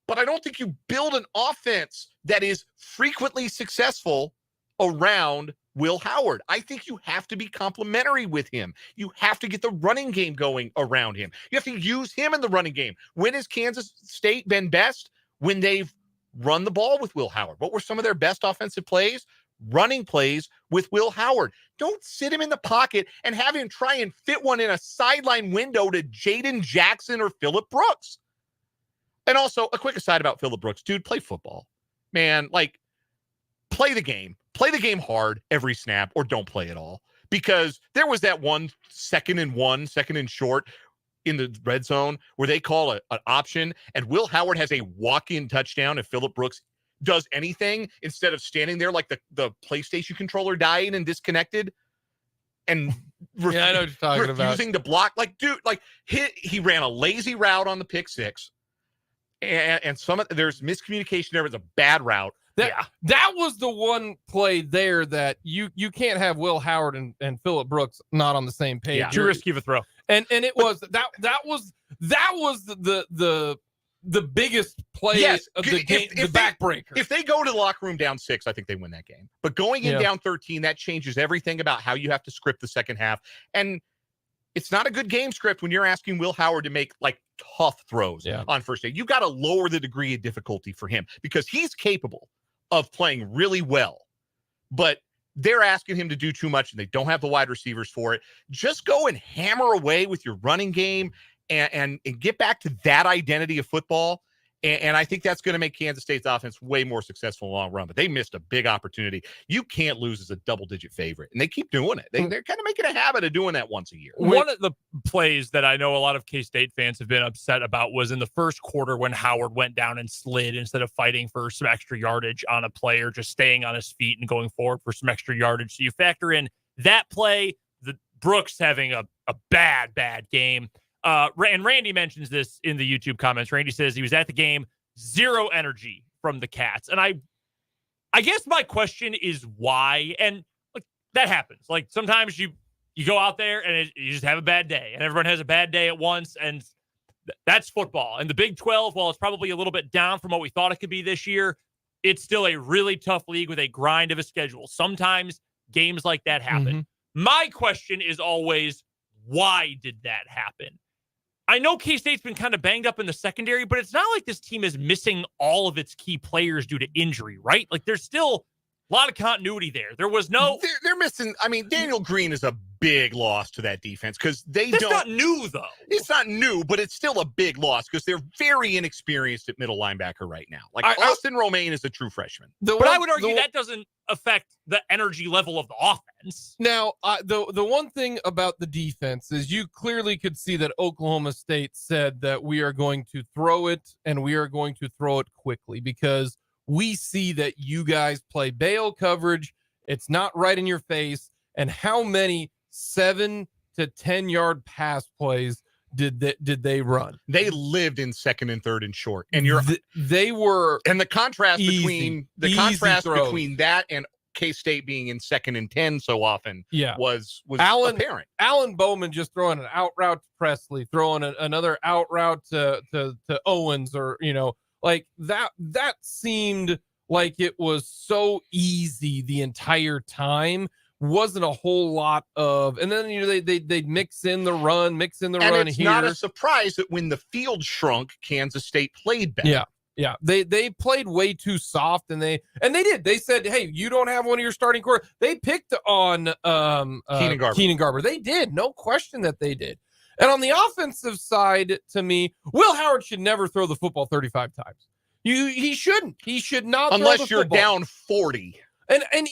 But I don't think you build an offense that is frequently successful around Will Howard. I think you have to be complementary with him. You have to get the running game going around him. You have to use him in the running game. When has Kansas State been best? When they've run the ball with Will Howard. What were some of their best offensive plays? Running plays with Will Howard. Don't sit him in the pocket and have him try and fit one in a sideline window to Jaden Jackson or Phillip Brooks. And also, a quick aside about Phillip Brooks. Dude, play football. Man, like, play the game. Play the game hard every snap, or don't play at all. Because there was that 2nd and short in the red zone where they call an option, and Will Howard has a walk-in touchdown if Phillip Brooks does anything instead of standing there like the PlayStation controller dying and disconnected and I know what you're talking refusing to block. Like, dude, like he ran a lazy route on the pick six, and there's miscommunication there. It was a bad route. That was the one play there that you can't have Will Howard and Phillip Brooks not on the same page. Yeah. Too risky of a throw. And it was that was the biggest play of the game, the backbreaker. If they go to the locker room down 6, I think they win that game. But going in down 13, that changes everything about how you have to script the second half. And it's not a good game script when you're asking Will Howard to make like tough throws on first day. You got to lower the degree of difficulty for him, because he's capable of playing really well. But they're asking him to do too much, and they don't have the wide receivers for it. Just go and hammer away with your running game and get back to that identity of football. And I think that's going to make Kansas State's offense way more successful in the long run. But they missed a big opportunity. You can't lose as a double-digit favorite. And they keep doing it. They're kind of making a habit of doing that once a year. One of the plays that I know a lot of K-State fans have been upset about was in the first quarter when Howard went down and slid instead of fighting for some extra yardage on a play or just staying on his feet and going forward for some extra yardage. So you factor in that play, the Brooks having a bad game. And Randy mentions this in the YouTube comments. Randy says he was at the game, zero energy from the Cats. And I guess my question is why? And like that happens. Like sometimes you go out there and you just have a bad day, and everyone has a bad day at once, and that's football. And the Big 12, while it's probably a little bit down from what we thought it could be this year, it's still a really tough league with a grind of a schedule. Sometimes games like that happen. My question is always, why did that happen? I know K-State's been kind of banged up in the secondary, but it's not like this team is missing all of its key players due to injury, right? Like there's still a lot of continuity there. There was no... They're missing... I mean, Daniel Green is a big loss to that defense because That's not new, though. It's not new, but it's still a big loss because they're very inexperienced at middle linebacker right now. Like, Austin Romaine is a true freshman. But I would argue that doesn't affect the energy level of the offense. Now, the one thing about the defense is you clearly could see that Oklahoma State said that we are going to throw it, and we are going to throw it quickly because we see that you guys play bail coverage. It's not right in your face. And how many 7 to 10 yard pass plays did they run? They lived in second and third and short. And they were, and the contrast between that and K-State being in second and 10 so often was apparent. Alan Bowman just throwing an out route to Presley, throwing another out route to Owens, or like that seemed like it was so easy the entire time. Wasn't a whole lot of, and then they'd mix in the run and it's here. Not a surprise that when the field shrunk, Kansas State played better. Yeah. They played way too soft, and they did. They said, "Hey, you don't have one of your starting core." They picked on Keenan Garber. They did, no question that they did. And on the offensive side, to me, Will Howard should never throw the football 35 times. He shouldn't. He should not. Unless you're down 40. And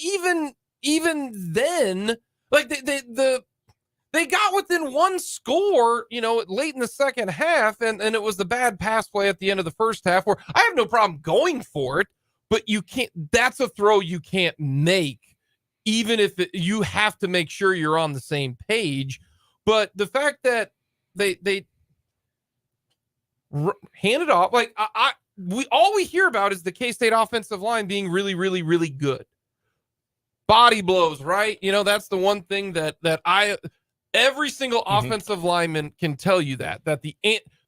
even then, like they got within one score, late in the second half, and it was the bad pass play at the end of the first half where I have no problem going for it, but you can't. That's a throw you can't make, even if you have to make sure you're on the same page. But the fact that they hand it off, like all we hear about is the K-State offensive line being really, really, really good. Body blows, right? That's the one thing that every single offensive lineman can tell you that the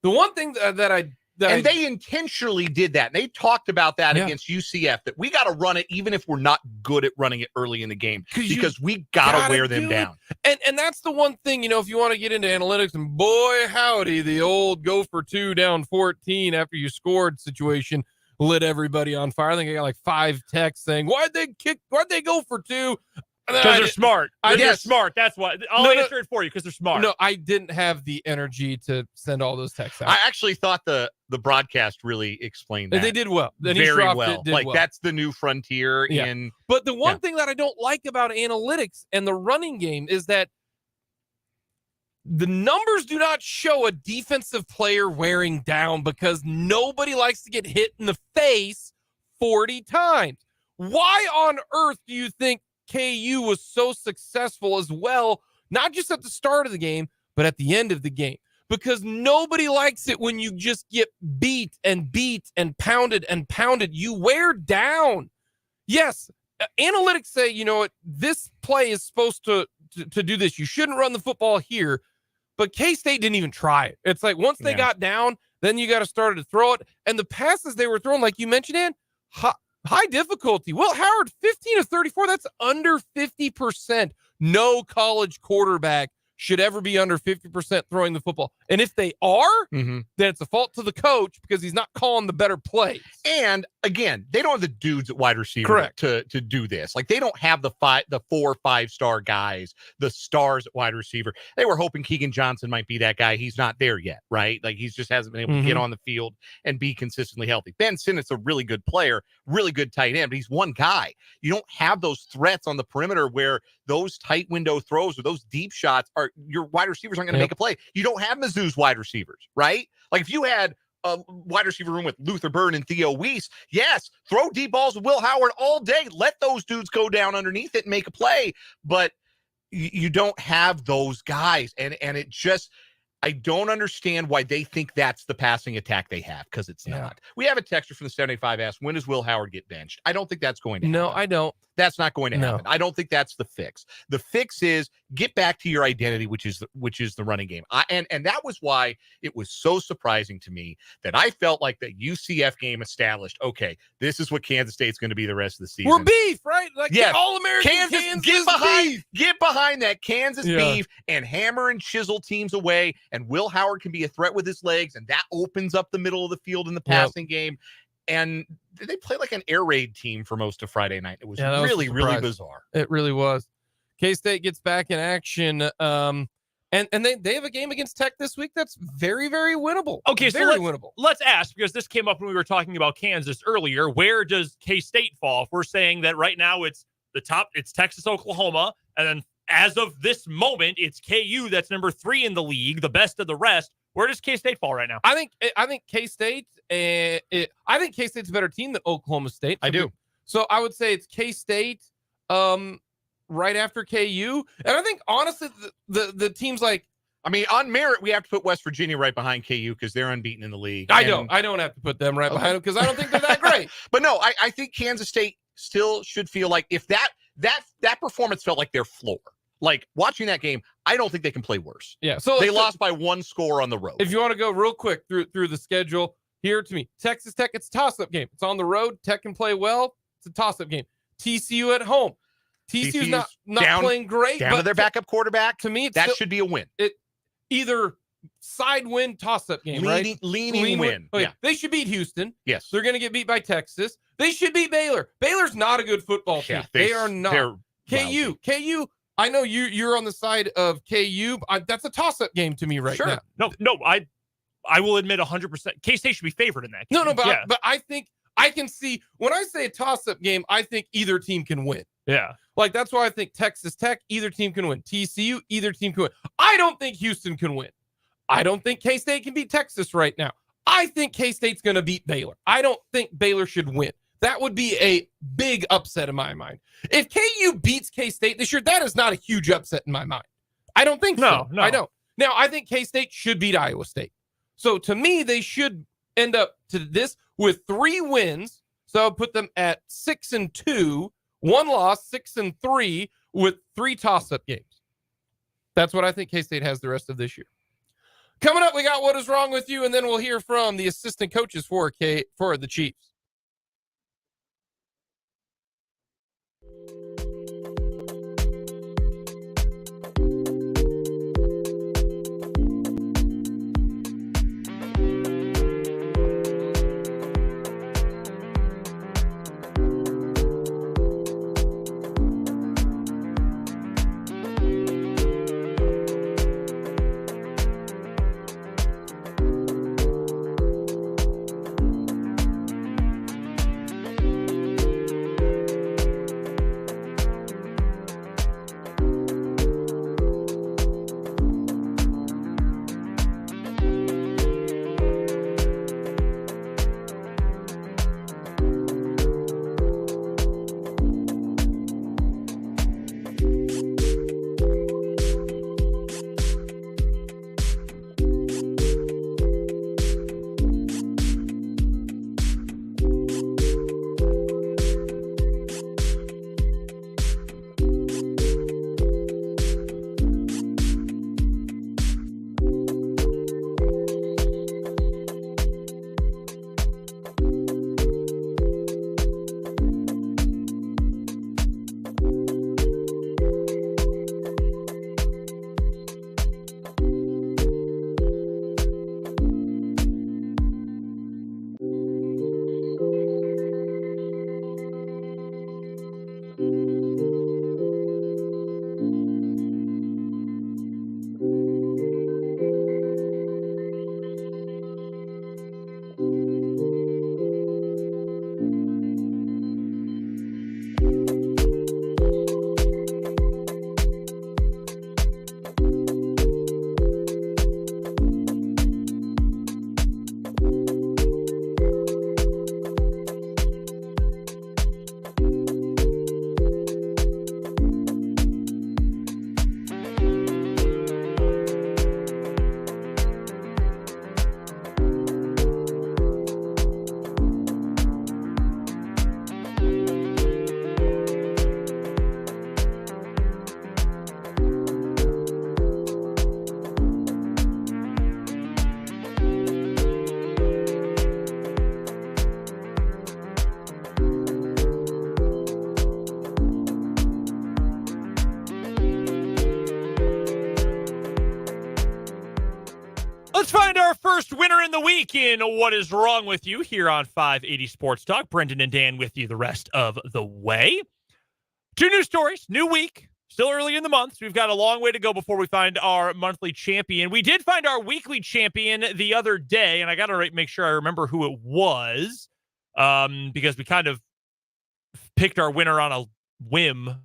one thing they intentionally did that. And they talked about that against UCF, that we got to run it even if we're not good at running it early in the game because we got to wear them down. And that's the one thing, if you want to get into analytics, and boy, howdy, the old go for 2 down 14 after you scored situation lit everybody on fire. I think I got like 5 texts saying, why'd they go for 2? Because they're smart. They're smart. That's why. I'll answer it for you because they're smart. No, I didn't have the energy to send all those texts out. I actually thought the broadcast really explained that. They did well. Very well. That's the new frontier in. But the one thing that I don't like about analytics and the running game is that the numbers do not show a defensive player wearing down because nobody likes to get hit in the face 40 times. Why on earth do you think KU was so successful as well, not just at the start of the game, but at the end of the game? Because nobody likes it when you just get beat and pounded and pounded. You wear down. Yes, analytics say, this play is supposed to do this. You shouldn't run the football here. But K-State didn't even try it. It's like once they got down, then you got to start to throw it. And the passes they were throwing, like you mentioned, high difficulty. Will Howard, 15 of 34. That's under 50%. No college quarterback should ever be under 50% throwing the football. And if they are, then it's a fault to the coach because he's not calling the better plays. And again, they don't have the dudes at wide receiver to do this. Like, they don't have the 4 or 5-star guys, the stars at wide receiver. They were hoping Keegan Johnson might be that guy. He's not there yet, right? Like, he just hasn't been able to get on the field and be consistently healthy. Ben Sinnott's a really good player, really good tight end, but he's one guy. You don't have those threats on the perimeter where those tight window throws or those deep shots are your wide receivers aren't going to make a play. You don't have Mizzou's wide receivers, right? Like, if you had a wide receiver room with Luther Burn and Theo Weiss, yes, throw deep balls with Will Howard all day. Let those dudes go down underneath it and make a play. But you don't have those guys. And it just, I don't understand why they think that's the passing attack they have, because it's not. We have a texter from the 75 asked, when does Will Howard get benched? I don't think that's going to happen. No, I don't. That's not going to happen. I don't think that's the fix. The fix is get back to your identity, which is the running game. And that was why it was so surprising to me that I felt like the UCF game established, okay, this is what Kansas State's going to be the rest of the season. We're beef, right? Like, yes. All-American Kansas get behind that Kansas beef and hammer and chisel teams away, and Will Howard can be a threat with his legs, and that opens up the middle of the field in the passing game. And they played like an air raid team for most of Friday night. It was really bizarre. It really was. K-State gets back in action. And they have a game against Tech this week that's very, very winnable. Okay, very so winnable. Let's ask, because this came up when we were talking about Kansas earlier. Where does K-State fall? If we're saying that right now it's Texas, Oklahoma, and then as of this moment, it's KU that's number 3 in the league, the best of the rest. Where does K-State fall right now? I think K-State. I think K-State's a better team than Oklahoma State. I do. So I would say it's K-State, right after KU, and I think honestly the teams like. I mean, on merit, we have to put West Virginia right behind KU because they're unbeaten in the league. I don't have to put them right behind them because I don't think they're that great. But no, I think Kansas State still should feel like if that performance felt like their floor. Like, watching that game, I don't think they can play worse. Yeah. So they lost by 1 score on the road. If you want to go real quick through the schedule, here to me, Texas Tech, it's a toss-up game. It's on the road. Tech can play well. It's a toss-up game. TCU at home. TCU's not playing great. Down to their backup quarterback. To me, that should be a win. It either side win, toss-up game, leaning win. Okay. Yeah. They should beat Houston. Yes. They're going to get beat by Texas. They should beat Baylor. Baylor's not a good football team. Yeah, they are not. KU. I know you're on the side of KU. That's a toss-up game to me right now. No, I will admit 100%. K-State should be favored in that game. No, but I think I can see when I say a toss-up game, I think either team can win. Yeah. Like, that's why I think Texas Tech, either team can win. TCU, either team can win. I don't think Houston can win. I don't think K-State can beat Texas right now. I think K-State's going to beat Baylor. I don't think Baylor should win. That would be a big upset in my mind. If KU beats K-State this year, that is not a huge upset in my mind. I don't think so. No, I don't. Now, I think K-State should beat Iowa State. So, to me, they should end up to this with 3 wins. So, I'll put them at 6-2, 1 loss, 6-3, with 3 toss-up games. That's what I think K-State has the rest of this year. Coming up, we got What Is Wrong With You, and then we'll hear from the assistant coaches for the Chiefs. Let's find our first winner in the week in What Is Wrong With You here on 580 Sports Talk. Brendan and Dan with you the rest of the way. 2 new stories, new week, still early in the month. So we've got a long way to go before we find our monthly champion. We did find our weekly champion the other day, and I got to make sure I remember who it was because we kind of picked our winner on a whim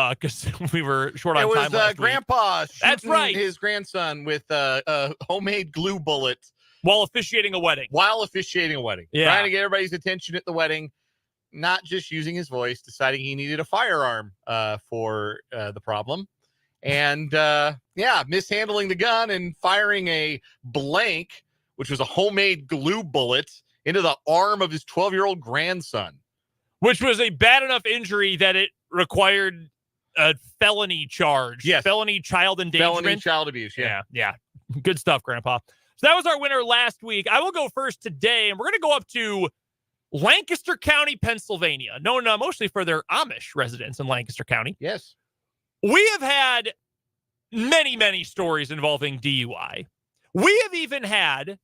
because we were short on time. It was Grandpa. That's right. His grandson with a homemade glue bullet while officiating a wedding. Yeah. Trying to get everybody's attention at the wedding, not just using his voice, deciding he needed a firearm for the problem. And mishandling the gun and firing a blank, which was a homemade glue bullet, into the arm of his 12-year-old grandson. Which was a bad enough injury that it required a felony charge. Yes. Felony child endangerment. Felony child abuse. Yeah. Good stuff, Grandpa. So that was our winner last week. I will go first today, and we're going to go up to Lancaster County, Pennsylvania, known mostly for their Amish residents in Lancaster County. Yes. We have had many, many stories involving DUI. We have even had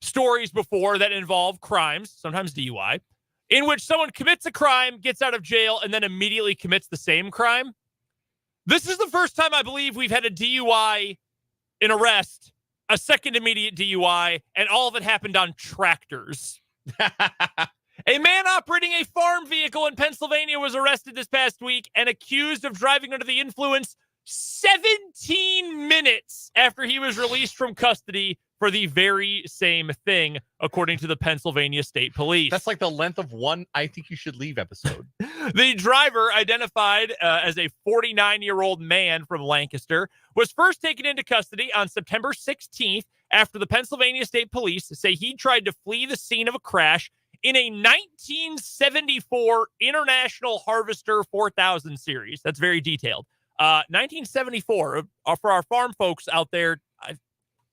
stories before that involve crimes, sometimes DUI, in which someone commits a crime, gets out of jail, and then immediately commits the same crime. This is the first time I believe we've had a DUI, an arrest, a second immediate DUI, and all of it happened on tractors. A man operating a farm vehicle in Pennsylvania was arrested this past week and accused of driving under the influence 17 minutes after he was released from custody for the very same thing, according to the Pennsylvania State Police. That's like the length of one I Think You Should Leave episode. The driver, identified as a 49-year-old man from Lancaster, was first taken into custody on September 16th after the Pennsylvania State Police say he tried to flee the scene of a crash in a 1974 International Harvester 4000 series. That's very detailed. 1974, for our farm folks out there, I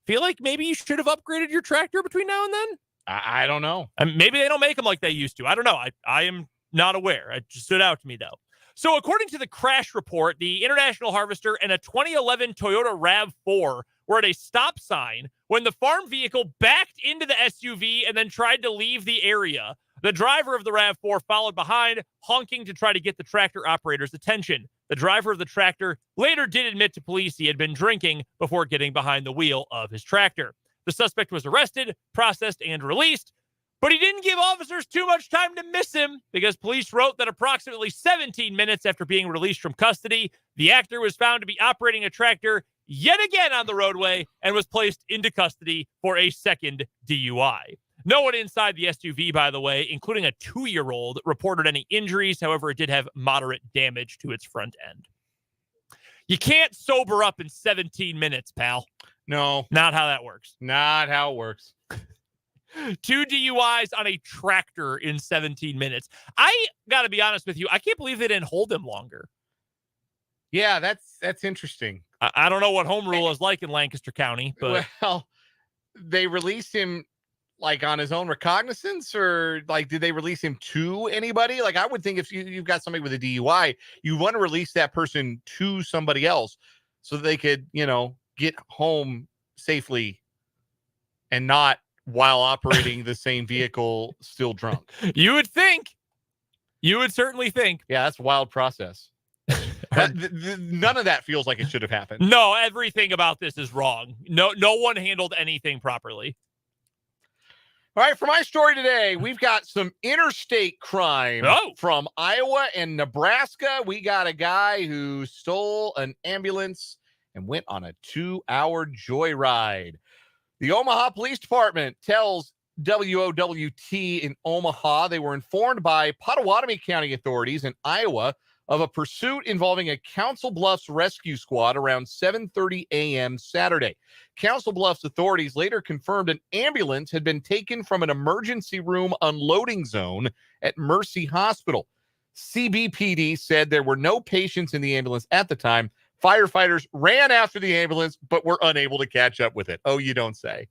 feel like maybe you should have upgraded your tractor between now and then. I don't know. Maybe they don't make them like they used to. I don't know. I am not aware. It just stood out to me, though. So according to the crash report, the International Harvester and a 2011 Toyota RAV4 were at a stop sign when the farm vehicle backed into the SUV and then tried to leave the area. The driver of the RAV4 followed behind, honking to try to get the tractor operator's attention. The driver of the tractor later did admit to police he had been drinking before getting behind the wheel of his tractor. The suspect was arrested, processed, and released, but he didn't give officers too much time to miss him because police wrote that approximately 17 minutes after being released from custody, the actor was found to be operating a tractor yet again on the roadway and was placed into custody for a second DUI. No one inside the SUV, by the way, including a 2-year-old, reported any injuries. However, it did have moderate damage to its front end. You can't sober up in 17 minutes, pal. No. Not how that works. Not how it works. 2 DUIs on a tractor in 17 minutes. I got to be honest with you. I can't believe they didn't hold him longer. Yeah, that's interesting. I don't know what home rule is like in Lancaster County, but well, they released him like on his own recognizance, or like did they release him to anybody? Like I would think if you've got somebody with a DUI, you want to release that person to somebody else so that they could, get home safely and not while operating the same vehicle still drunk. You would think. You would certainly think. Yeah, that's a wild process. None of that feels like it should have happened. No, everything about this is wrong. No one handled anything properly. All right, for my story today, we've got some interstate crime from Iowa and Nebraska. We got a guy who stole an ambulance and went on a 2-hour joyride. The Omaha Police Department tells WOWT in Omaha they were informed by Pottawatomie County authorities in Iowa of a pursuit involving a Council Bluffs rescue squad around 7:30 a.m. Saturday. Council Bluffs authorities later confirmed an ambulance had been taken from an emergency room unloading zone at Mercy Hospital. CBPD said there were no patients in the ambulance at the time. Firefighters ran after the ambulance, but were unable to catch up with it. Oh, you don't say.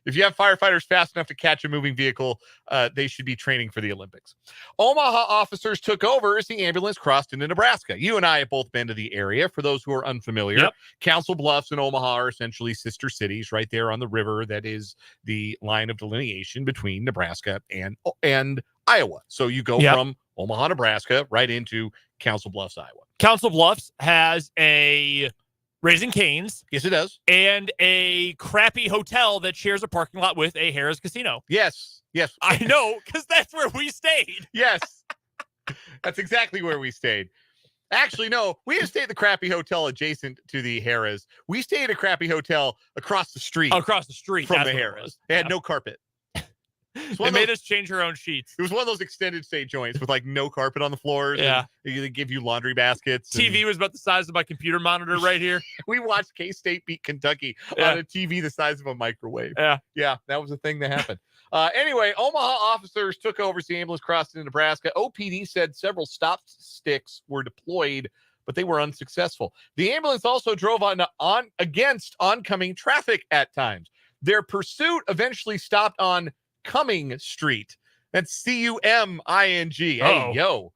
If you have firefighters fast enough to catch a moving vehicle, they should be training for the Olympics. Omaha officers took over as the ambulance crossed into Nebraska. You and I have both been to the area. For those who are unfamiliar, Council Bluffs and Omaha are essentially sister cities right there on the river that is the line of delineation between Nebraska and Iowa. So you go from Omaha, Nebraska, right into Council Bluffs, Iowa. Council Bluffs has a Raising Cane's. Yes, it does. And a crappy hotel that shares a parking lot with a Harrah's Casino. Yes. I know, because that's where we stayed. Yes. That's exactly where we stayed. Actually, no, we didn't stay at the crappy hotel adjacent to the Harrah's. We stayed at a crappy hotel across the street. Across the street. From the Harrah's. They had no carpet. They made us change our own sheets. It was one of those extended stay joints with like no carpet on the floors. Yeah. They give you laundry baskets. TV was about the size of my computer monitor right here. We watched K-State beat Kentucky on a TV the size of a microwave. Yeah, that was a thing that happened. Anyway, Omaha officers took over as the ambulance crossed into Nebraska. OPD said several stop sticks were deployed, but they were unsuccessful. The ambulance also drove against oncoming traffic at times. Their pursuit eventually stopped on Cumming Street. That's Cuming. Hey, yo.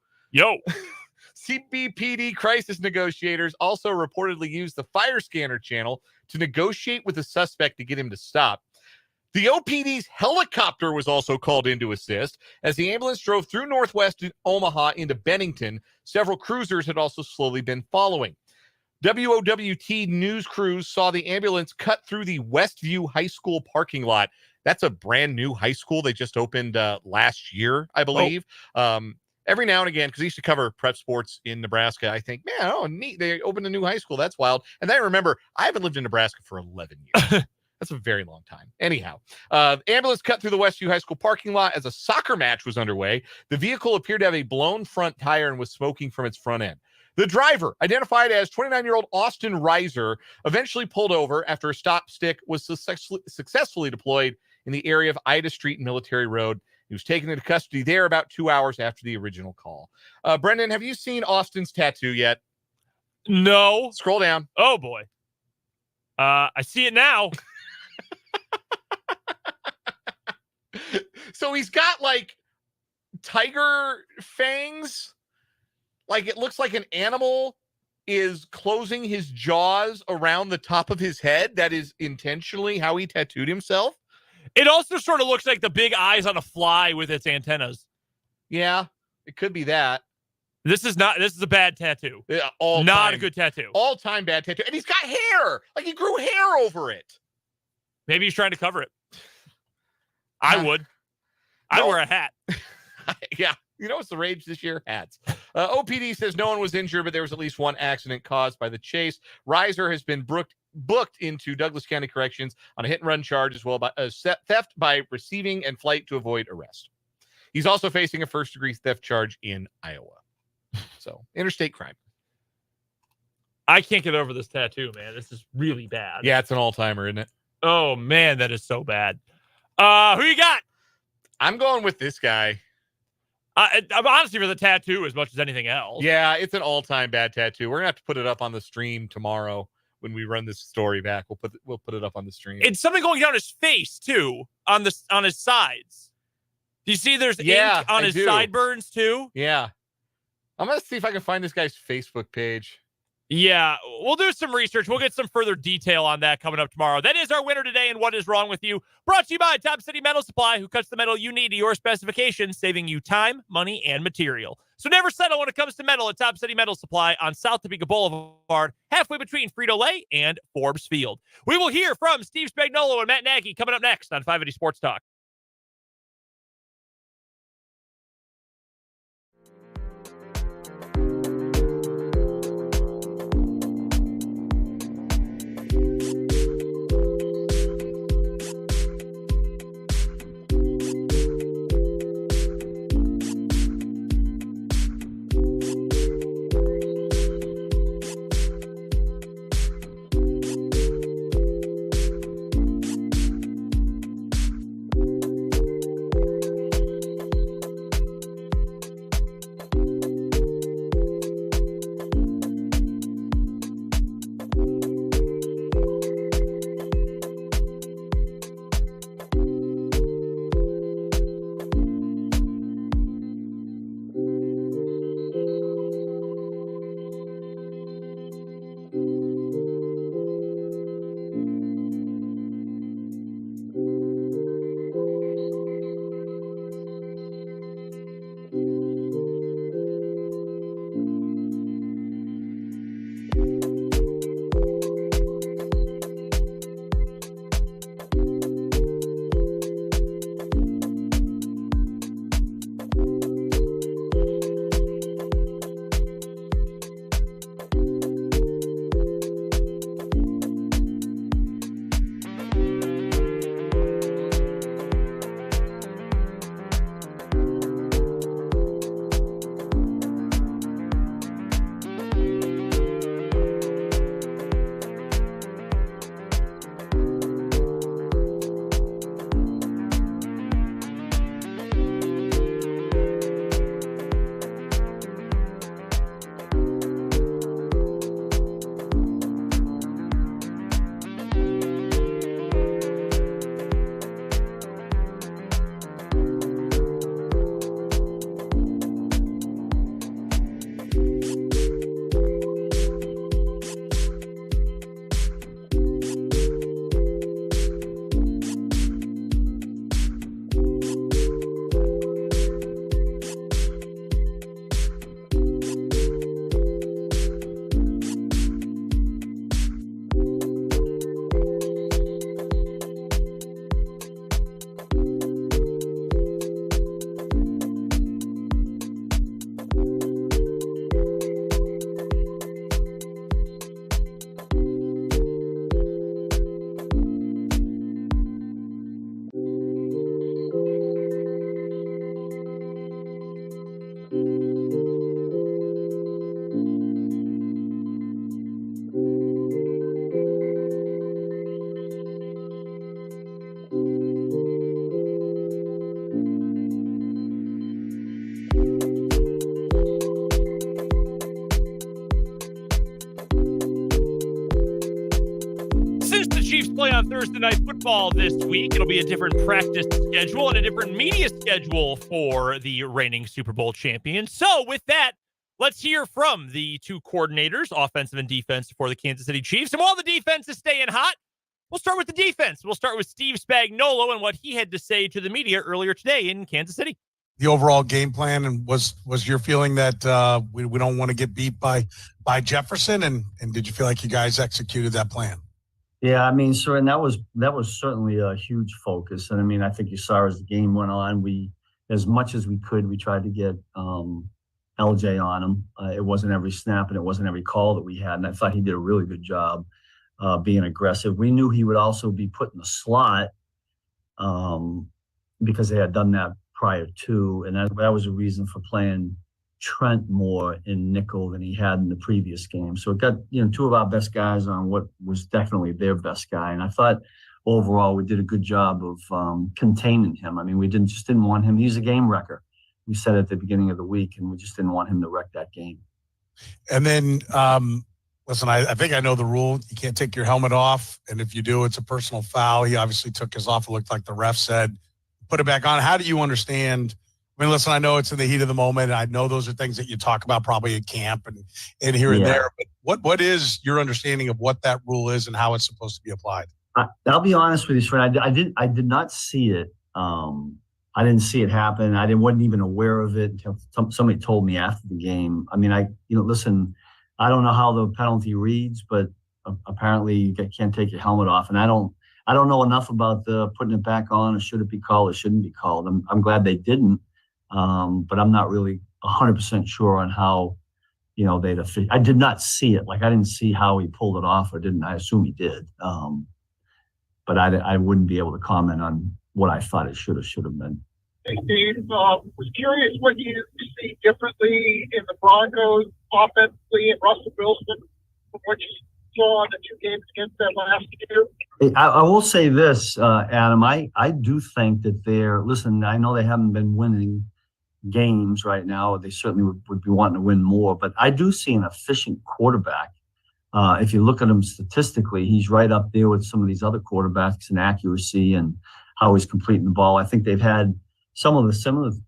CBPD crisis negotiators also reportedly used the fire scanner channel to negotiate with the suspect to get him to stop. The OPD's helicopter was also called in to assist. As the ambulance drove through northwest Omaha into Bennington, several cruisers had also slowly been following. WOWT news crews saw the ambulance cut through the Westview High School parking lot. That's a brand new high school. They just opened last year, I believe. Every now and again, because I used to cover prep sports in Nebraska, I think, man, neat. They opened a new high school. That's wild. And then I remember, I haven't lived in Nebraska for 11 years. That's a very long time. Anyhow, ambulance cut through the Westview High School parking lot as a soccer match was underway. The vehicle appeared to have a blown front tire and was smoking from its front end. The driver, identified as 29-year-old Austin Reiser, eventually pulled over after a stop stick was successfully deployed in the area of Ida Street and Military Road. He was taken into custody there about 2 hours after the original call. Brendan, have you seen Austin's tattoo yet? No. Scroll down. Oh, boy. I see it now. So he's got, like, tiger fangs. Like, it looks like an animal is closing his jaws around the top of his head. That is intentionally how he tattooed himself. It also sort of looks like the big eyes on a fly with its antennas. Yeah, it could be that. This is a bad tattoo. Yeah, not a good tattoo. All-time bad tattoo. And he's got hair. Like, he grew hair over it. Maybe he's trying to cover it. I would. I'd wear a hat. Yeah. You know what's the rage this year? Hats. OPD says no one was injured, but there was at least one accident caused by the chase. Reiser has been booked into Douglas County Corrections on a hit-and-run charge as well as theft by receiving and flight to avoid arrest. He's also facing a first-degree theft charge in Iowa. So, interstate crime. I can't get over this tattoo, man. This is really bad. Yeah, it's an all-timer, isn't it? Oh, man, that is so bad. Who you got? I'm going with this guy. I'm honestly for the tattoo as much as anything else. Yeah, it's an all-time bad tattoo. We're gonna have to put it up on the stream tomorrow when we run this story back. We'll put it up on the stream. It's something going down his face too, on his sides. Do you see there's ink on his sideburns too? Yeah. I'm gonna see if I can find this guy's Facebook page. Yeah, we'll do some research. We'll get some further detail on that coming up tomorrow. That is our winner today and What Is Wrong With You? Brought to you by Top City Metal Supply, who cuts the metal you need to your specifications, saving you time, money, and material. So never settle when it comes to metal at Top City Metal Supply on South Topeka Boulevard, halfway between Frito-Lay and Forbes Field. We will hear from Steve Spagnuolo and Matt Nagy coming up next on 580 Sports Talk. Chiefs play on Thursday Night Football this week. It'll be a different practice schedule and a different media schedule for the reigning Super Bowl champions. So with that, let's hear from the two coordinators, offensive and defense, for the Kansas City Chiefs. And while the defense is staying hot, we'll start with the defense. We'll start with Steve Spagnuolo and what he had to say to the media earlier today in Kansas City. The overall game plan, and was your feeling that we don't want to get beat by Jefferson, and did you feel like you guys executed that plan? Yeah, I mean, sir, and that was certainly a huge focus. And I mean, I think you saw as the game went on, we, as much as we could, we tried to get LJ on him. It wasn't every snap and it wasn't every call that we had, and I thought he did a really good job being aggressive. We knew he would also be put in the slot because they had done that prior to, and that was a reason for playing Trent more in nickel than he had in the previous game. So it got, two of our best guys on what was definitely their best guy. And I thought overall we did a good job of containing him. I mean, we didn't want him. He's a game wrecker. We said at the beginning of the week, and we just didn't want him to wreck that game. And then, listen, I think I know the rule. You can't take your helmet off. And if you do, it's a personal foul. He obviously took his off. It looked like the ref said, put it back on. How do you understand? I mean, listen, I know it's in the heat of the moment. I know those are things that you talk about probably at camp and here and there. But what is your understanding of what that rule is and how it's supposed to be applied? I'll be honest with you, friend. I did not see it. I didn't see it happen. I wasn't even aware of it until somebody told me after the game. I mean, listen, I don't know how the penalty reads, but apparently you can't take your helmet off. And I don't know enough about the putting it back on, or should it be called or shouldn't be called. I'm glad they didn't. But I'm not really 100% sure on how, they'd officiate. I did not see it. Like, I didn't see how he pulled it off or didn't. I assume he did. But I wouldn't be able to comment on what I thought it should have been. Hey, Steve, was curious what you see differently in the Broncos offensively and Russell Wilson from what you saw in the two games against them last year. I will say this, Adam. I do think that listen, I know they haven't been winning games right now. They certainly would be wanting to win more, but I do see an efficient quarterback. If you look at him statistically, he's right up there with some of these other quarterbacks in accuracy and how he's completing the ball. I think they've had some of the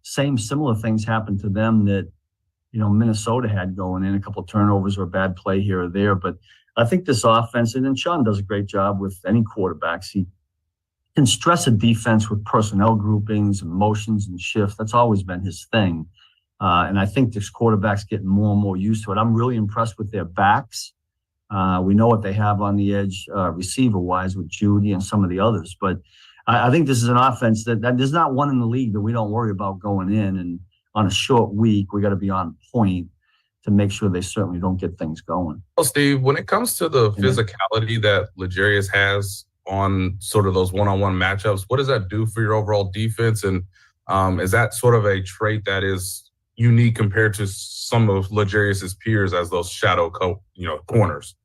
similar things happen to them that, Minnesota had going in, a couple of turnovers or a bad play here or there. But I think this offense, and Sean does a great job with any quarterbacks. He can stress a defense with personnel groupings and motions and shifts. That's always been his thing. And I think this quarterback's getting more and more used to it. I'm really impressed with their backs. We know what they have on the edge receiver-wise with Judy and some of the others. But I think this is an offense that there's not one in the league that we don't worry about going in. And on a short week, we got to be on point to make sure they certainly don't get things going. Well, Steve, when it comes to the physicality that L'Jarius has on sort of those one-on-one matchups, what does that do for your overall defense? And is that sort of a trait that is unique compared to some of L'Jarius's peers as those shadow corners?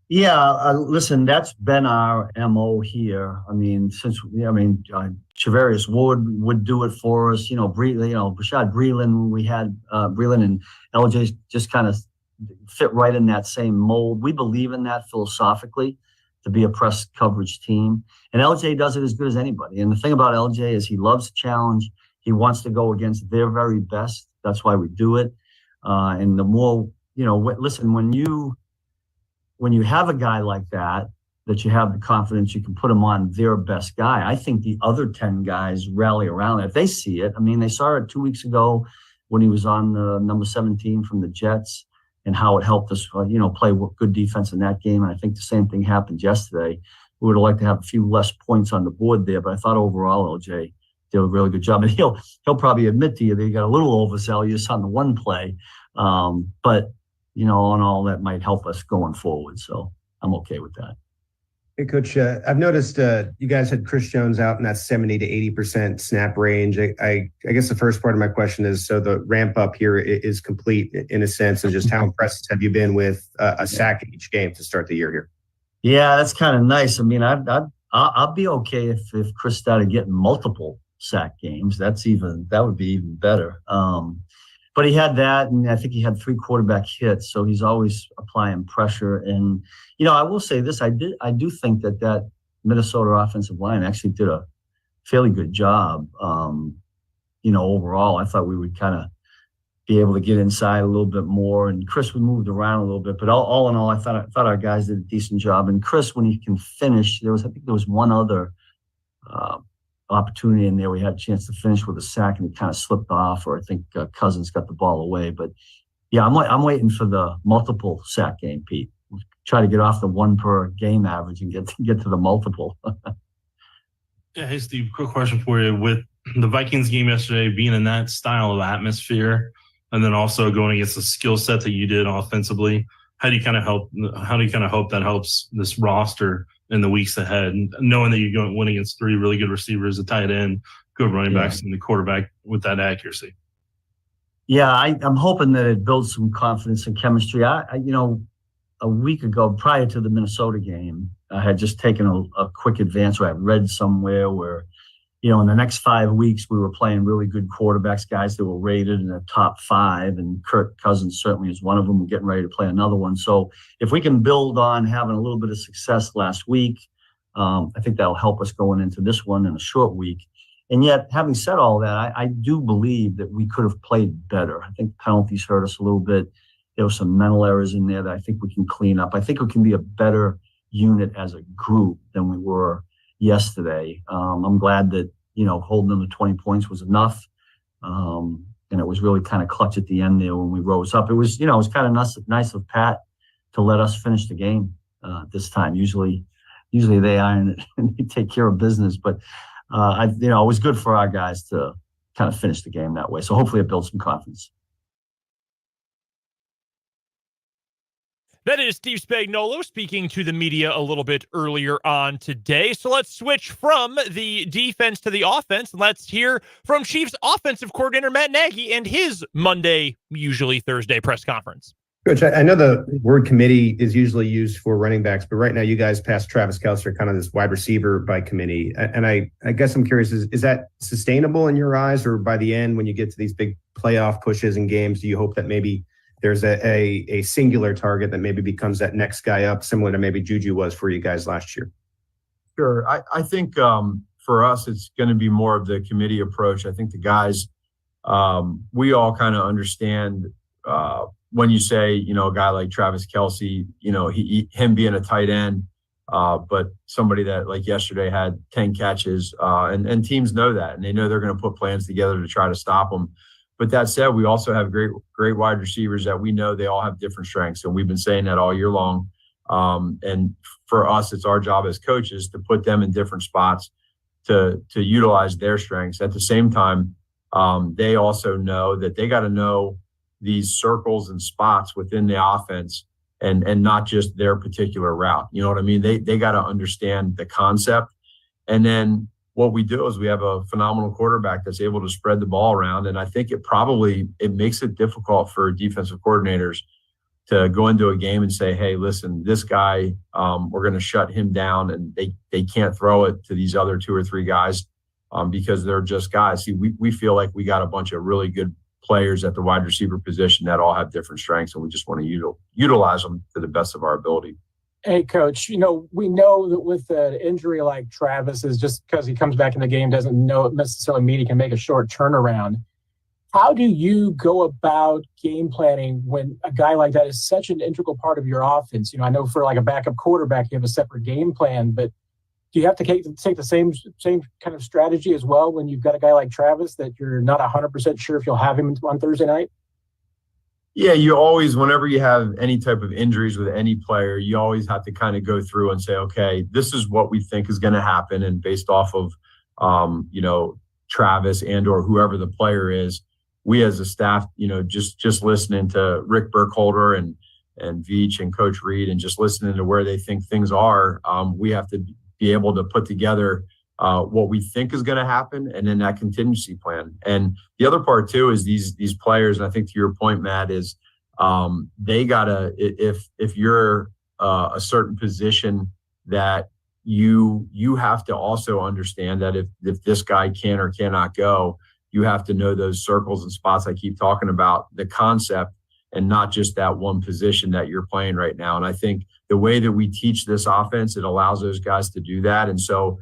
Yeah, listen, that's been our MO here. I mean, Travarius would do it for us. Rashad Breeland, we had Breeland and LJ just kind of fit right in that same mold. We believe in that philosophically, to be a press coverage team. And LJ does it as good as anybody. And the thing about LJ is he loves the challenge. He wants to go against their very best. That's why we do it. And the more, listen, when you have a guy like that you have the confidence you can put him on their best guy, I think the other 10 guys rally around it. If they see it, I mean, they saw it 2 weeks ago when he was on the number 17 from the Jets and how it helped us, play good defense in that game. And I think the same thing happened yesterday. We would have liked to have a few less points on the board there, but I thought overall LJ did a really good job. And he'll probably admit to you that he got a little overzealous on the one play. But on all that might help us going forward. So I'm okay with that. Hey, Coach, I've noticed you guys had Chris Jones out in that 70 to 80% snap range. I guess the first part of my question is, so the ramp up here is complete in a sense, and just how impressed have you been with a sack in each game to start the year here? Yeah, that's kind of nice. I mean, I'll be okay if Chris started getting multiple sack games. That would be even better. but he had that, and I think he had 3 quarterback hits, so he's always applying pressure. And I will say this: I do think that Minnesota offensive line actually did a fairly good job. Overall, I thought we would kind of be able to get inside a little bit more, and Chris was moved around a little bit. But all in all, I thought our guys did a decent job. And Chris, when he can finish, I think there was one other opportunity in there. We had a chance to finish with a sack, and it kind of slipped off, or I think Cousins got the ball away. But yeah, I'm waiting for the multiple sack game, Pete. Try to get off the 1 per game average and get to the multiple. Yeah, hey Steve, quick question for you. With the Vikings game yesterday being in that style of atmosphere, and then also going against the skill set that you did offensively, how do you kind of hope that helps this roster in the weeks ahead, knowing that you're going to win against 3 really good receivers, a tight end, good running backs, and the quarterback with that accuracy? Yeah, I'm hoping that it builds some confidence and chemistry. A week ago, prior to the Minnesota game, I had just taken a quick advance where I read somewhere where, in the next 5 weeks, we were playing really good quarterbacks, guys that were rated in the top 5, and Kirk Cousins certainly is one of them. We're getting ready to play another one. So if we can build on having a little bit of success last week, I think that'll help us going into this one in a short week. And yet, having said all that, I do believe that we could have played better. I think penalties hurt us a little bit. There were some mental errors in there that I think we can clean up. I think we can be a better unit as a group than we were yesterday. I'm glad that, holding them to 20 points was enough. And it was really kind of clutch at the end there when we rose up. It was, it was kind of nice of Pat to let us finish the game this time. Usually they iron it and they take care of business. But, it was good for our guys to kind of finish the game that way. So hopefully it builds some confidence. That is Steve Spagnuolo speaking to the media a little bit earlier on today. So let's switch from the defense to the offense. Let's hear from Chiefs offensive coordinator Matt Nagy and his Monday, usually Thursday, press conference. Coach, I know the word committee is usually used for running backs, but right now you guys passed Travis Kelce, kind of this wide receiver by committee. And I guess I'm curious, is that sustainable in your eyes, or by the end when you get to these big playoff pushes and games, do you hope that maybe there's a singular target that maybe becomes that next guy up, similar to maybe Juju was for you guys last year? Sure. I think for us, it's going to be more of the committee approach. I think the guys, we all kind of understand when you say, a guy like Travis Kelce, him being a tight end, but somebody that like yesterday had 10 catches, and teams know that, and they know they're going to put plans together to try to stop him. But that said, we also have great wide receivers that we know they all have different strengths, and we've been saying that all year long. And for us, it's our job as coaches to put them in different spots to utilize their strengths. At the same time, they also know that they got to know these circles and spots within the offense and not just their particular route. You know what I mean? They got to understand the concept. And then what we do is we have a phenomenal quarterback that's able to spread the ball around. And I think it makes it difficult for defensive coordinators to go into a game and say, hey, listen, this guy, we're going to shut him down, and they can't throw it to these other 2 or 3 guys because they're just guys. See, we feel like we got a bunch of really good players at the wide receiver position that all have different strengths, and we just want to utilize them to the best of our ability. Hey, Coach, we know that with an injury like Travis, is just because he comes back in the game doesn't necessarily mean he can make a short turnaround. How do you go about game planning when a guy like that is such an integral part of your offense? I know for like a backup quarterback, you have a separate game plan, but do you have to take the same kind of strategy as well when you've got a guy like Travis that you're not 100% sure if you'll have him on Thursday night? Yeah, you always, whenever you have any type of injuries with any player, you always have to kind of go through and say, okay, this is what we think is going to happen. And based off of, Travis and or whoever the player is, we as a staff, just listening to Rick Burkholder and Veach and Coach Reed and just listening to where they think things are, we have to be able to put together what we think is going to happen, and then that contingency plan. And the other part too is these players, and I think to your point, Matt, is they gotta, if you're a certain position, that you have to also understand that if this guy can or cannot go, you have to know those circles and spots I keep talking about, the concept, and not just that one position that you're playing right now. And I think the way that we teach this offense, it allows those guys to do that. And so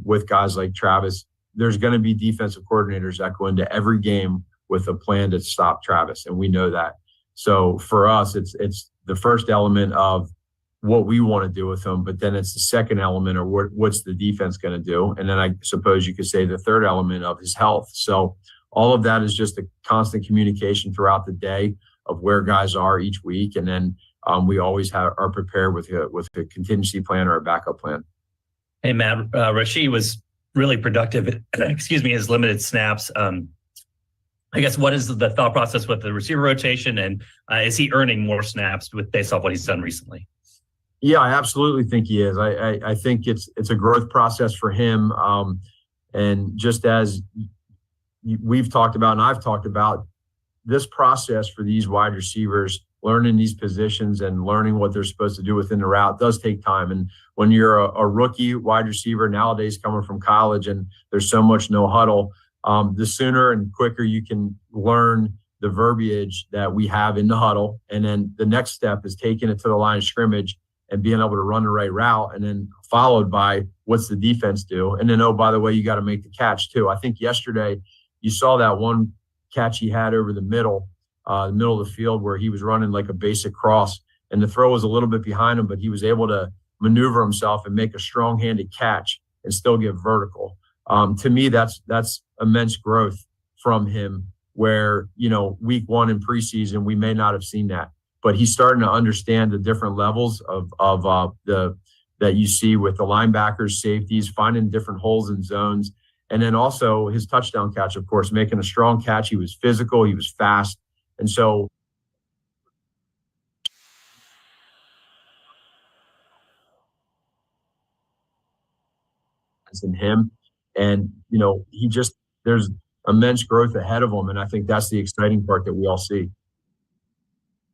with guys like Travis, there's going to be defensive coordinators that go into every game with a plan to stop Travis, and we know that. So for us, it's the first element of what we want to do with him, but then it's the second element of what's the defense going to do. And then I suppose you could say the third element of his health. So all of that is just a constant communication throughout the day of where guys are each week. And then we always are prepared with a contingency plan or a backup plan. Hey, Matt, Rashid was really productive, his limited snaps. I guess what is the thought process with the receiver rotation, and is he earning more snaps based off what he's done recently? Yeah, I absolutely think he is. I think it's a growth process for him. And just as we've talked about and I've talked about, this process for these wide receivers, learning these positions and learning what they're supposed to do within the route does take time. And when you're a rookie wide receiver nowadays coming from college and there's so much no huddle, the sooner and quicker you can learn the verbiage that we have in the huddle. And then the next step is taking it to the line of scrimmage and being able to run the right route, and then followed by what's the defense do. And then, oh, by the way, you got to make the catch too. I think yesterday you saw that one catch he had over the middle of the field where he was running like a basic cross, and the throw was a little bit behind him, but he was able to maneuver himself and make a strong-handed catch and still get vertical. To me, that's immense growth from him where, week one in preseason, we may not have seen that, but he's starting to understand the different levels of that you see with the linebackers, safeties, finding different holes in zones. And then also his touchdown catch, of course, making a strong catch. He was physical, he was fast. And so in him, and there's immense growth ahead of him, and I think that's the exciting part that we all see.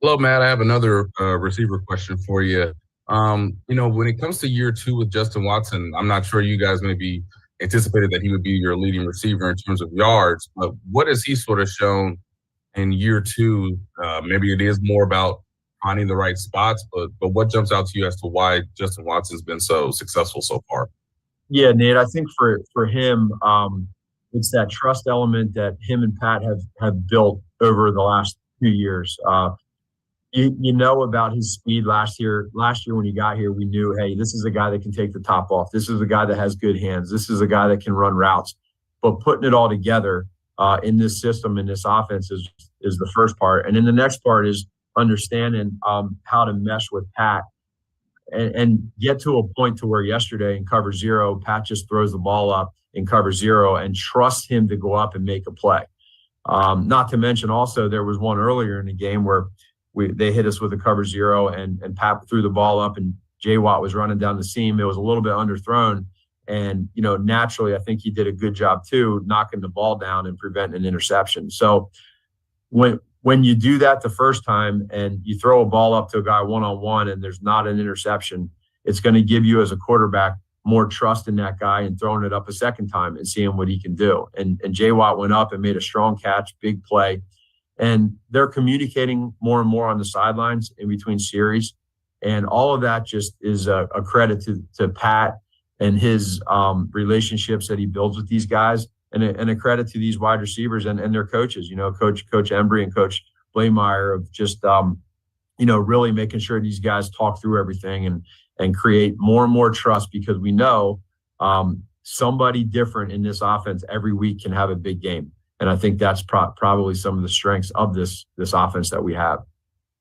Hello, Matt. I have another receiver question for you. When it comes to year two with Justin Watson, I'm not sure you guys maybe anticipated that he would be your leading receiver in terms of yards, but what has he sort of shown in year two? Maybe it is more about finding the right spots, but what jumps out to you as to why Justin Watson's been so successful so far? Yeah, Nate, I think for him, it's that trust element that him and Pat have built over the last 2 years. You know about his speed last year. Last year when he got here, we knew, hey, this is a guy that can take the top off. This is a guy that has good hands. This is a guy that can run routes. But putting it all together in this system, in this offense is the first part. And then the next part is understanding how to mesh with Pat and get to a point to where yesterday in cover zero, Pat just throws the ball up in cover zero and trust him to go up and make a play. Not to mention also there was one earlier in the game where they hit us with a cover zero and Pat threw the ball up and J-Watt was running down the seam. It was a little bit underthrown. And, naturally, I think he did a good job too, knocking the ball down and preventing an interception. So when you do that the first time and you throw a ball up to a guy one-on-one and there's not an interception, it's going to give you as a quarterback more trust in that guy and throwing it up a second time and seeing what he can do. And J-Watt went up and made a strong catch, big play. And they're communicating more and more on the sidelines in between series. And all of that just is a credit to Pat and his relationships that he builds with these guys, and a credit to these wide receivers and their coaches, Coach Embry and Coach Blameyer of just, really making sure these guys talk through everything and create more and more trust, because we know somebody different in this offense every week can have a big game. And I think that's probably some of the strengths of this offense that we have.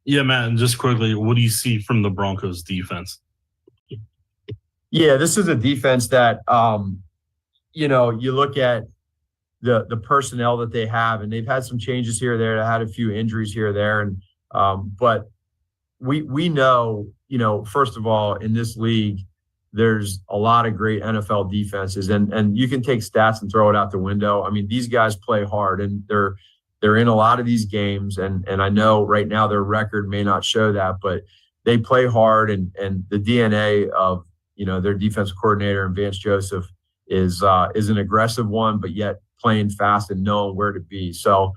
Yeah, Matt, and just quickly, what do you see from the Broncos defense? Yeah, this is a defense that, you look at the personnel that they have, and they've had some changes here or there. They had a few injuries here or there. And but we know, first of all, in this league, there's a lot of great NFL defenses, and you can take stats and throw it out the window. I mean, these guys play hard, and they're in a lot of these games, and I know right now their record may not show that, but they play hard, and the DNA of their defensive coordinator and Vance Joseph is an aggressive one, but yet playing fast and knowing where to be. So,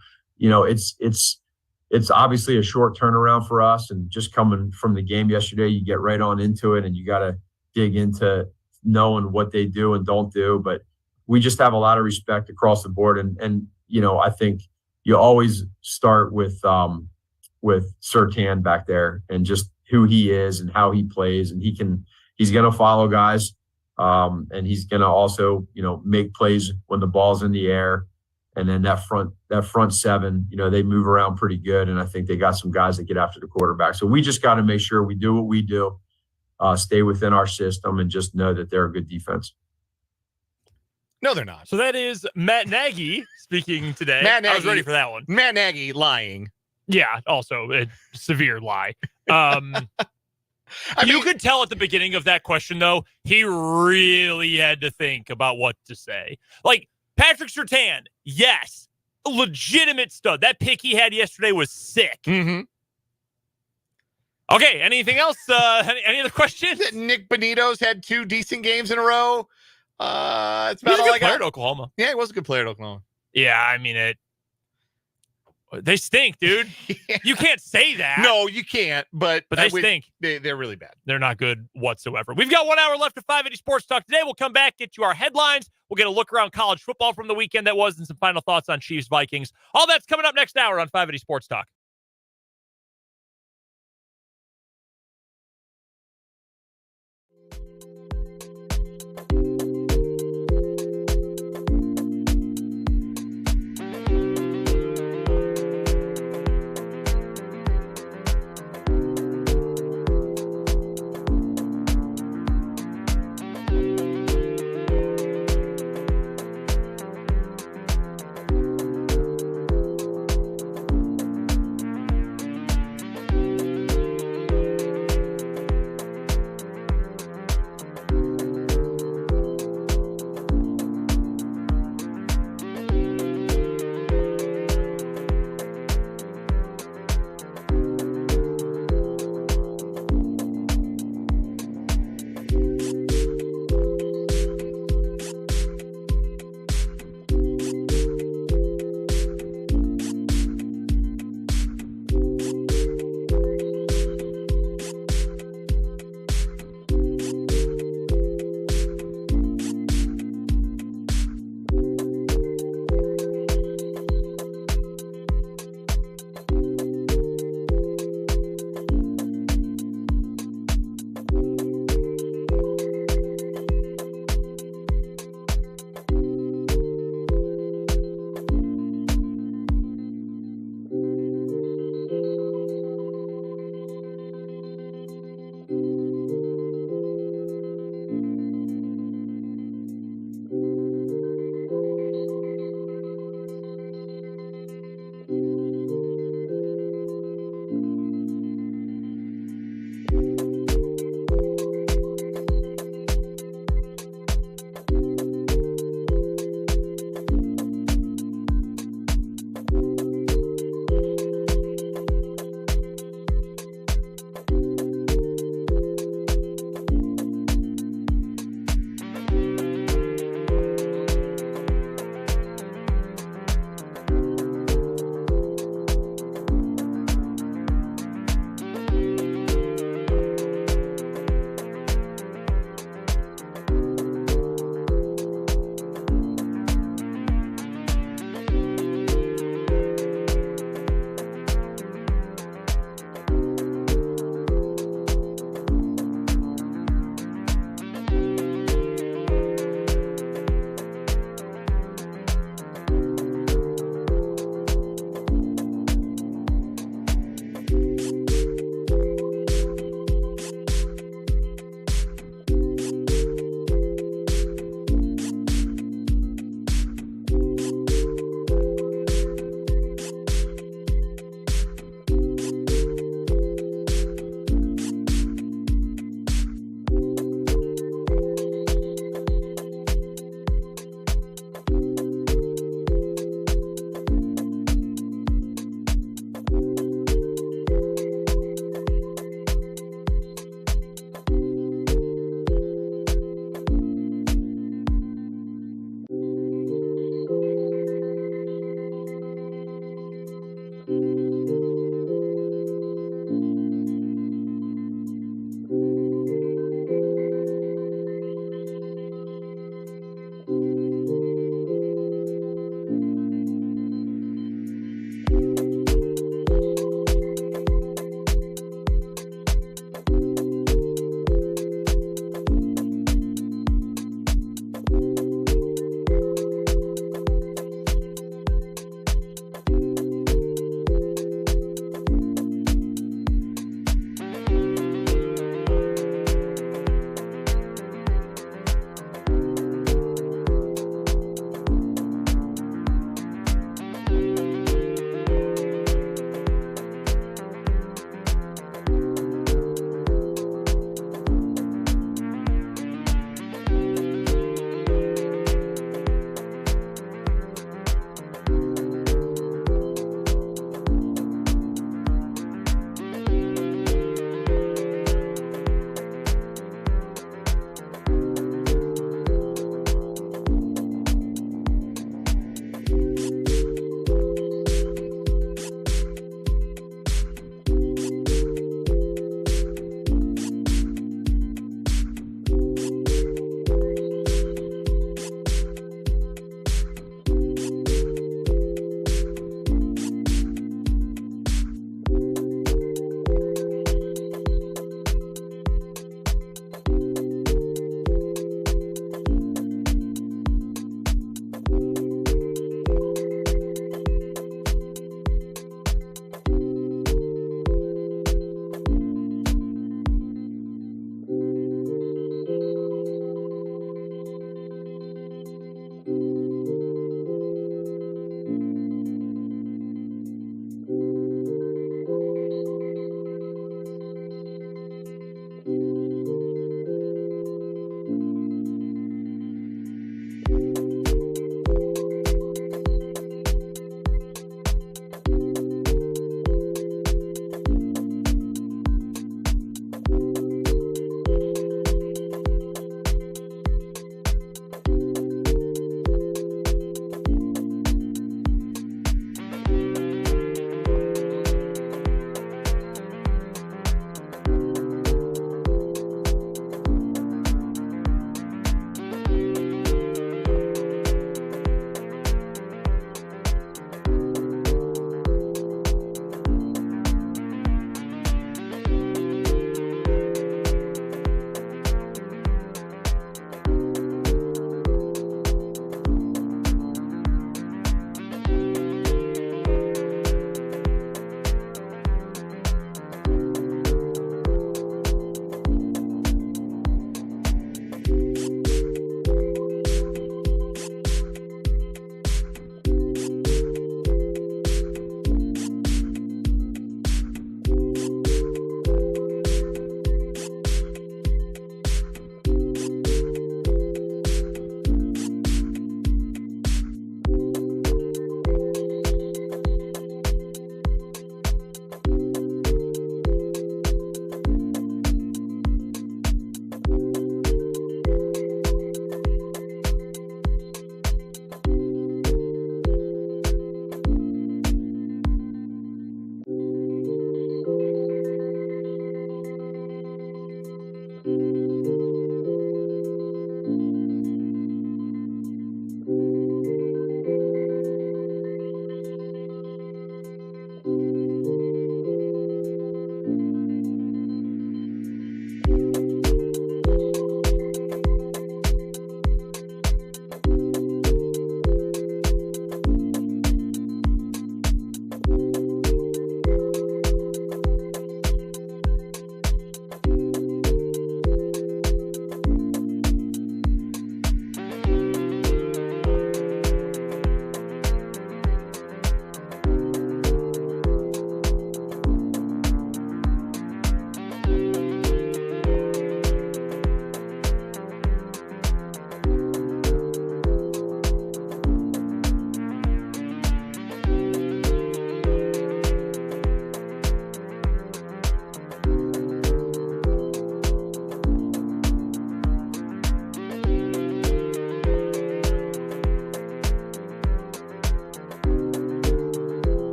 it's obviously a short turnaround for us, and just coming from the game yesterday, you get right on into it and you got to dig into knowing what they do and don't do. But we just have a lot of respect across the board. And I think you always start with Surtan back there and just who he is and how he plays. And he's going to follow guys. And he's going to also, make plays when the ball's in the air. And then that front seven, they move around pretty good. And I think they got some guys that get after the quarterback. So we just got to make sure we do what we do, stay within our system, and just know that they're a good defense. No, they're not. So that is Matt Nagy speaking today. I was ready for that one. Matt Nagy lying. Yeah, also a severe lie. You could tell at the beginning of that question, though, he really had to think about what to say. Like, Patrick Surtain, yes, legitimate stud. That pick he had yesterday was sick. Mm-hmm. Okay, anything else? Any other questions? Nick Benito's had 2 decent games in a row. It's He's about a all good I player got. at Oklahoma. Yeah, he was a good player at Oklahoma. Yeah, I mean, they stink, dude. Yeah. You can't say that. No, you can't. But they stink. They're really bad. They're not good whatsoever. We've got 1 hour left of 580 Sports Talk today. We'll come back, get you our headlines. We'll get a look around college football from the weekend that was, and some final thoughts on Chiefs Vikings. All that's coming up next hour on 580 Sports Talk.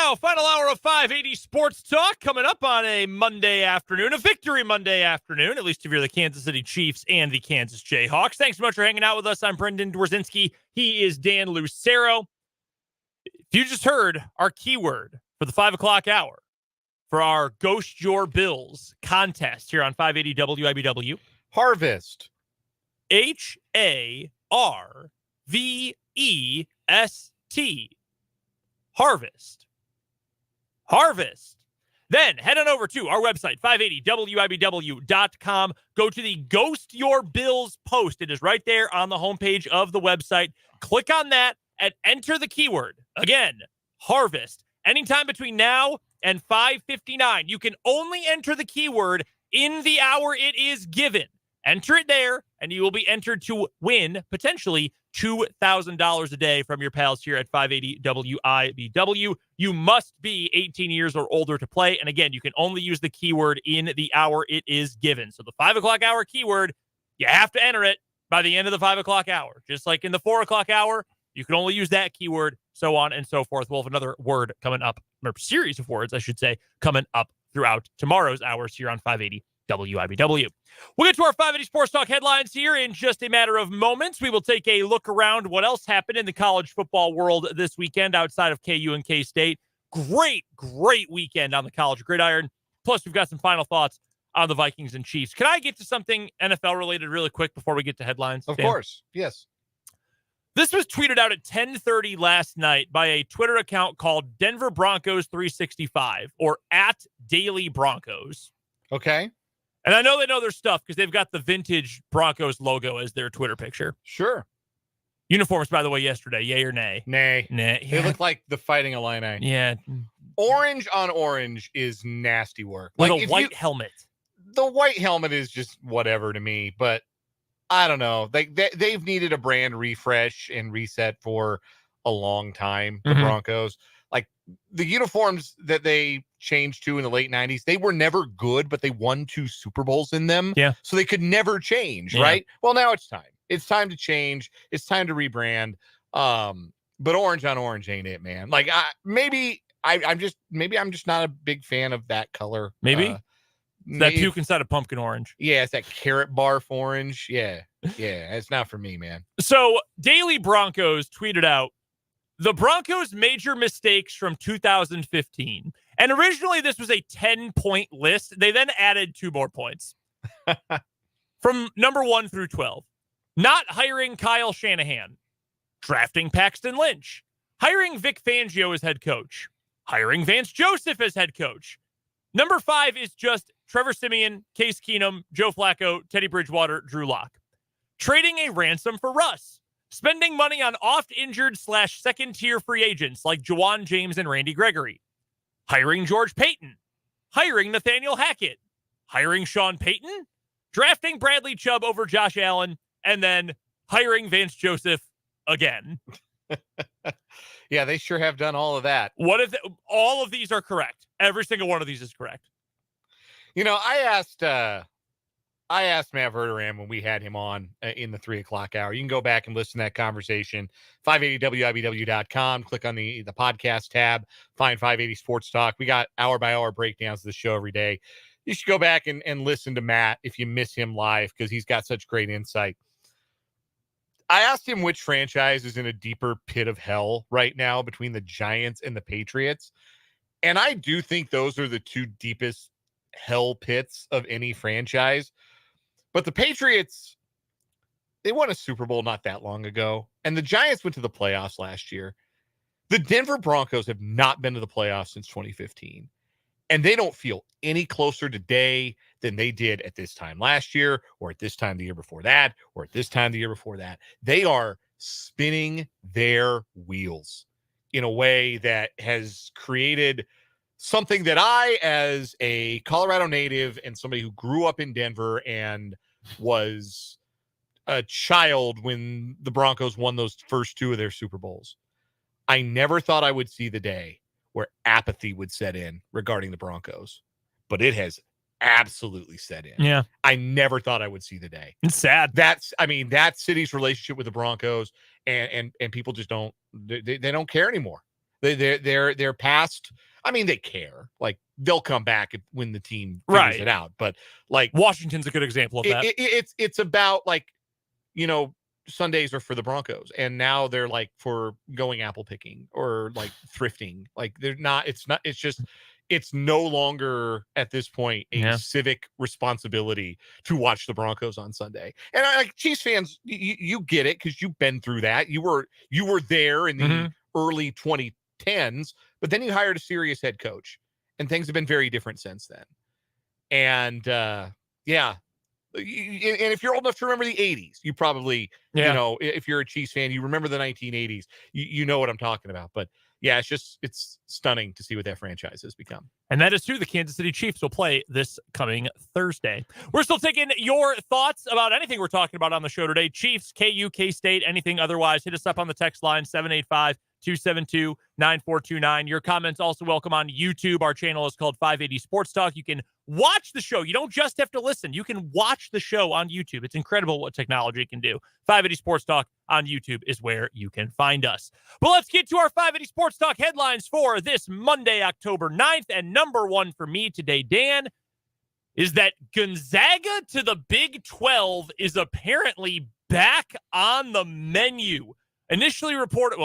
now, final hour of 580 Sports Talk coming up on a Monday afternoon, a victory Monday afternoon, at least if you're the Kansas City Chiefs and the Kansas Jayhawks. Thanks so much for hanging out with us. I'm Brendan Dworzinski. He is Dan Lucero. If you just heard our keyword for the 5 o'clock hour for our Ghost Your Bills contest here on 580 WIBW. Harvest. HARVEST. Harvest. Harvest. Then head on over to our website, 580WIBW.com. Go to the Ghost Your Bills post. It is right there on the homepage of the website. Click on that and enter the keyword. Again, harvest. Anytime between now and 5:59. You can only enter the keyword in the hour it is given. Enter it there, and you will be entered to win potentially $2,000 a day from your pals here at 580 WIBW. You must be 18 years or older to play. And again, you can only use the keyword in the hour it is given. So the 5 o'clock hour keyword, you have to enter it by the end of the 5 o'clock hour. Just like in the 4 o'clock hour, you can only use that keyword, so on and so forth. We'll have another word coming up, or series of words, I should say, coming up throughout tomorrow's hours here on 580 WIBW. We'll get to our 580 Sports Talk headlines here in just a matter of moments. We will take a look around what else happened in the college football world this weekend outside of KU and K-State. Great weekend on the college gridiron. Plus, we've got some final thoughts on the Vikings and Chiefs. Can I get to something NFL related really quick before we get to headlines? Of Dan? course. Yes. This was tweeted out at 10:30 last night by a Twitter account called Denver Broncos 365 or at Daily Broncos. Okay. And I know they know their stuff because they've got the vintage Broncos logo as their Twitter picture. Sure. Uniforms, by the way, yesterday. Yay or nay? Nay. Nay. They look like the Fighting Illini. Yeah. Orange on orange is nasty work. With Like a white helmet. The white helmet is just whatever to me, but I don't know. They've needed a brand refresh and reset for a long time, the Broncos. Like the uniforms that they changed to in the late 90s, they were never good, but they won 2 Super Bowls in them. Yeah. So they could never change, right? Well, now it's time. It's time to change. It's time to rebrand. But orange on orange ain't it, man. Like I'm just not a big fan of that color. Maybe. That puke inside of pumpkin orange. Yeah, it's that carrot barf orange. Yeah, it's not for me, man. So Daily Broncos tweeted out, the Broncos' major mistakes from 2015. And originally this was a 10-point list. They then added 2 more points. From number 1 through 12. Not hiring Kyle Shanahan. Drafting Paxton Lynch. Hiring Vic Fangio as head coach. Hiring Vance Joseph as head coach. Number 5 is just Trevor Siemian, Case Keenum, Joe Flacco, Teddy Bridgewater, Drew Lock. Trading a ransom for Russ. Spending money on oft-injured / second-tier free agents like Juwan James and Randy Gregory. Hiring George Payton. Hiring Nathaniel Hackett. Hiring Sean Payton. Drafting Bradley Chubb over Josh Allen. And then hiring Vance Joseph again. Yeah, they sure have done all of that. What if all of these are correct? Every single one of these is correct. You know, I asked Matt Verderame when we had him on in the 3 o'clock hour. You can go back and listen to that conversation. 580WIBW.com. Click on the podcast tab. Find 580 Sports Talk. We got hour-by-hour breakdowns of the show every day. You should go back and listen to Matt if you miss him live because he's got such great insight. I asked him which franchise is in a deeper pit of hell right now between the Giants and the Patriots. And I do think those are the 2 deepest hell pits of any franchise. But the Patriots, they won a Super Bowl not that long ago. And the Giants went to the playoffs last year. The Denver Broncos have not been to the playoffs since 2015. And they don't feel any closer today than they did at this time last year, or at this time the year before that, or at this time the year before that. They are spinning their wheels in a way that has created something that I, as a Colorado native and somebody who grew up in Denver and was a child when the Broncos won those first 2 of their Super Bowls, I never thought I would see the day where apathy would set in regarding the Broncos, but it has absolutely set in. Yeah. I never thought I would see the day. It's sad. That city's relationship with the Broncos and people just don't, they don't care anymore. They're past. I mean, they care. Like, they'll come back when the team figures it out. But like, Washington's a good example of that. It's about, like, Sundays are for the Broncos, and now they're like for going apple picking or like thrifting. Like, they're not. It's not. It's just. It's no longer at this point a civic responsibility to watch the Broncos on Sunday. And like Chiefs fans, you get it because you've been through that. You were there in the early 2010s, but then you hired a serious head coach, and things have been very different since then. And and if you're old enough to remember the 80s, you probably, if you're a Chiefs fan, you remember the 1980s, you know what I'm talking about. But yeah, it's stunning to see what that franchise has become. And that is true. The Kansas City Chiefs will play this coming Thursday. We're still taking your thoughts about anything we're talking about on the show today. Chiefs, KU, K-State, anything otherwise. Hit us up on the text line, 785-272-9429. Your comments also welcome on YouTube. Our channel is called 580 Sports Talk. You can watch the show. You don't just have to listen. You can watch the show on YouTube. It's incredible what technology can do. 580 Sports Talk on YouTube is where you can find us. But let's get to our 580 Sports Talk headlines for this Monday, October 9th. And number one for me today, Dan, is that Gonzaga to the Big 12 is apparently back on the menu. Initially reported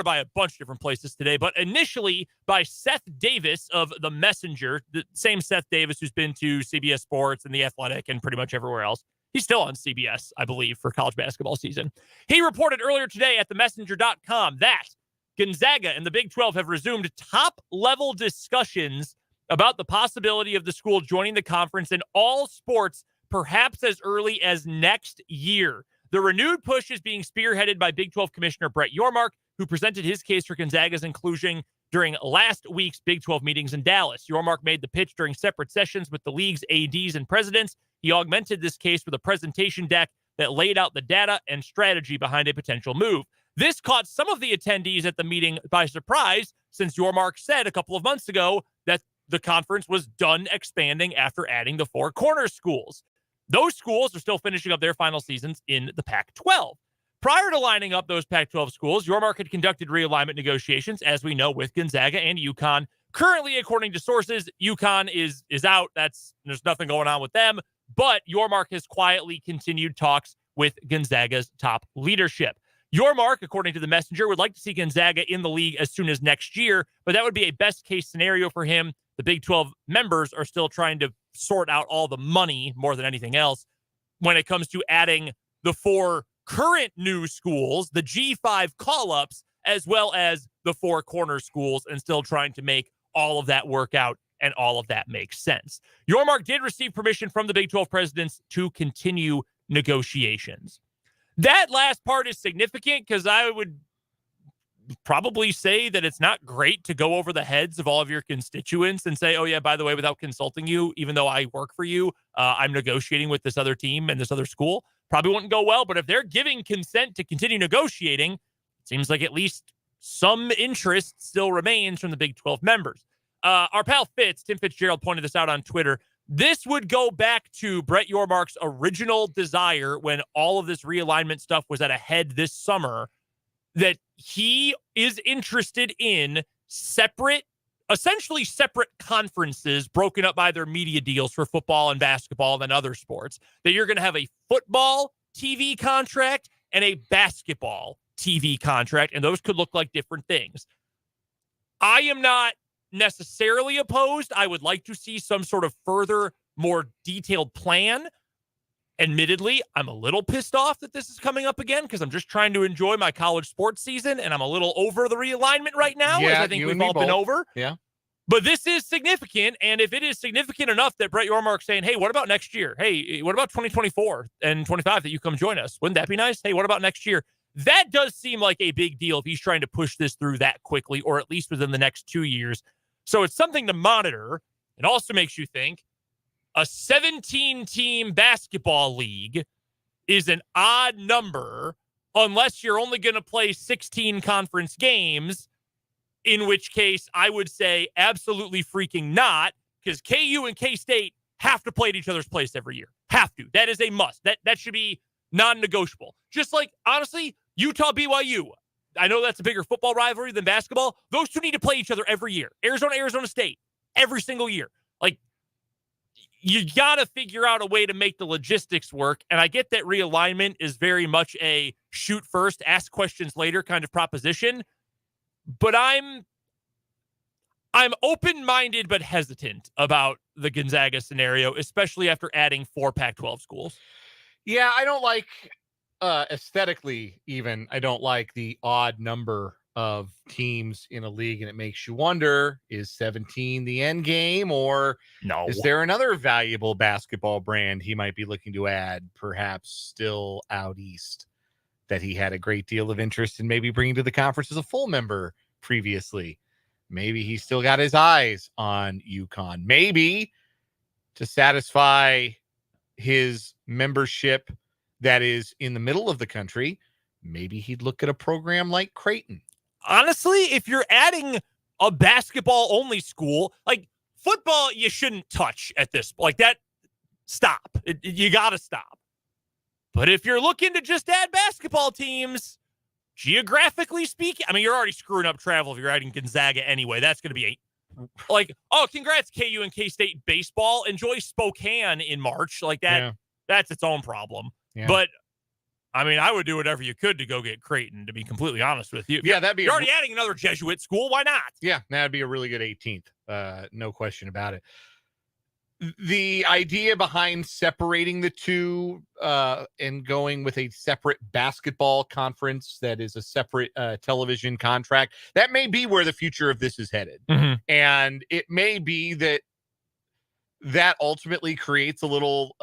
by a bunch of different places today, but initially by Seth Davis of The Messenger, the same Seth Davis who's been to CBS Sports and The Athletic and pretty much everywhere else. He's still on CBS, I believe, for college basketball season. He reported earlier today at themessenger.com that Gonzaga and the Big 12 have resumed top-level discussions about the possibility of the school joining the conference in all sports, perhaps as early as next year. The renewed push is being spearheaded by Big 12 Commissioner Brett Yormark, who presented his case for Gonzaga's inclusion during last week's Big 12 meetings in Dallas. Yormark made the pitch during separate sessions with the league's ADs and presidents. He augmented this case with a presentation deck that laid out the data and strategy behind a potential move. This caught some of the attendees at the meeting by surprise, since Yormark said a couple of months ago that the conference was done expanding after adding the 4 corner schools. Those schools are still finishing up their final seasons in the Pac-12. Prior to lining up those Pac-12 schools, Yormark had conducted realignment negotiations, as we know, with Gonzaga and UConn. Currently, according to sources, UConn is out. There's nothing going on with them. But Yormark has quietly continued talks with Gonzaga's top leadership. Yormark, according to The Messenger, would like to see Gonzaga in the league as soon as next year, but that would be a best-case scenario for him. The Big 12 members are still trying to sort out all the money more than anything else when it comes to adding the 4 current new schools, the G5 call-ups, as well as the 4 corner schools, and still trying to make all of that work out and all of that makes sense. Yormark did receive permission from the Big 12 presidents to continue negotiations. That last part is significant because I would probably say that it's not great to go over the heads of all of your constituents and say, oh yeah, by the way, without consulting you, even though I work for you, I'm negotiating with this other team and this other school. Probably wouldn't go well, but if they're giving consent to continue negotiating, it seems like at least some interest still remains from the Big 12 members. Our pal Tim Fitzgerald pointed this out on Twitter. This would go back to Brett Yormark's original desire when all of this realignment stuff was at a head this summer, that he is interested in essentially separate conferences broken up by their media deals for football and basketball and other sports. That you're going to have a football TV contract and a basketball TV contract, and those could look like different things. I am not necessarily opposed. I would like to see some sort of further, more detailed plan. Admittedly, I'm a little pissed off that this is coming up again because I'm just trying to enjoy my college sports season, and I'm a little over the realignment right now, as I think we've all been over. Yeah. But this is significant, and if it is significant enough that Brett Yormark's saying, hey, what about next year? Hey, what about 2024 and 25 that you come join us? Wouldn't that be nice? Hey, what about next year? That does seem like a big deal if he's trying to push this through that quickly, or at least within the next 2 years. So it's something to monitor. It also makes you think a 17-team basketball league is an odd number unless you're only going to play 16 conference games, in which case I would say absolutely freaking not, because KU and K-State have to play at each other's place every year. Have to. That is a must. That should be non-negotiable. Just like, honestly, Utah, BYU. I know that's a bigger football rivalry than basketball. Those two need to play each other every year. Arizona State, every single year. Like, you got to figure out a way to make the logistics work. And I get that realignment is very much a shoot first, ask questions later kind of proposition. But I'm open-minded but hesitant about the Gonzaga scenario, especially after adding 4 Pac-12 schools. Yeah, I don't like aesthetically even. I don't like the odd number of teams in a league, and it makes you wonder, is 17 the end game, or no, is there another valuable basketball brand he might be looking to add, perhaps still out east, that he had a great deal of interest in maybe bringing to the conference as a full member previously? Maybe he still got his eyes on UConn. Maybe to satisfy his membership that is in the middle of the country, maybe he'd look at a program like Creighton. Honestly, if you're adding a basketball-only school, like football, you shouldn't touch at this. Like that, stop. You got to stop. But if you're looking to just add basketball teams, geographically speaking, I mean, you're already screwing up travel if you're adding Gonzaga anyway. That's going to be like, oh, congrats, KU and K-State baseball. Enjoy Spokane in March. Like that, Yeah. That's its own problem. Yeah. But I mean, I would do whatever you could to go get Creighton, to be completely honest with you. Yeah, that'd be You're already adding another Jesuit school. Why not? Yeah, that'd be a really good 18th. No question about it. The idea behind separating the two and going with a separate basketball conference that is a separate television contract, that may be where the future of this is headed. Mm-hmm. And it may be that ultimately creates a little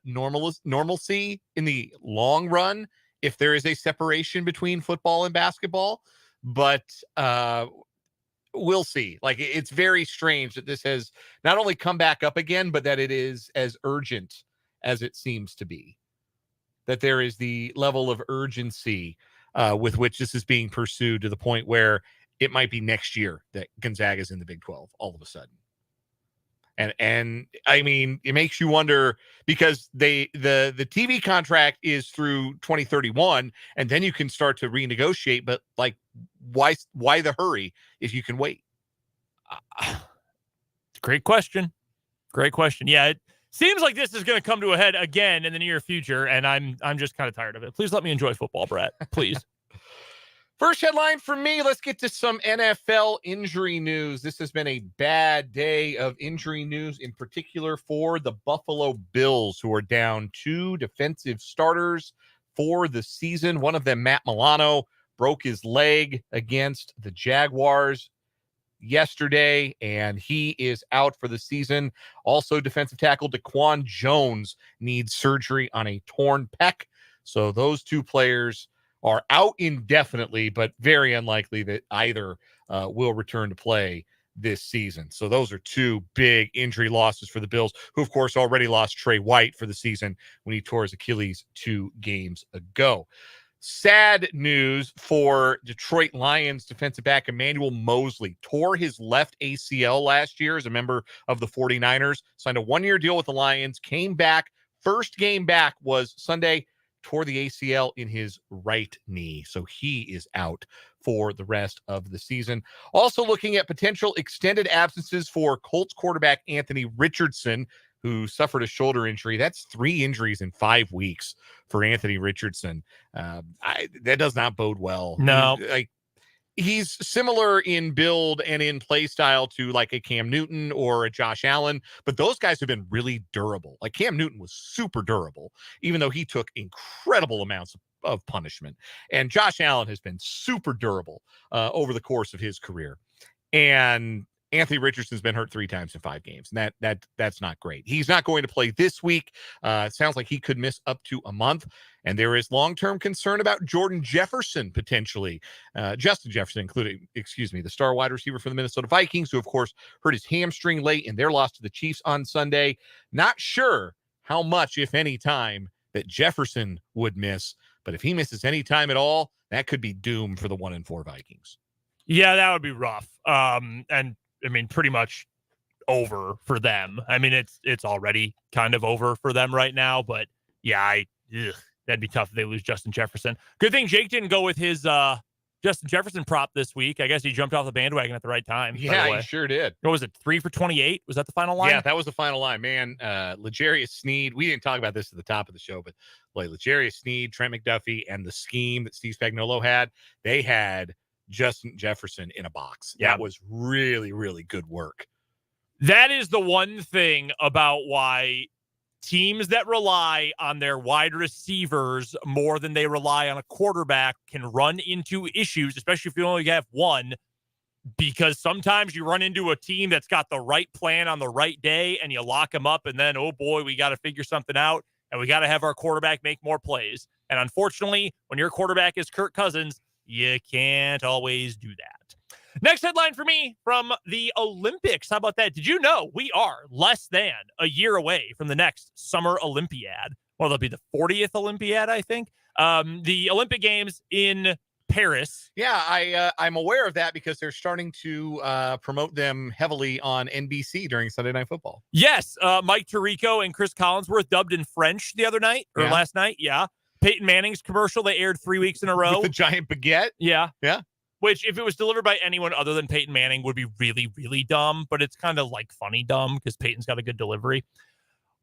normalcy in the long run if there is a separation between football and basketball. But we'll see. Like, it's very strange that this has not only come back up again, but that it is as urgent as it seems to be. That there is the level of urgency with which this is being pursued, to the point where it might be next year that Gonzaga is in the Big 12 all of a sudden. And I mean, it makes you wonder, because the TV contract is through 2031, and then you can start to renegotiate. But like, why the hurry if you can wait? Great question. Yeah, it seems like this is going to come to a head again in the near future, and I'm just kind of tired of it. Please let me enjoy football, Brett. Please. First headline for me, let's get to some NFL injury news. This has been a bad day of injury news, in particular for the Buffalo Bills, who are down 2 defensive starters for the season. One of them, Matt Milano, broke his leg against the Jaguars yesterday, and he is out for the season. Also, defensive tackle Daquan Jones needs surgery on a torn pec. So those two players are out indefinitely, but very unlikely that either will return to play this season. So those are 2 big injury losses for the Bills, who, of course, already lost Trey White for the season when he tore his Achilles 2 games ago. Sad news for Detroit Lions defensive back Emmanuel Mosley. Tore his left ACL last year as a member of the 49ers, signed a 1-year deal with the Lions, came back. First game back was Sunday, tore the ACL in his right knee. So he is out for the rest of the season. Also looking at potential extended absences for Colts quarterback Anthony Richardson, who suffered a shoulder injury. That's 3 injuries in 5 weeks for Anthony Richardson. That does not bode well. No. He's similar in build and in play style to like a Cam Newton or a Josh Allen, but those guys have been really durable. Like Cam Newton was super durable, even though he took incredible amounts of punishment. And Josh Allen has been super durable over the course of his career. And Anthony Richardson's been hurt 3 times in 5 games. And that's not great. He's not going to play this week. It sounds like he could miss up to a month. And there is long-term concern about Jordan Jefferson, potentially. Justin Jefferson, the star wide receiver for the Minnesota Vikings, who, of course, hurt his hamstring late in their loss to the Chiefs on Sunday. Not sure how much, if any, time that Jefferson would miss. But if he misses any time at all, that could be doom for the 1-4 Vikings. Yeah, that would be rough. And I mean, pretty much over for them. I mean, it's already kind of over for them right now, but yeah, that'd be tough if they lose Justin Jefferson. Good thing Jake didn't go with his Justin Jefferson prop this week. I guess he jumped off the bandwagon at the right time. Yeah, he sure did. What was it, 3 for 28? Was that the final line? Yeah, that was the final line, man. L'Jarius Sneed, we didn't talk about this at the top of the show, but like L'Jarius Sneed, Trent McDuffie, and the scheme that Steve Spagnuolo had, they had Justin Jefferson in a box. Yeah. That was really, really good work. That is the one thing about why teams that rely on their wide receivers more than they rely on a quarterback can run into issues, especially if you only have one, because sometimes you run into a team that's got the right plan on the right day and you lock them up and then, oh boy, we got to figure something out and we got to have our quarterback make more plays. And unfortunately, when your quarterback is Kirk Cousins, you can't always do that. Next headline for me from the Olympics. How about that? Did you know we are less than a year away from the next Summer Olympiad? Well, that'll be the 40th Olympiad, I think. The Olympic Games in Paris. Yeah, I'm aware of that because they're starting to promote them heavily on NBC during Sunday Night Football. Yes, Mike Tirico and Chris Collinsworth dubbed in French the other night or last night. Yeah. Peyton Manning's commercial they aired 3 weeks in a row. With the giant baguette? Yeah. Yeah. Which, if it was delivered by anyone other than Peyton Manning, would be really, really dumb. But it's kind of like funny dumb because Peyton's got a good delivery.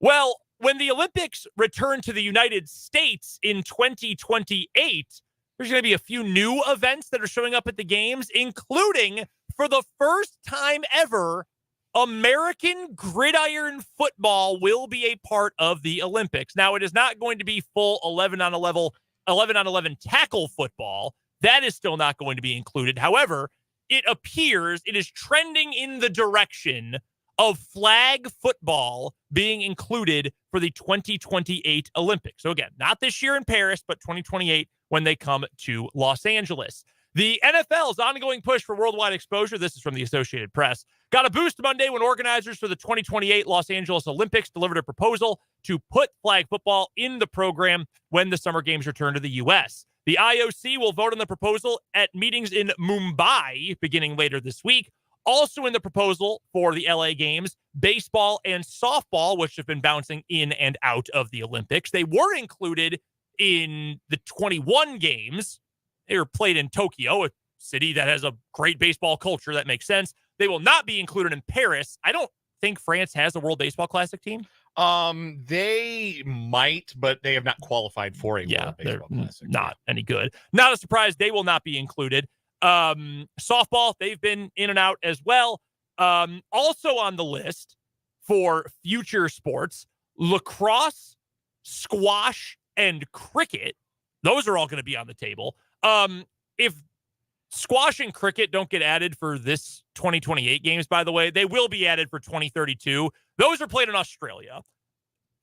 Well, when the Olympics return to the United States in 2028, there's going to be a few new events that are showing up at the games, including, for the first time ever, American gridiron football will be a part of the Olympics. Now, it is not going to be full 11 on 11 tackle football. That is still not going to be included. However, it appears it is trending in the direction of flag football being included for the 2028 Olympics. So again, not this year in Paris, but 2028 when they come to Los Angeles. The NFL's ongoing push for worldwide exposure, this is from the Associated Press, got a boost Monday when organizers for the 2028 Los Angeles Olympics delivered a proposal to put flag football in the program when the Summer Games return to the U.S. The IOC will vote on the proposal at meetings in Mumbai beginning later this week. Also in the proposal for the LA Games, baseball and softball, which have been bouncing in and out of the Olympics. They were included in the 21 games. They were played in Tokyo, a city that has a great baseball culture. That makes sense. They will not be included in Paris. I don't think France has a World Baseball Classic team. They might, but they have not qualified for a World Baseball Classic. Not any good. Not a surprise. They will not be included. Softball, they've been in and out as well. Also on the list for future sports, lacrosse, squash, and cricket. Those are all going to be on the table. If squash and cricket don't get added for this 2028 games, by the way, they will be added for 2032. Those are played in Australia.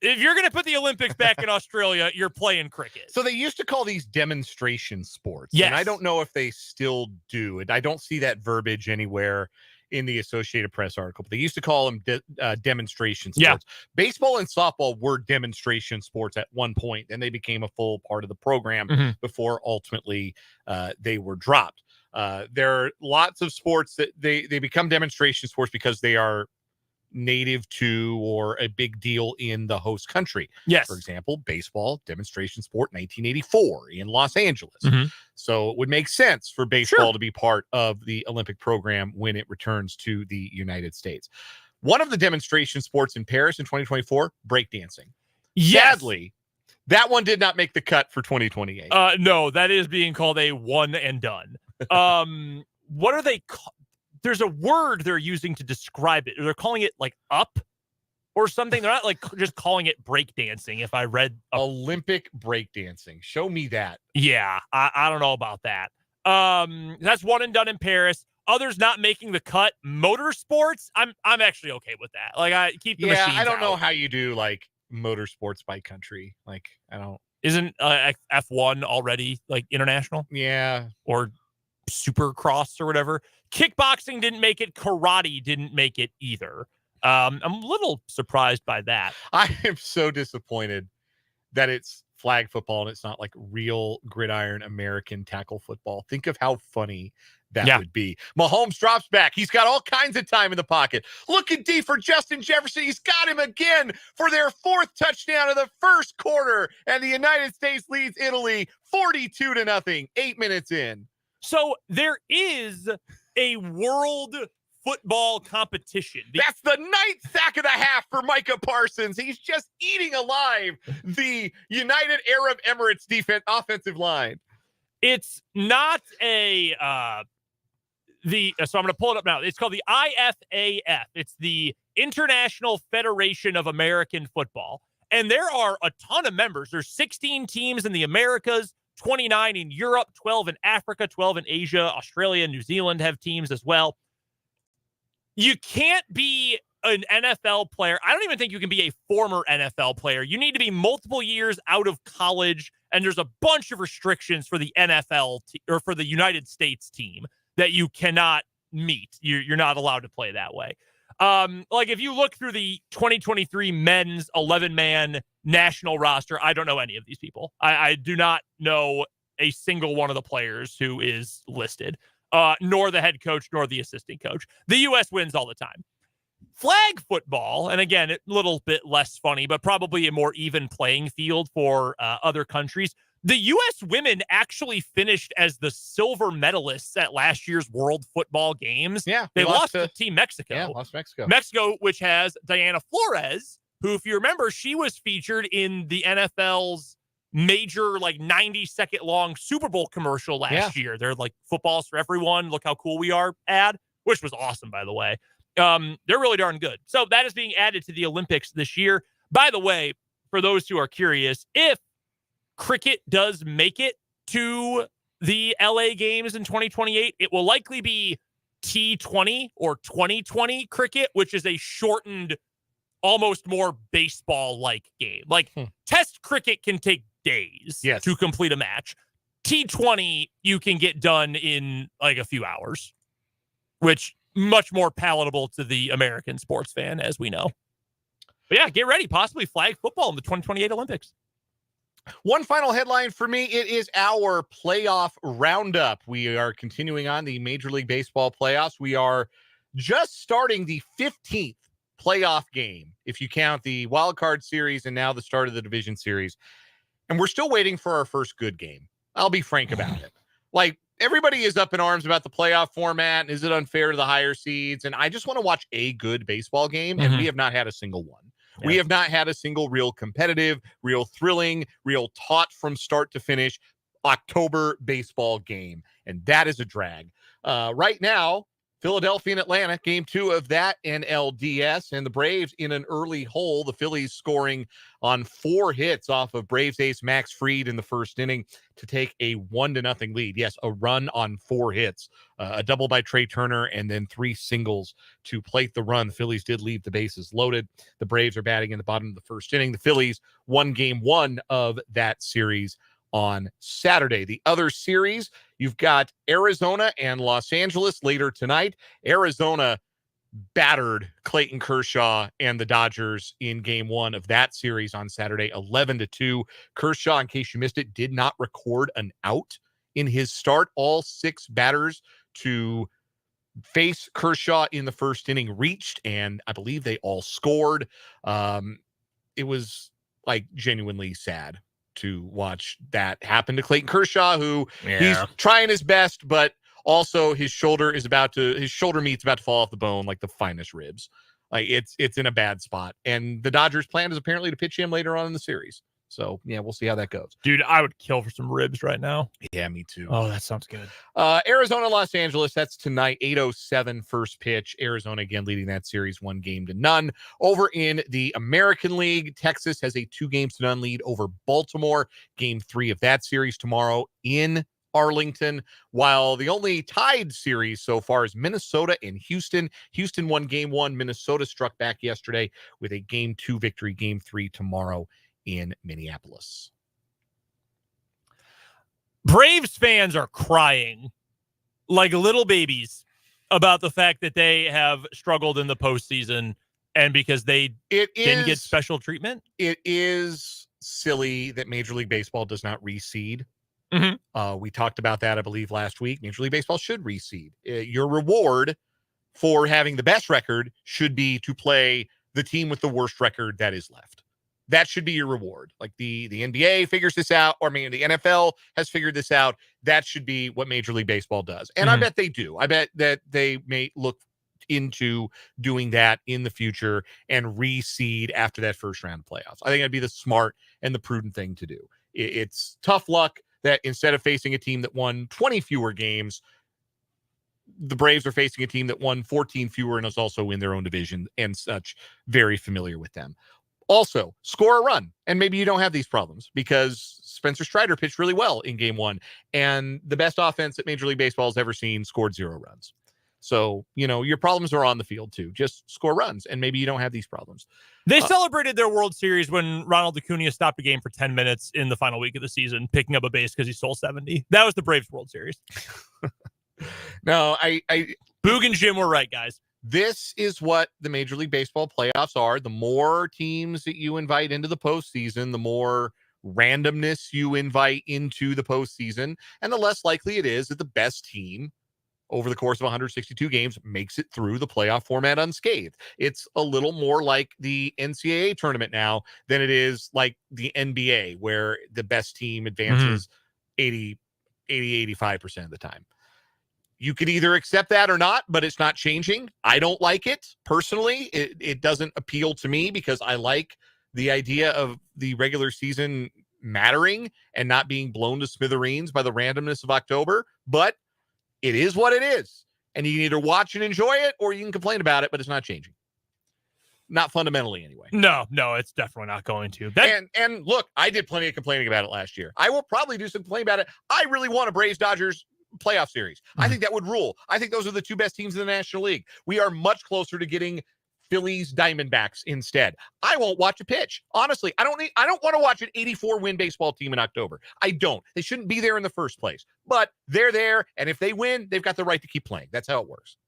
If you're going to put the Olympics back in Australia, you're playing cricket. So they used to call these demonstration sports. Yes. And I don't know if they still do it. I don't see that verbiage anywhere in the Associated Press article, but they used to call them demonstration sports. Yeah. Baseball and softball were demonstration sports at one point, and they became a full part of the program before ultimately they were dropped. There are lots of sports that they become demonstration sports because they are native to or a big deal in the host country. Yes. For example, baseball, demonstration sport, 1984 in Los Angeles. So it would make sense for baseball to be part of the Olympic program when it returns to the United States. One of the demonstration sports in Paris in 2024, breakdancing. Yes. Sadly, that one did not make the cut for 2028. No, that is being called a one and done. What are they There's a word they're using to describe it. They're calling it like up or something. They're not like just calling it breakdancing. If I read Olympic breakdancing, show me that. Yeah, I don't know about that. That's one and done in Paris. Others not making the cut. Motorsports, I'm actually okay with that. Like I keep the machines I don't know out. how you do like motorsports by country. Like I don't. Isn't F1 already like international? Yeah, or Supercross or whatever. Kickboxing didn't make it. Karate didn't make it either. I'm a little surprised by that. I am so disappointed that it's flag football and it's not like real gridiron American tackle football. Think of how funny that would be. Mahomes drops back. He's got all kinds of time in the pocket. Looking deep for Justin Jefferson. He's got him again for their fourth touchdown of the first quarter. And the United States leads Italy 42-0, 8 minutes in. So there is a world football competition. That's the 9th sack of the half for Micah Parsons. He's just eating alive the United Arab Emirates offensive line. It's not a so I'm going to pull it up now. It's called the IFAF. It's the International Federation of American Football. And there are a ton of members. There's 16 teams in the Americas, 29 in Europe, 12 in Africa, 12 in Asia, Australia, New Zealand have teams as well. You can't be an NFL player. I don't even think you can be a former NFL player. You need to be multiple years out of college, and there's a bunch of restrictions for the NFL or for the United States team that you cannot meet. You're not allowed to play that way. Like if you look through the 2023 men's 11-man national roster, I don't know any of these people. I do not know a single one of the players who is listed. Nor the head coach, nor the assistant coach. The U.S. wins all the time. Flag football, and again, a little bit less funny, but probably a more even playing field for other countries. The U.S. women actually finished as the silver medalists at last year's World Football Games. Yeah. They lost to Team Mexico. Yeah, lost Mexico. Mexico, which has Diana Flores, who, if you remember, she was featured in the NFL's major 90-second long Super Bowl commercial last year. They're like footballs for everyone. Look how cool we are ad, which was awesome, by the way. They're really darn good. So that is being added to the Olympics this year. By the way, for those who are curious, if cricket does make it to the LA Games in 2028, it will likely be T20 or 2020 cricket, which is a shortened, almost more baseball-like game. Test cricket can take days to complete a match. T20 you can get done in a few hours, which much more palatable to the American sports fan, as we know. But yeah, get ready, possibly flag football in the 2028 Olympics. One final headline for me. It is our playoff roundup. We are continuing on the Major League Baseball playoffs. We are just starting the 15th playoff game, if you count the wild card series and now the start of the division series. And we're still waiting for our first good game. I'll be frank about it. Everybody is up in arms about the playoff format. Is it unfair to the higher seeds? And I just want to watch a good baseball game, and we have not had a single one. Yeah. We have not had a single real competitive, real thrilling, real taut from start to finish October baseball game. And that is a drag. Right now, Philadelphia and Atlanta, game 2 of that NLDS, and the Braves in an early hole. The Phillies scoring on 4 hits off of Braves ace Max Fried in the first inning to take a 1-0 lead. Yes, a run on 4 hits, a double by Trey Turner, and then 3 singles to plate the run. The Phillies did leave the bases loaded. The Braves are batting in the bottom of the first inning. The Phillies won game 1 of that series on Saturday. The other series, you've got Arizona and Los Angeles later tonight. Arizona battered Clayton Kershaw and the Dodgers in game 1 of that series on Saturday, 11-2. Kershaw, in case you missed it, did not record an out in his start. All 6 batters to face Kershaw in the first inning reached, and I believe they all scored. It was genuinely sad to watch that happen to Clayton Kershaw, who he's trying his best, but also his shoulder meat's about to fall off the bone like the finest ribs. It's in a bad spot. And the Dodgers' plan is apparently to pitch him later on in the series. So, yeah, we'll see how that goes. Dude, I would kill for some ribs right now. Yeah, me too. Oh, that sounds good. Arizona, Los Angeles, that's tonight, 8:07 first pitch. Arizona again leading that series 1-0. Over in the American League, Texas has a 2-0 lead over Baltimore. Game 3 of that series tomorrow in Arlington, while the only tied series so far is Minnesota and Houston. Houston won game 1. Minnesota struck back yesterday with a game 2 victory. Game 3 tomorrow in Minneapolis. Braves fans are crying like little babies about the fact that they have struggled in the postseason, and because they didn't get special treatment. It is silly that Major League Baseball does not reseed. We talked about that, I believe, last week. Major League Baseball should reseed. Your reward for having the best record should be to play the team with the worst record that is left. That should be your reward. Like the NBA figures this out, or I mean, the NFL has figured this out. That should be what Major League Baseball does. And I bet they do. I bet that they may look into doing that in the future and reseed after that first round of playoffs. I think that'd be the smart and the prudent thing to do. It's tough luck that instead of facing a team that won 20 fewer games, the Braves are facing a team that won 14 fewer and is also in their own division and such, very familiar with them. Also, score a run, and maybe you don't have these problems because Spencer Strider pitched really well in game one, and the best offense that Major League Baseball has ever seen scored 0 runs. So, your problems are on the field too. Just score runs, and maybe you don't have these problems. They celebrated their World Series when Ronald Acuna stopped a game for 10 minutes in the final week of the season, picking up a base because he stole 70. That was the Braves World Series. No, Boog and Jim were right, guys. This is what the Major League Baseball playoffs are. The more teams that you invite into the postseason, the more randomness you invite into the postseason, and the less likely it is that the best team over the course of 162 games makes it through the playoff format unscathed. It's a little more like the NCAA tournament now than it is like the NBA, where the best team advances 85% of the time. You could either accept that or not, but it's not changing. I don't like it personally. It doesn't appeal to me because I like the idea of the regular season mattering and not being blown to smithereens by the randomness of October. But it is what it is. And you can either watch and enjoy it or you can complain about it, but it's not changing. Not fundamentally anyway. No, it's definitely not going to. And look, I did plenty of complaining about it last year. I will probably do some complaining about it. I really want a Braves-Dodgers playoff series. I think that would rule. I think those are the two best teams in the National League. We are much closer to getting Phillies Diamondbacks instead. I won't watch a pitch. Honestly, I don't want to watch an 84-win baseball team in October. I don't. They shouldn't be there in the first place. But they're there, and if they win, they've got the right to keep playing. That's how it works.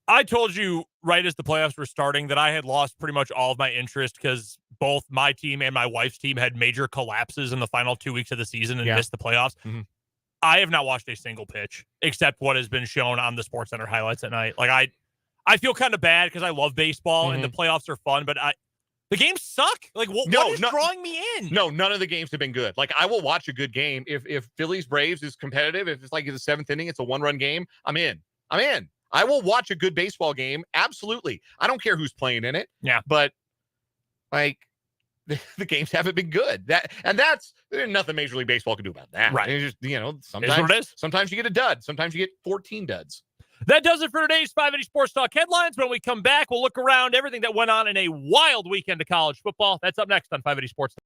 I told you right as the playoffs were starting that I had lost pretty much all of my interest because both my team and my wife's team had major collapses in the final 2 weeks of the season and missed the playoffs. I have not watched a single pitch except what has been shown on the SportsCenter highlights at night. Like I feel kind of bad because I love baseball and the playoffs are fun, but the games suck. Like what is drawing me in? No, none of the games have been good. Like I will watch a good game if Phillies Braves is competitive. If it's like in the 7th inning, it's a 1-run game. I'm in. I will watch a good baseball game. Absolutely. I don't care who's playing in it. Yeah, but like. The games haven't been good. There's nothing Major League Baseball can do about that. Right. It's just, sometimes you get a dud. Sometimes you get 14 duds. That does it for today's 580 Sports Talk headlines. When we come back, we'll look around everything that went on in a wild weekend of college football. That's up next on 580 Sports Talk.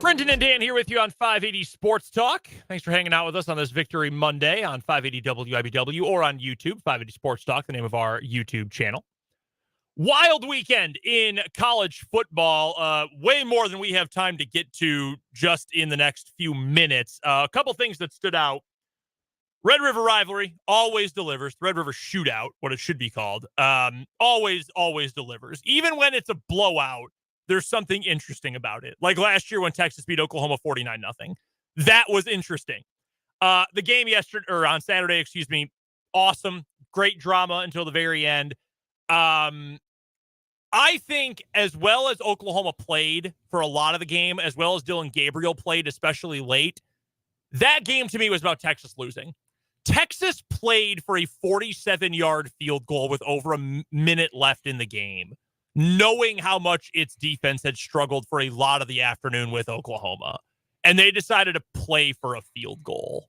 Brendan and Dan here with you on 580 Sports Talk. Thanks for hanging out with us on this Victory Monday on 580 WIBW or on YouTube, 580 Sports Talk, the name of our YouTube channel. Wild weekend in college football, way more than we have time to get to just in the next few minutes. A couple things that stood out. Red River rivalry always delivers. The Red River shootout, what it should be called, always delivers. Even when it's a blowout, there's something interesting about it. Like last year when Texas beat Oklahoma 49-0. That was interesting. The game on Saturday, awesome. Great drama until the very end. I think as well as Oklahoma played for a lot of the game, as well as Dylan Gabriel played, especially late, that game to me was about Texas losing. Texas played for a 47-yard field goal with over a minute left in the game, knowing how much its defense had struggled for a lot of the afternoon with Oklahoma. And they decided to play for a field goal.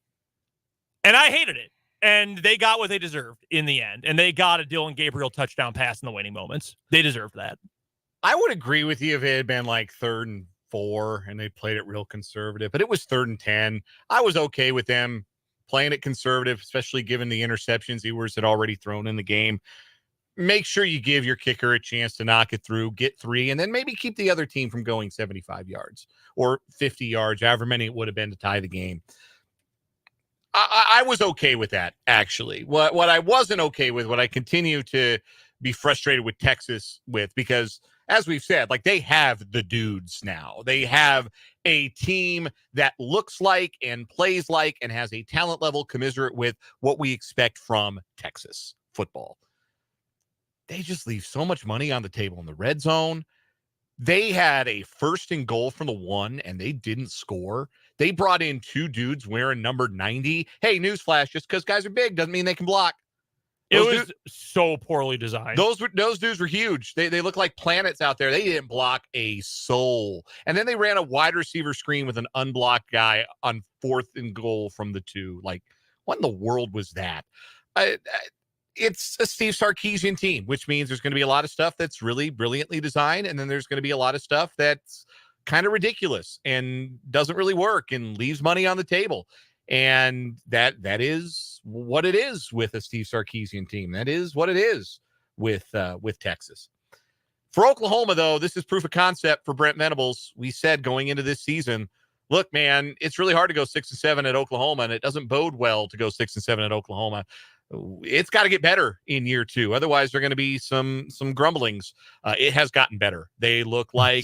And I hated it. And they got what they deserved in the end. And they got a Dylan Gabriel touchdown pass in the winning moments. They deserved that. I would agree with you if it had been like 3rd and 4 and they played it real conservative, but it was 3rd and 10. I was okay with them playing it conservative, especially given the interceptions Ewers had already thrown in the game. Make sure you give your kicker a chance to knock it through, get 3, and then maybe keep the other team from going 75 yards or 50 yards, however many it would have been to tie the game. I was okay with that, actually. What I wasn't okay with, what I continue to be frustrated with Texas with, because as we've said, like, they have the dudes now. They have a team that looks like and plays like and has a talent level commensurate with what we expect from Texas football. They just leave so much money on the table in the red zone. They had a 1st and goal from the 1, and they didn't score. They brought in 2 dudes wearing number 90. Hey, newsflash, just because guys are big doesn't mean they can block. It was so poorly designed. Those dudes were huge. They look like planets out there. They didn't block a soul. And then they ran a wide receiver screen with an unblocked guy on 4th and goal from the 2. Like, what in the world was that? It's a Steve Sarkisian team, which means there's going to be a lot of stuff that's really brilliantly designed, and then there's going to be a lot of stuff that's kind of ridiculous and doesn't really work and leaves money on the table. And that is what it is with a Steve Sarkisian team. That is what it is with Texas. For Oklahoma, though, this is proof of concept for Brent Venables. We said going into this season, look, man, it's really hard to go 6-7 at Oklahoma, and it doesn't bode well to go 6-7 at Oklahoma. It's got to get better in year 2. Otherwise, there are going to be some grumblings. It has gotten better. They look like,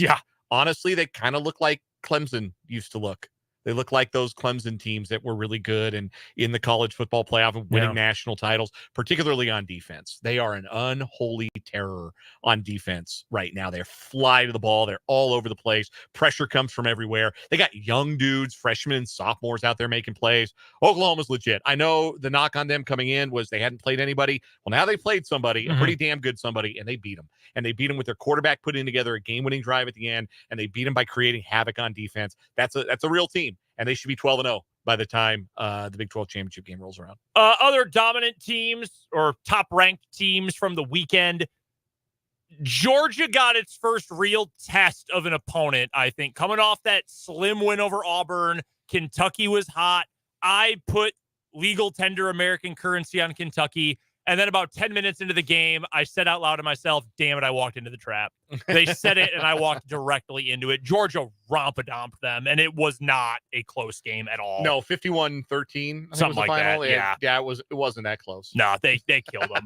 honestly, they kind of look like Clemson used to look. They look like those Clemson teams that were really good and in the college football playoff and winning national titles, particularly on defense. They are an unholy terror on defense right now. They fly to the ball. They're all over the place. Pressure comes from everywhere. They got young dudes, freshmen and sophomores out there making plays. Oklahoma's legit. I know the knock on them coming in was they hadn't played anybody. Well, now they played somebody, a pretty damn good somebody, and they beat them. And they beat them with their quarterback putting together a game-winning drive at the end, and they beat them by creating havoc on defense. That's a real team. And they should be 12-0 by the time the Big 12 championship game rolls around. Other dominant teams or top-ranked teams from the weekend, Georgia got its first real test of an opponent, I think. Coming off that slim win over Auburn, Kentucky was hot. I put legal tender American currency on Kentucky. And then about 10 minutes into the game, I said out loud to myself, damn it, I walked into the trap. They said it, and I walked directly into it. Georgia romp-a-domped them, and it was not a close game at all. No, 51-13. Something like final. that, Yeah, it wasn't that close. No, they killed them.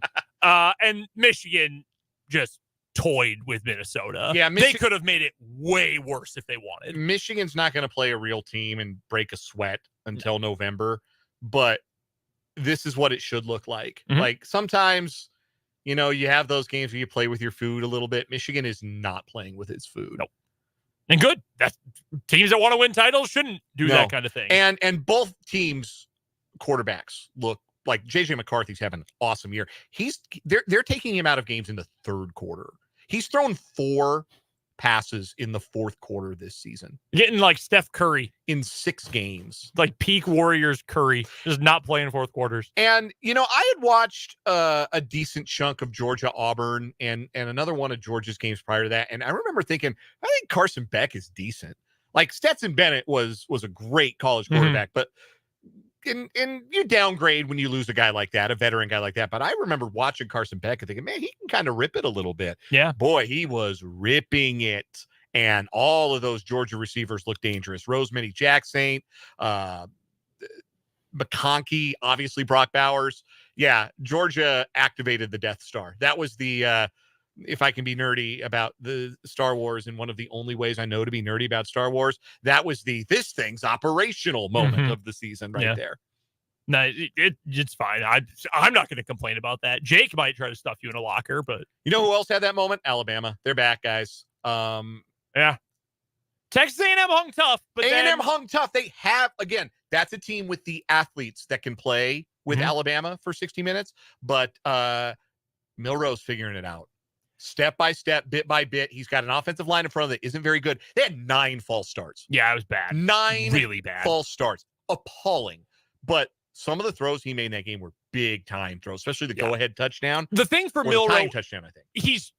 And Michigan just toyed with Minnesota. Yeah, they could have made it way worse if they wanted. Michigan's not going to play a real team and break a sweat until November, but this is what it should look like. Like, sometimes, you have those games where you play with your food a little bit. Michigan is not playing with its food. Nope. And good. That's teams that want to win titles shouldn't do that kind of thing. And both teams' quarterbacks look like JJ McCarthy's having an awesome year. They're taking him out of games in the 3rd quarter. He's thrown 4 passes in the 4th quarter this season. Getting like Steph Curry in 6 games. Like peak Warriors Curry, just not playing 4th quarters. And, I had watched a decent chunk of Georgia Auburn and another one of Georgia's games prior to that. And I remember thinking, I think Carson Beck is decent. Like Stetson Bennett was a great college quarterback, but and you downgrade when you lose a guy like that, a veteran guy like that. But I remember watching Carson Beck and thinking, man, he can kind of rip it a little bit. Yeah. Boy, he was ripping it. And all of those Georgia receivers look dangerous. Rosemary Jacksaint, McConkey, obviously Brock Bowers. Yeah, Georgia activated the Death Star. That was the, if I can be nerdy about the Star Wars, and one of the only ways I know to be nerdy about Star Wars, that was this thing's operational moment of the season there. No, it's fine. I'm not going to complain about that. Jake might try to stuff you in a locker, but you know who else had that moment? Alabama. They're back, guys. Yeah. Texas A&M hung tough, but A&M hung tough. They have, again, that's a team with the athletes that can play with Alabama for 60 minutes, but Milroe's figuring it out. Step by step, bit by bit. He's got an offensive line in front of it that isn't very good. They had 9 false starts. Yeah, it was bad. 9 really bad false starts. Appalling. But some of the throws he made in that game were big time throws, especially the go-ahead touchdown. The thing for Milroe, touchdown, I think. He's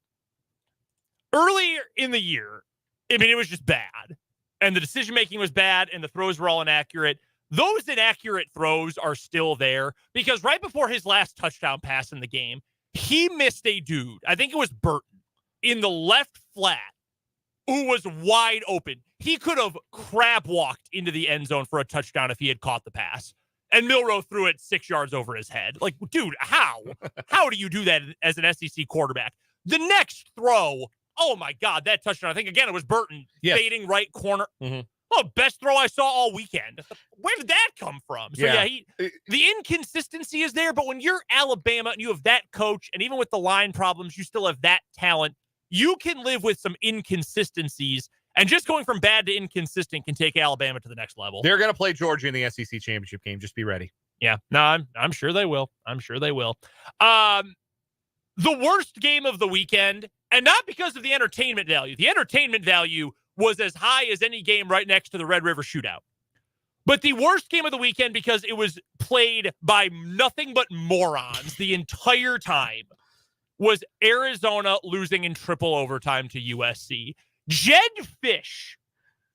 earlier in the year, I mean, it was just bad. And the decision-making was bad, and the throws were all inaccurate. Those inaccurate throws are still there because right before his last touchdown pass in the game, he missed a dude, I think it was Burton, in the left flat, who was wide open. He could have crab walked into the end zone for a touchdown if he had caught the pass. And Milroe threw it 6 yards over his head. Like, dude, how? How do you do that as an SEC quarterback? The next throw, oh my God, that touchdown. I think, again, it was Burton fading right corner. Oh, best throw I saw all weekend. Where did that come from? So, the inconsistency is there, but when you're Alabama and you have that coach, and even with the line problems, you still have that talent, you can live with some inconsistencies, and just going from bad to inconsistent can take Alabama to the next level. They're going to play Georgia in the SEC championship game. Just be ready. Yeah, no, I'm sure they will. I'm sure they will. The worst game of the weekend, and not because of the entertainment value. The entertainment value was as high as any game right next to the Red River Shootout. But the worst game of the weekend, because it was played by nothing but morons the entire time, was Arizona losing in triple overtime to USC. Jed Fish,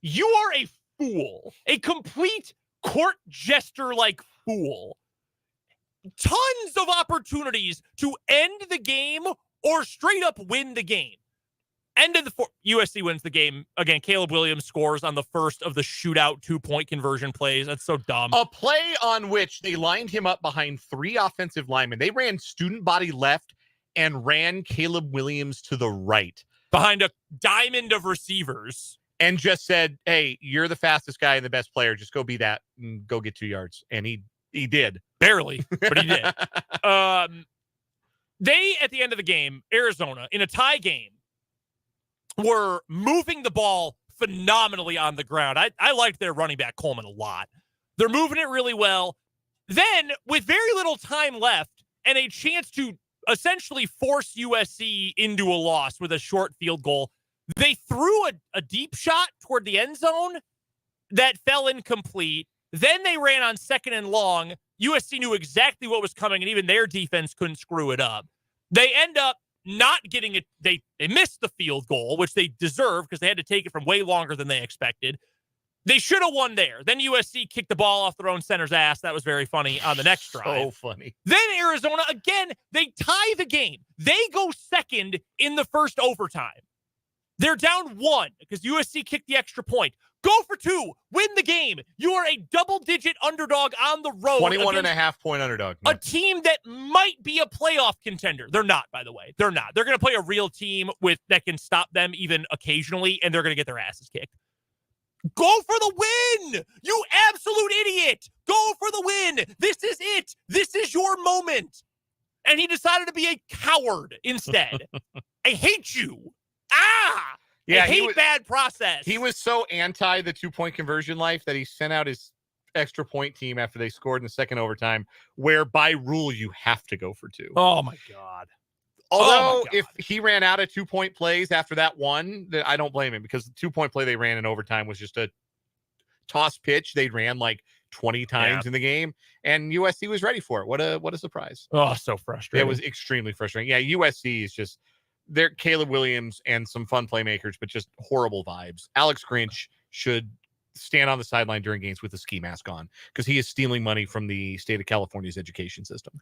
you are a fool, a complete court jester-like fool. Tons of opportunities to end the game or straight up win the game. End of the USC wins the game. Again, Caleb Williams scores on the first of the shootout 2-point conversion plays. That's so dumb. A play on which they lined him up behind 3 offensive linemen. They ran student body left and ran Caleb Williams to the right. Behind a diamond of receivers. And just said, hey, you're the fastest guy and the best player. Just go be that and go get 2 yards. And he did. Barely, but he did. They, at the end of the game, Arizona, in a tie game, were moving the ball phenomenally on the ground. I liked their running back, Coleman, a lot. They're moving it really well. Then, with very little time left and a chance to essentially force USC into a loss with a short field goal, they threw a deep shot toward the end zone that fell incomplete. Then they ran on 2nd and long. USC knew exactly what was coming, and even their defense couldn't screw it up. They end up not getting it. They missed the field goal, which they deserved because they had to take it from way longer than they expected. They should have won there. Then USC kicked the ball off their own center's ass. That was very funny on the next drive. So funny. Then Arizona, again, they tie the game. They go second in the first overtime. They're down 1 because USC kicked the extra point. Go for 2. Win the game. You are a double-digit underdog on the road. 21.5-point underdog. A team that might be a playoff contender. They're not, by the way. They're not. They're going to play a real team that can stop them even occasionally, and they're going to get their asses kicked. Go for the win! You absolute idiot! Go for the win! This is it! This is your moment! And he decided to be a coward instead. I hate you! Ah! Yeah, I hate bad process. He was so anti the 2-point conversion life that he sent out his extra point team after they scored in the second overtime, where by rule you have to go for 2. Oh my God. Although if he ran out of 2-point plays after that one, I don't blame him, because the 2-point play they ran in overtime was just a toss pitch. They ran like 20 times in the game, and USC was ready for it. What a surprise. Oh, so frustrating. It was extremely frustrating. Yeah, USC is just, they're Caleb Williams and some fun playmakers, but just horrible vibes. Alex Grinch should stand on the sideline during games with a ski mask on because he is stealing money from the state of California's education system.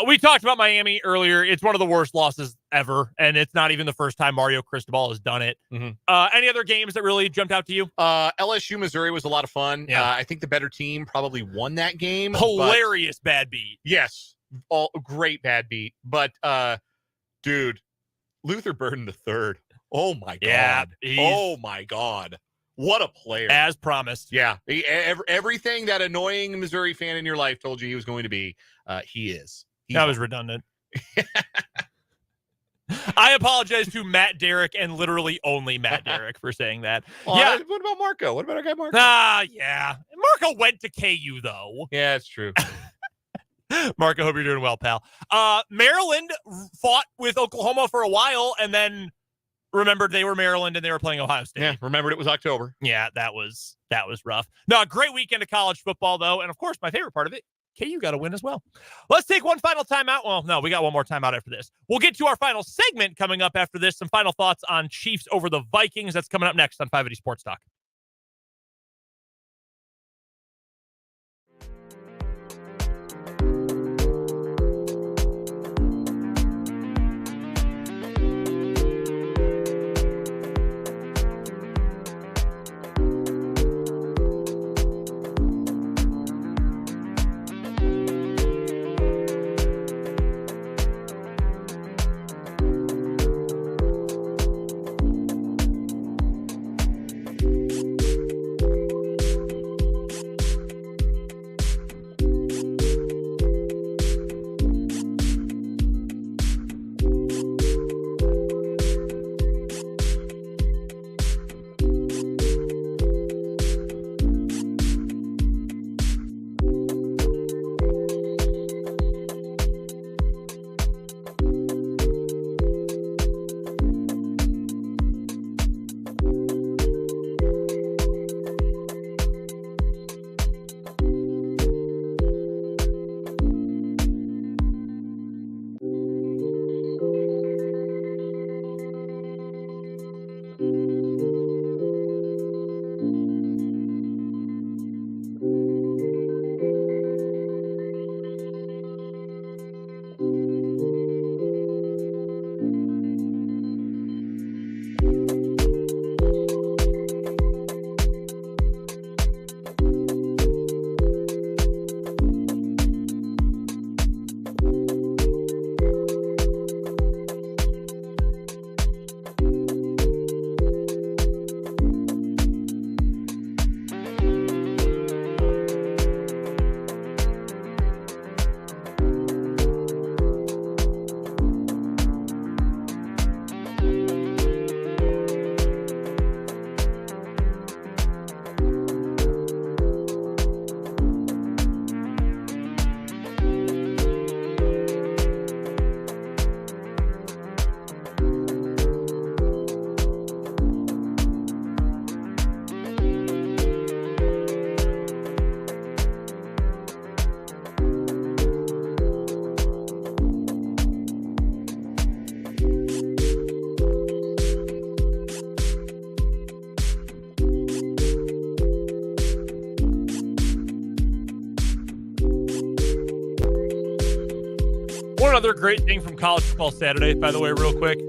We talked about Miami earlier. It's one of the worst losses ever, and it's not even the first time Mario Cristobal has done it. Any other games that really jumped out to you? LSU Missouri was a lot of fun. Yeah. I think the better team probably won that game. Hilarious bad beat. Yes, all great bad beat. But dude, Luther Burden III. Oh my god. Oh my god. What a player. As promised. Yeah. Everything that annoying Missouri fan in your life told you he was going to be, he is. That was redundant. I apologize to Matt Derrick and literally only Matt Derrick for saying that. Yeah. What about Marco? What about our guy Marco? Yeah. Marco went to KU, though. Yeah, it's true. Marco, hope you're doing well, pal. Maryland fought with Oklahoma for a while and then remembered they were Maryland and they were playing Ohio State. Yeah, remembered it was October. Yeah, that was rough. No, a great weekend of college football, though. And, of course, my favorite part of it, KU got to win as well. Let's take one final timeout. Well, no, we got one more timeout after this. We'll get to our final segment coming up after this. Some final thoughts on Chiefs over the Vikings. That's coming up next on 580 Sports Talk. One other great thing from College Football Saturday, by the way, real quick.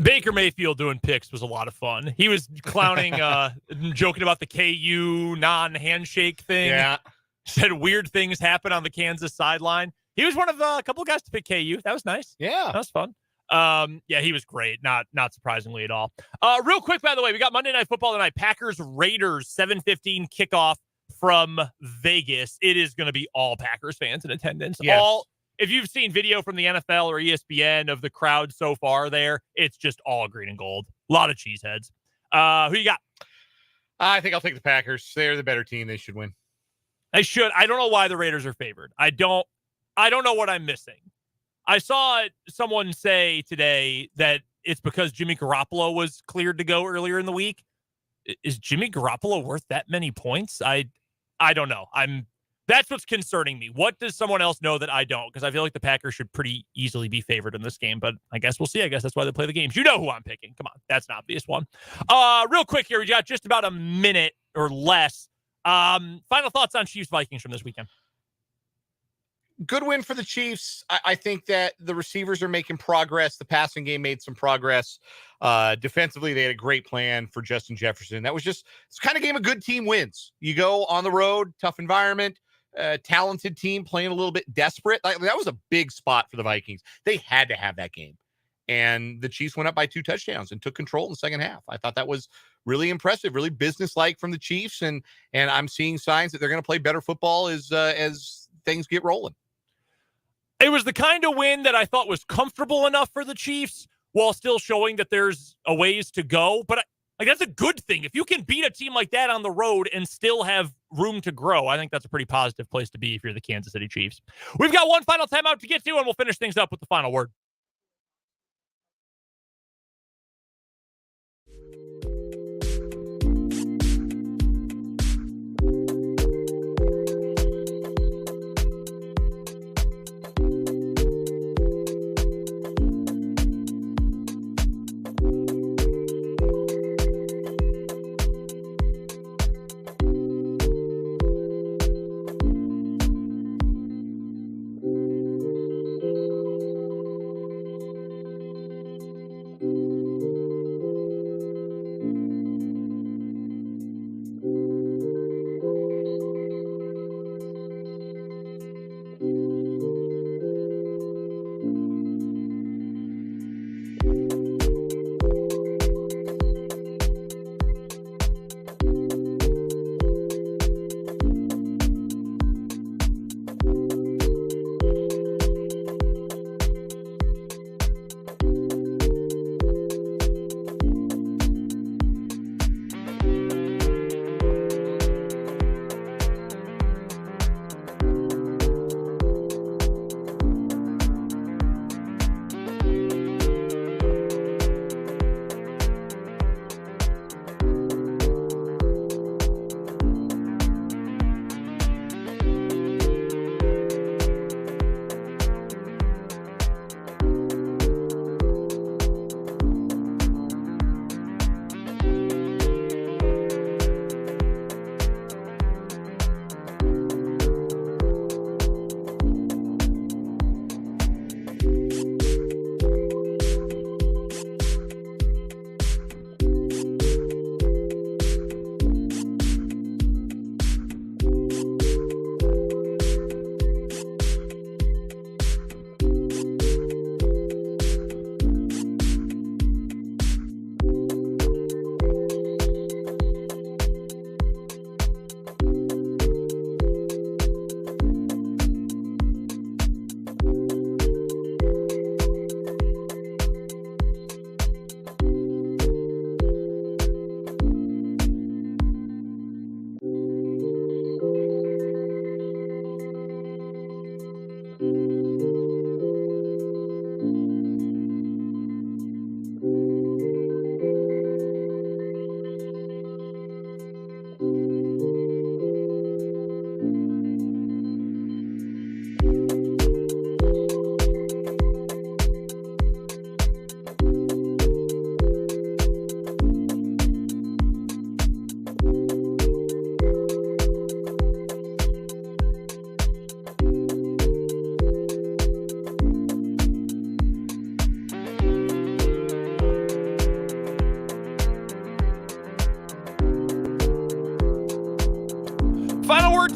Baker Mayfield doing picks was a lot of fun. He was clowning, joking about the KU non-handshake thing. Yeah. Said weird things happen on the Kansas sideline. He was one of a couple of guys to pick KU. That was nice. Yeah. That was fun. Yeah, he was great. Not surprisingly at all. Real quick, by the way, we got Monday Night Football tonight. Packers Raiders 7:15 kickoff from Vegas. It is going to be all Packers fans in attendance. Yes. If you've seen video from the NFL or ESPN of the crowd so far there, it's just all green and gold. A lot of cheeseheads. Who you got? I think I'll take the Packers. They're the better team. They should win. They should. I don't know why the Raiders are favored. I don't know what I'm missing. I saw someone say today that it's because Jimmy Garoppolo was cleared to go earlier in the week. Is Jimmy Garoppolo worth that many points? I don't know. That's what's concerning me. What does someone else know that I don't? Because I feel like the Packers should pretty easily be favored in this game, but I guess we'll see. I guess that's why they play the games. You know who I'm picking. Come on. That's an obvious one. Real quick here. We got just about a minute or less. Final thoughts on Chiefs Vikings from this weekend. Good win for the Chiefs. I think that the receivers are making progress. The passing game made some progress. Defensively, they had a great plan for Justin Jefferson. That was just, it's kind of game a good team wins. You go on the road, tough environment, talented team playing a little bit desperate. That was a big spot for the Vikings. They had to have that game. And the Chiefs went up by 2 touchdowns and took control in the second half. I thought that was really impressive, really businesslike from the Chiefs. And I'm seeing signs that they're going to play better football as things get rolling. It was the kind of win that I thought was comfortable enough for the Chiefs while still showing that there's a ways to go. But that's a good thing. If you can beat a team like that on the road and still have room to grow, I think that's a pretty positive place to be if you're the Kansas City Chiefs. We've got one final timeout to get to, and we'll finish things up with the final word.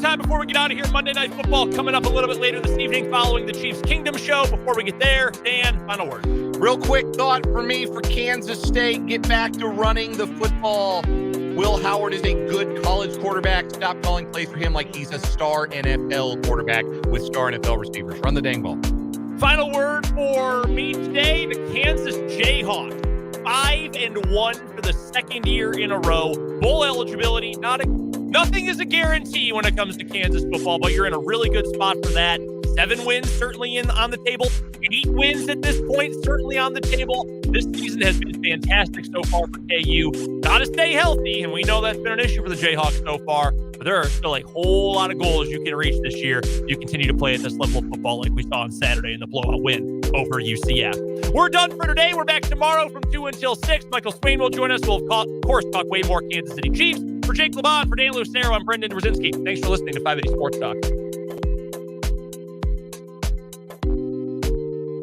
Time before we get out of here. Monday Night Football coming up a little bit later this evening following the Chiefs Kingdom show. Before we get there, Dan, final word. Real quick thought for me for Kansas State. Get back to running the football. Will Howard is a good college quarterback. Stop calling plays for him like he's a star NFL quarterback with star NFL receivers. Run the dang ball. Final word for me today, the Kansas Jayhawks. 5-1 for the second year in a row. Bowl eligibility, nothing is a guarantee when it comes to Kansas football, but you're in a really good spot for that. 7 wins certainly on the table. 8 wins at this point certainly on the table. This season has been fantastic so far for KU. Got to stay healthy, and we know that's been an issue for the Jayhawks so far. But there are still a whole lot of goals you can reach this year. You continue to play at this level of football like we saw on Saturday in the blowout win over UCF. We're done for today. We're back tomorrow from 2 until 6. Michael Swain will join us. We'll, of course, talk way more Kansas City Chiefs. For Jake LeBon, for Dan Lucero, I'm Brendan Brzezinski. Thanks for listening to 580 Sports Talk.